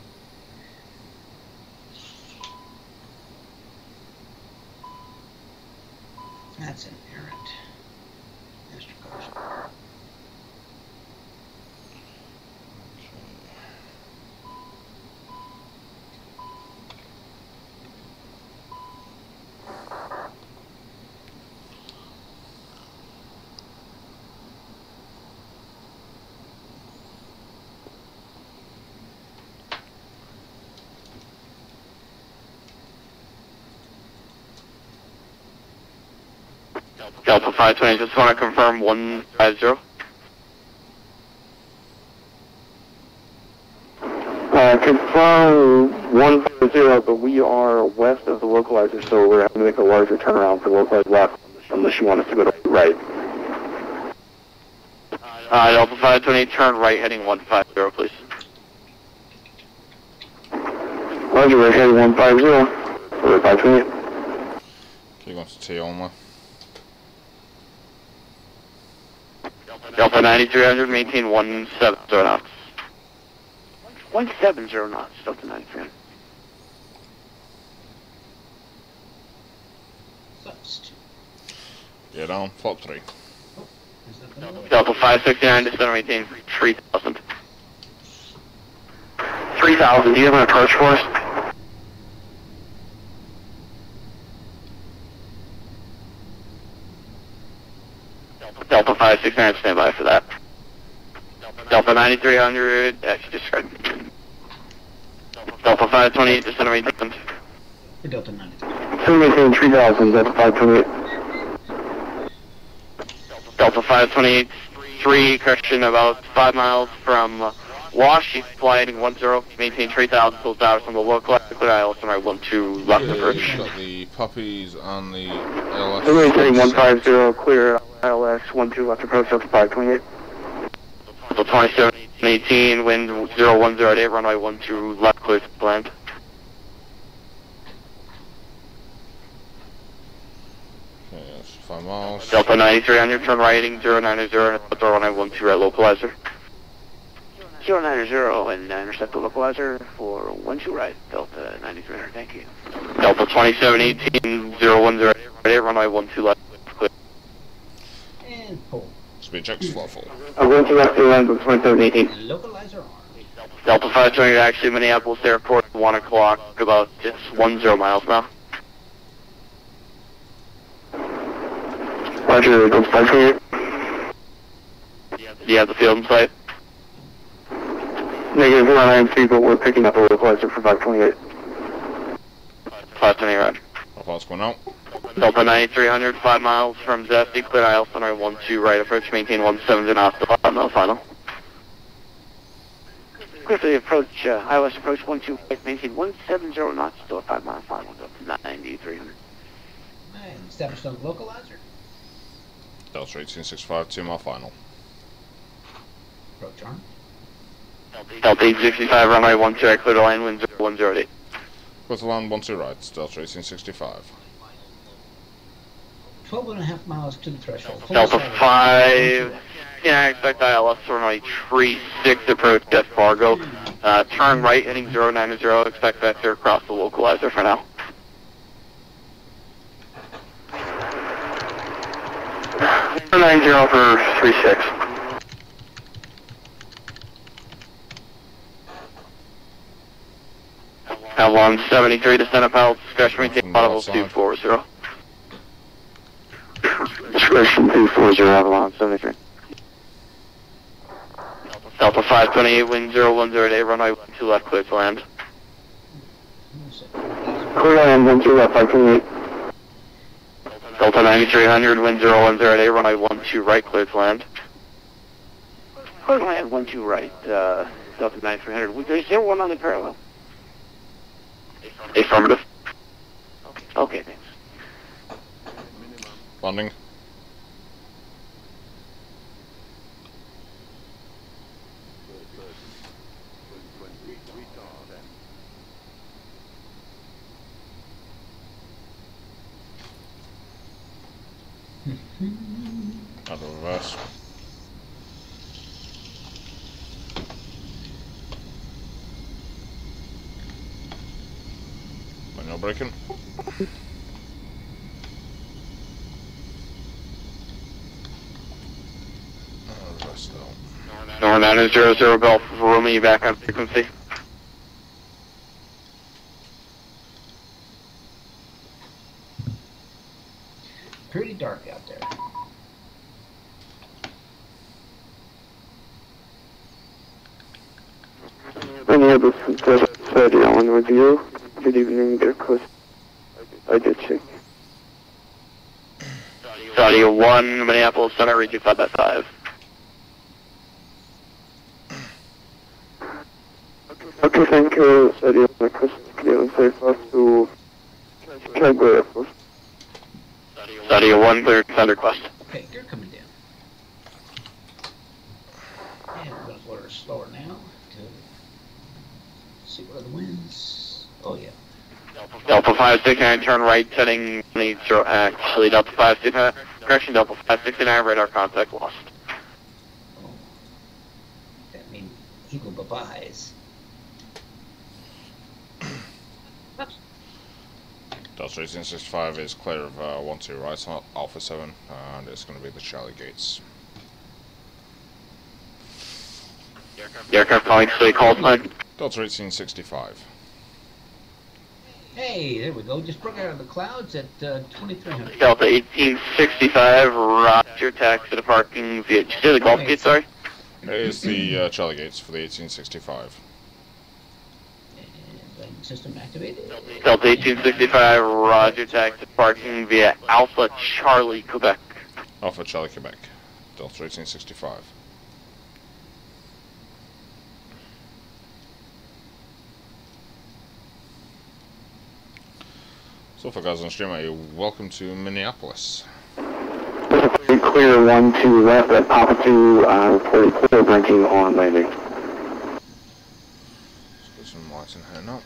That's an errant. Master caution. Delta 520, just want to confirm 150. Confirm 150, but we are west of the localizer, so we're having to make a larger turnaround for localizer left, unless you want us to go to right. Delta 528, turn right heading 150, please. Roger, we're heading 150, or 528. Keep going to T only. Delta 9300, maintain 170 knots. 170 knots, Delta 9300. Yeah, down. Flop 3. Delta 569, descend maintain 3,000. 3,000, do you have an approach for us? Delta 569, stand by for that. Delta 9300, actually describe. Delta 528, descend maintained. Delta 93. Maintain 3000, Delta 528. Delta 528, 3, correction, about 5 miles from Wash, flying 10, maintain 3000, full towers on the local, clear ILS on our 12 left approach. Got the puppies on the ALS. Maintain 150, clear ILS 12 left approach, Delta 528. Delta 2718, wind 0108, runway 12 left, clear to land. Okay, that's 5 miles. Delta 9300, turn right, 090, runway 12 right, localizer. 090 and intercept the localizer for 12 right, Delta 9300, thank you. Delta 2718, 0108, runway 12 left, clear. And pull. Speed checks, fly full. I'm going to left to land with 2718. Localizer arm. Delta 520, actually Minneapolis Airport, 1 o'clock, about just 10 miles now. Roger, Delta 528. Do you have the field in sight? Negative 193, but we're picking up a localizer for 528. 520, roger. Alpha's going out. Delta 9300, 5 miles from Zesty, clear ILS on our 12 right approach, maintain 17 and off the 5 mile final. Clear for the approach, ILS approach 12 right, maintain 170 knots, still a 5 mile final, Delta 9300. And established on localizer. Delta 1865, 2 mile final. Approach arm. Delta 865, runway 12 right, clear to line, wind 0108. Go to land 12 right, Delta 1865. 12.5 miles to the threshold. Delta 5, yeah, expect ILS runway 36 approach at Fargo. Turn right, heading 090, expect vector across the localizer for now. For 90 for 36. Avalon 73, descend up out, discretion maintain level 240. Discretion 240, Avalon 73. Delta 528, wind 0108, runway 12 left, clear to land. Clear land 12 left, 528. Delta 9300, wind 0108, runway 12 right, clear to land. Clear to land 12 right, Delta 9300. Is there one on the parallel? Affirmative. Okay, thanks. Landing. Out of reverse. Manual braking. Reverse though. North 900 Golf, Romeo back on frequency. Pretty dark out there. Minneapolis City on review. Good evening, dear Coast. I did check. Audio 1, Minneapolis Center, read you 5x5. Okay, thank you. City on the coast. Clear safe us to Chicago Airport. Audio 1, clear send request. Okay, you're coming down. And we're going to order slower now to see what are the winds. Oh, yeah. Delta 569, turn right, heading actually Delta 569, correction, Delta 569, radar contact lost. Oh. That means eagle bye-byes. Delta 1865 is clear of 12 right, Alpha 7, and it's going to be the Charlie Gates. The aircraft calling city call sign. Delta 1865. Hey, there we go. Just broke out of the clouds at 2300. Delta 1865, Roger, taxi to parking via, did you say the Golf Gate, sorry? It's the Charlie Gates for the 1865. And lighting system activated. Delta 1865, Roger, taxi to parking via Alpha Charlie, Quebec. Alpha Charlie, Quebec. Delta 1865. So for guys on stream, welcome to Minneapolis. Clear 1-2 left at Papa 2, report clear blinking on landing. Let's get some lights in here now.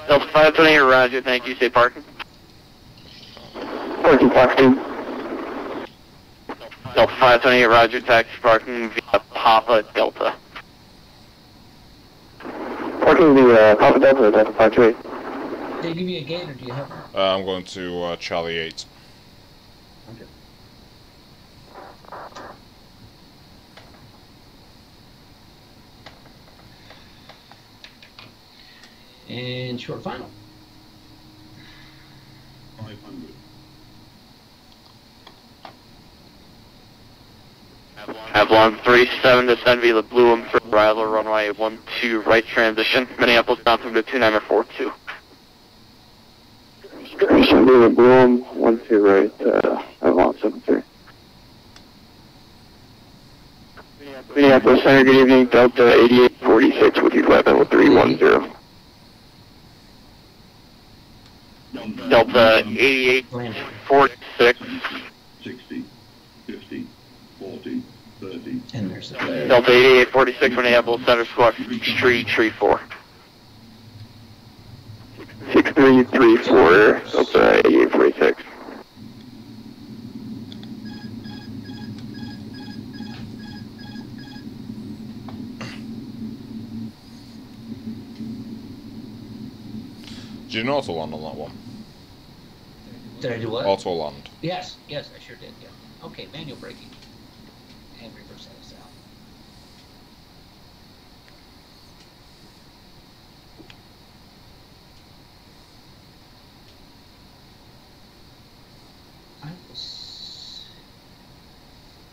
Delta 528, Roger, thank you, say parking. Parking Fox 2. Delta 528, Roger, taxi parking via Papa Delta. Parking the Papa Delta, Delta 528. Did they give you a gate or do you have one? I'm going to Charlie 8. Okay. And short final. 500. Avalon 37 descend via the Blue for arrival runway 12 right transition, Minneapolis down through the 2942. Station via Bloom, 1-2 right, Avalon 73. Minneapolis Center, good evening, Delta 8846 with you, flight level 310. Delta 8846. 60, 50, 40, 30. And there's the Delta 8846 Minneapolis Center, squawk Street, Tree 4. 6334, Delta 8846. Did you know auto land on that one? Did I do what? Auto land. Yes, yes, I sure did, yeah. Okay, manual braking. And reverse that out.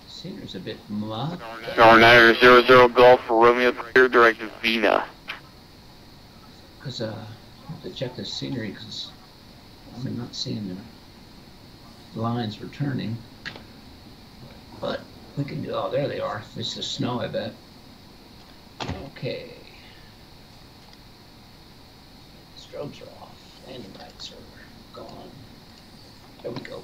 Scenery's a bit much. Niner 00 Golf Romeo clear direct Vina. Because, I have to check the scenery because I'm not seeing the lines returning. But we can do, oh, there they are. It's the snow, I bet. Okay. Strobes are off. Landing lights are gone. There we go.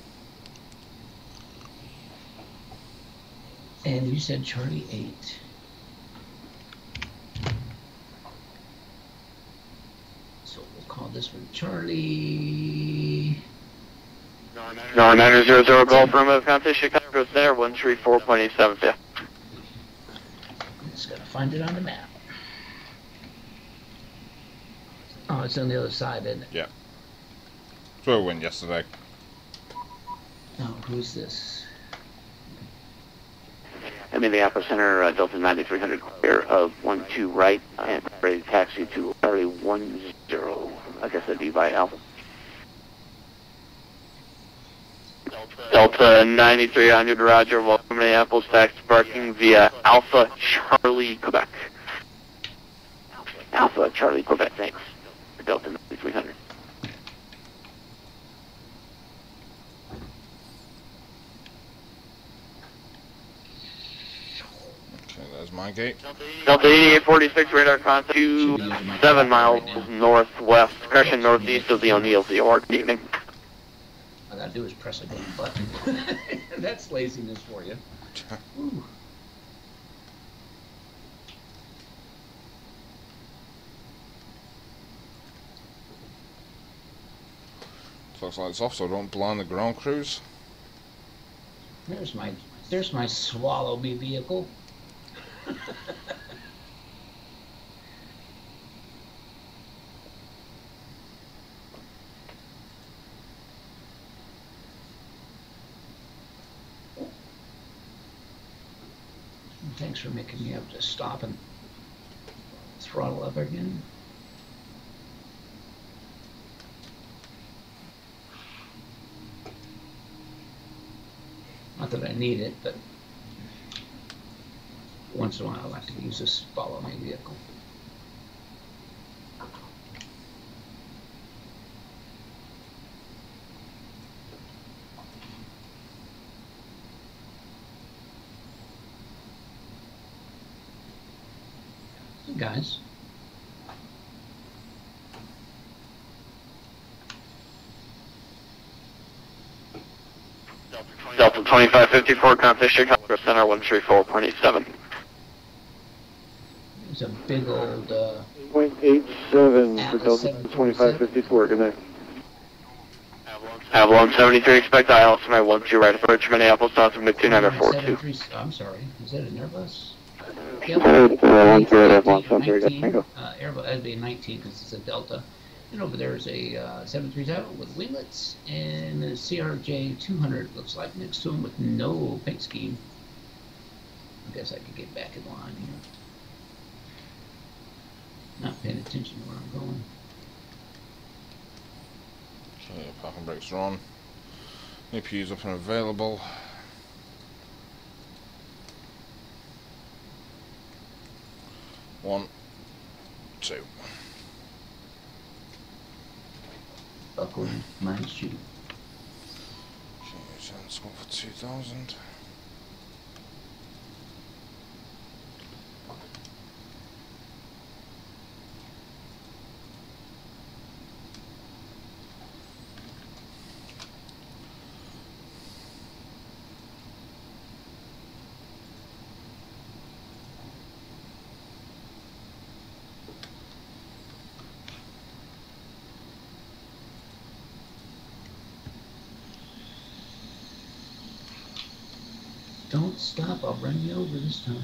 And you said Charlie 8. So we'll call this one Charlie. Niner 00 Golf Romeo County Chicago's there 134.87. Yeah. I'm just gonna find it on the map. Oh, it's on the other side, isn't it? Yeah. That's where we went yesterday. Oh, who's this? At Minneapolis Center, Delta 9300 clear of 12 right and ready to taxi to Charlie 10. I guess that'd be by Alpha. Delta 9300 Roger, welcome to Minneapolis, taxi parking via Alpha Charlie, Quebec. Alpha Charlie, Quebec, thanks. Delta 9300. Okay, there's my gate. Delta 8846 radar contact 7 miles northwest, correction northeast of the O'Neill COR. Good evening. All I gotta do is press a damn button. That's laziness for you. Ooh. Looks like it's off, so don't blind the ground crews. There's my Swallow Me vehicle. Thanks for making me have to stop and throttle up again. Not that I need it, but once in a while I like to use this follow me vehicle. Hey guys. Delta 2554, contact Chicago Center 134.87. It's a big old 0.87 for Delta 2554, good night. Avalon 73, expect dial to my 12 right approach, Minneapolis, south of mid-29 42. I'm sorry, is that an Airbus? Airbus, that'd be a 19 because it's a Delta. And over there's a 737 with winglets and a CRJ 200 looks like next to him with no paint scheme. I guess I could get back in line here. Not paying attention to where I'm going. Okay, parking brakes are on. APU's up and available. One, two. Buckle my shoe. Okay, so let's go for 2000. Don't stop, I'll run you over this time.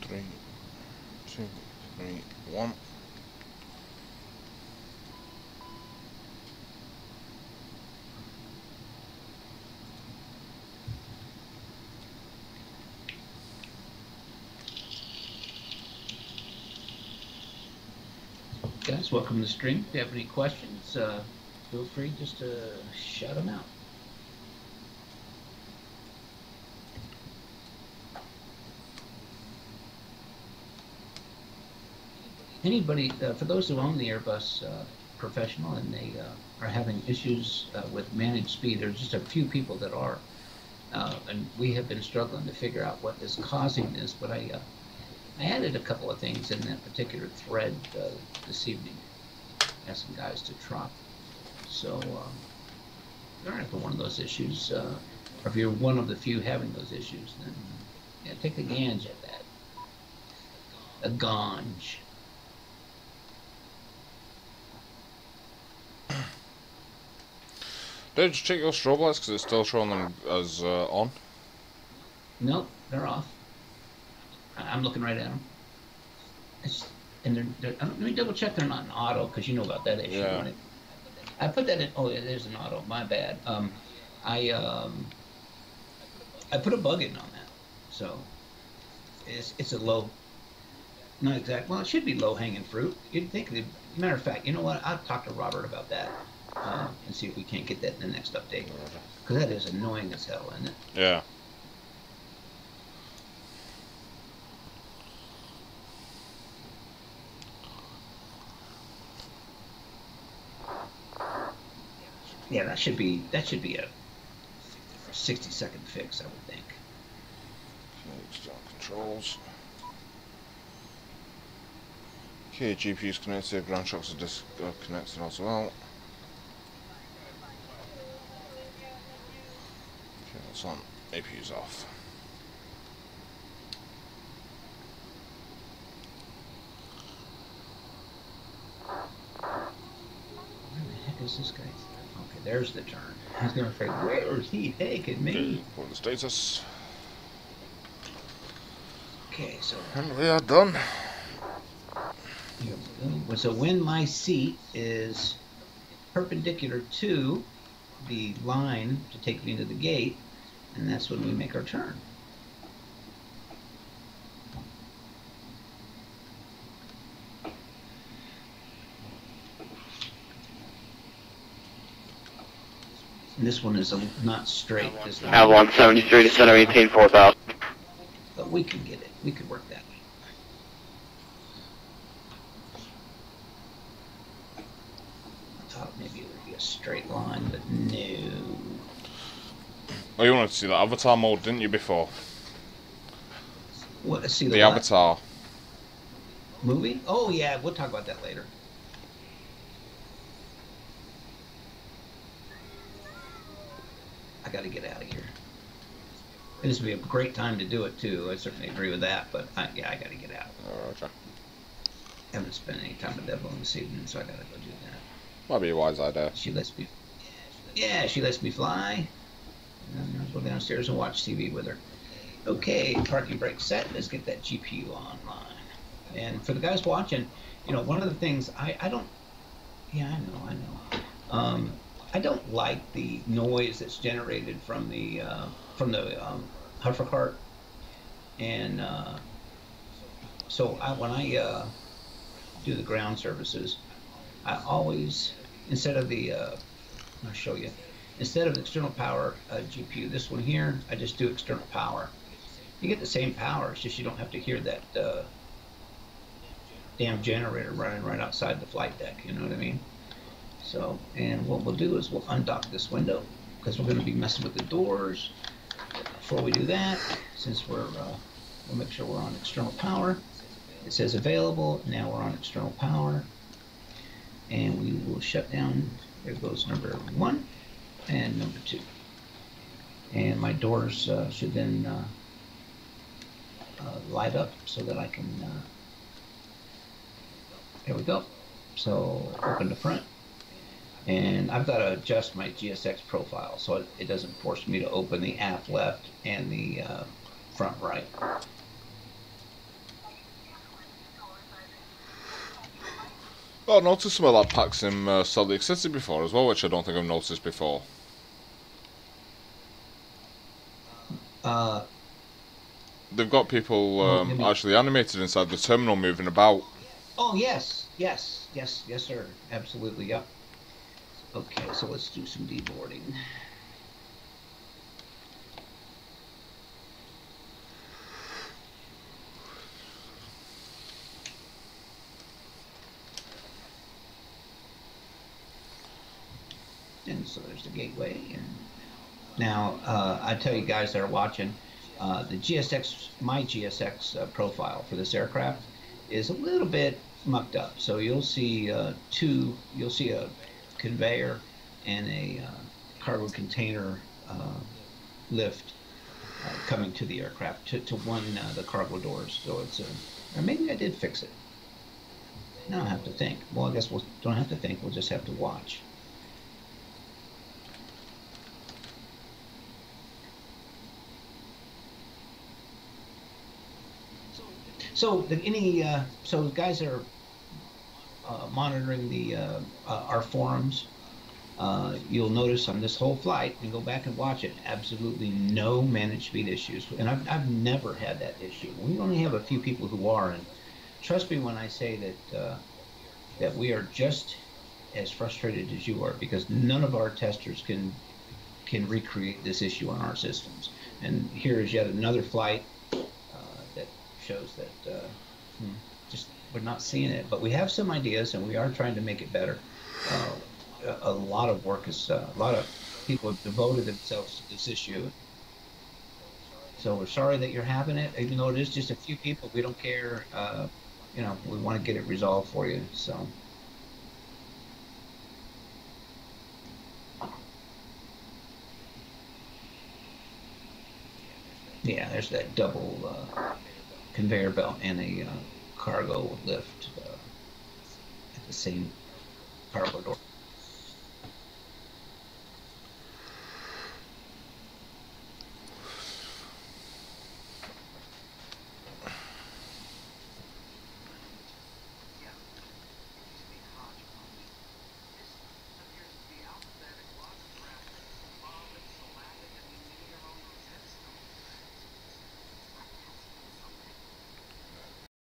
Three, two, three, one. Guys, welcome to the stream. If you have any questions, feel free just to shout them out. Anybody, for those who own the Airbus Professional and they are having issues with managed speed, there's just a few people that are. And we have been struggling to figure out what is causing this, but I added a couple of things in that particular thread this evening. Asked some guys to try. So, if you're one of those issues, or if you're one of the few having those issues, then yeah, take a gange at that. A gange. Did you check your strobe lights because it's still showing them as on? Nope, they're off. I'm looking right at them. And let me double check they're not in auto because you know about that issue. Yeah. Right? I put that in. Oh, yeah, there's an auto. My bad. I put a bug in on that, so it's a low. Not exact. Well, it should be low hanging fruit. You'd think. Matter of fact, you know what? I'll talk to Robert about that and see if we can't get that in the next update because that is annoying as hell, isn't it? Yeah. Yeah, that should be a 60-second fix, I would think. Okay, start controls. Okay, GPU's connected, ground shocks are disconnected as well. Okay, that's on. APU's off. Where the heck is this guy? Okay, there's the turn. I was going to say, where is he taking me? Okay, for the status. Okay, so And we are done. here we go. So when my seat is perpendicular to the line to take me to the gate, and that's when we make our turn. And this one is not straight. This one, Avalon 73 to center, maintain 4,000. but we can get it. We could work that. I thought maybe it would be a straight line, but no. Oh, you wanted to see that avatar mode, didn't you, before? What? See the avatar movie? Oh yeah, we'll talk about that later. I got to get out of here. And this would be a great time to do it too. I certainly agree with that. But yeah, I got to get out. Oh, okay. I haven't spent any time with Devlin this evening, so I got to go do that. Might be a wise idea. She lets me. Yeah, she lets me fly. And I'll go downstairs and watch TV with her. Okay, parking brake set. Let's get that GPU online. And for the guys watching, you know, one of the things I don't. Yeah, I know. I don't like the noise that's generated from the hover cart, and so when I do the ground services, I always, instead of the I'll show you, instead of external power GPU, this one here, I just do external power. You get the same power, it's just you don't have to hear that damn generator running right outside the flight deck. You know what I mean? So, and what we'll do is we'll undock this window because we're going to be messing with the doors. Before we do that, since we'll make sure we're on external power. It says available. Now we're on external power, and we will shut down. There goes number 1 and number 2, and my doors should then light up so that I can. There we go. So open the front. And I've got to adjust my GSX profile so it doesn't force me to open the aft left and the front right. Oh, I noticed some of that packs in Salt Lake City before as well, which I don't think I've noticed before. They've got people actually animated inside the terminal moving about. Oh, yes, sir. Absolutely, yep. Okay, so let's do some deboarding. And so there's the gateway. And now, I tell you guys that are watching, the GSX, my GSX profile for this aircraft is a little bit mucked up. So you'll see you'll see a conveyor and a cargo container lift coming to the aircraft to one the cargo doors. So it's or maybe I did fix it. Now I have to think. Well, I guess we don't have to think. We'll just have to watch. So so guys that are monitoring the our forums, you'll notice on this whole flight, and go back and watch it, absolutely no managed speed issues. And I've never had that issue. We only have a few people who are, and trust me when I say that that we are just as frustrated as you are, because none of our testers can recreate this issue on our systems. And here is yet another flight that shows that just we're not seeing it, but we have some ideas and we are trying to make it better. A lot of work is a lot of people have devoted themselves to this issue. So we're sorry that you're having it, even though it is just a few people. We don't care. You know, we want to get it resolved for you. So. Yeah, there's that double conveyor belt and a cargo lift at the same cargo door.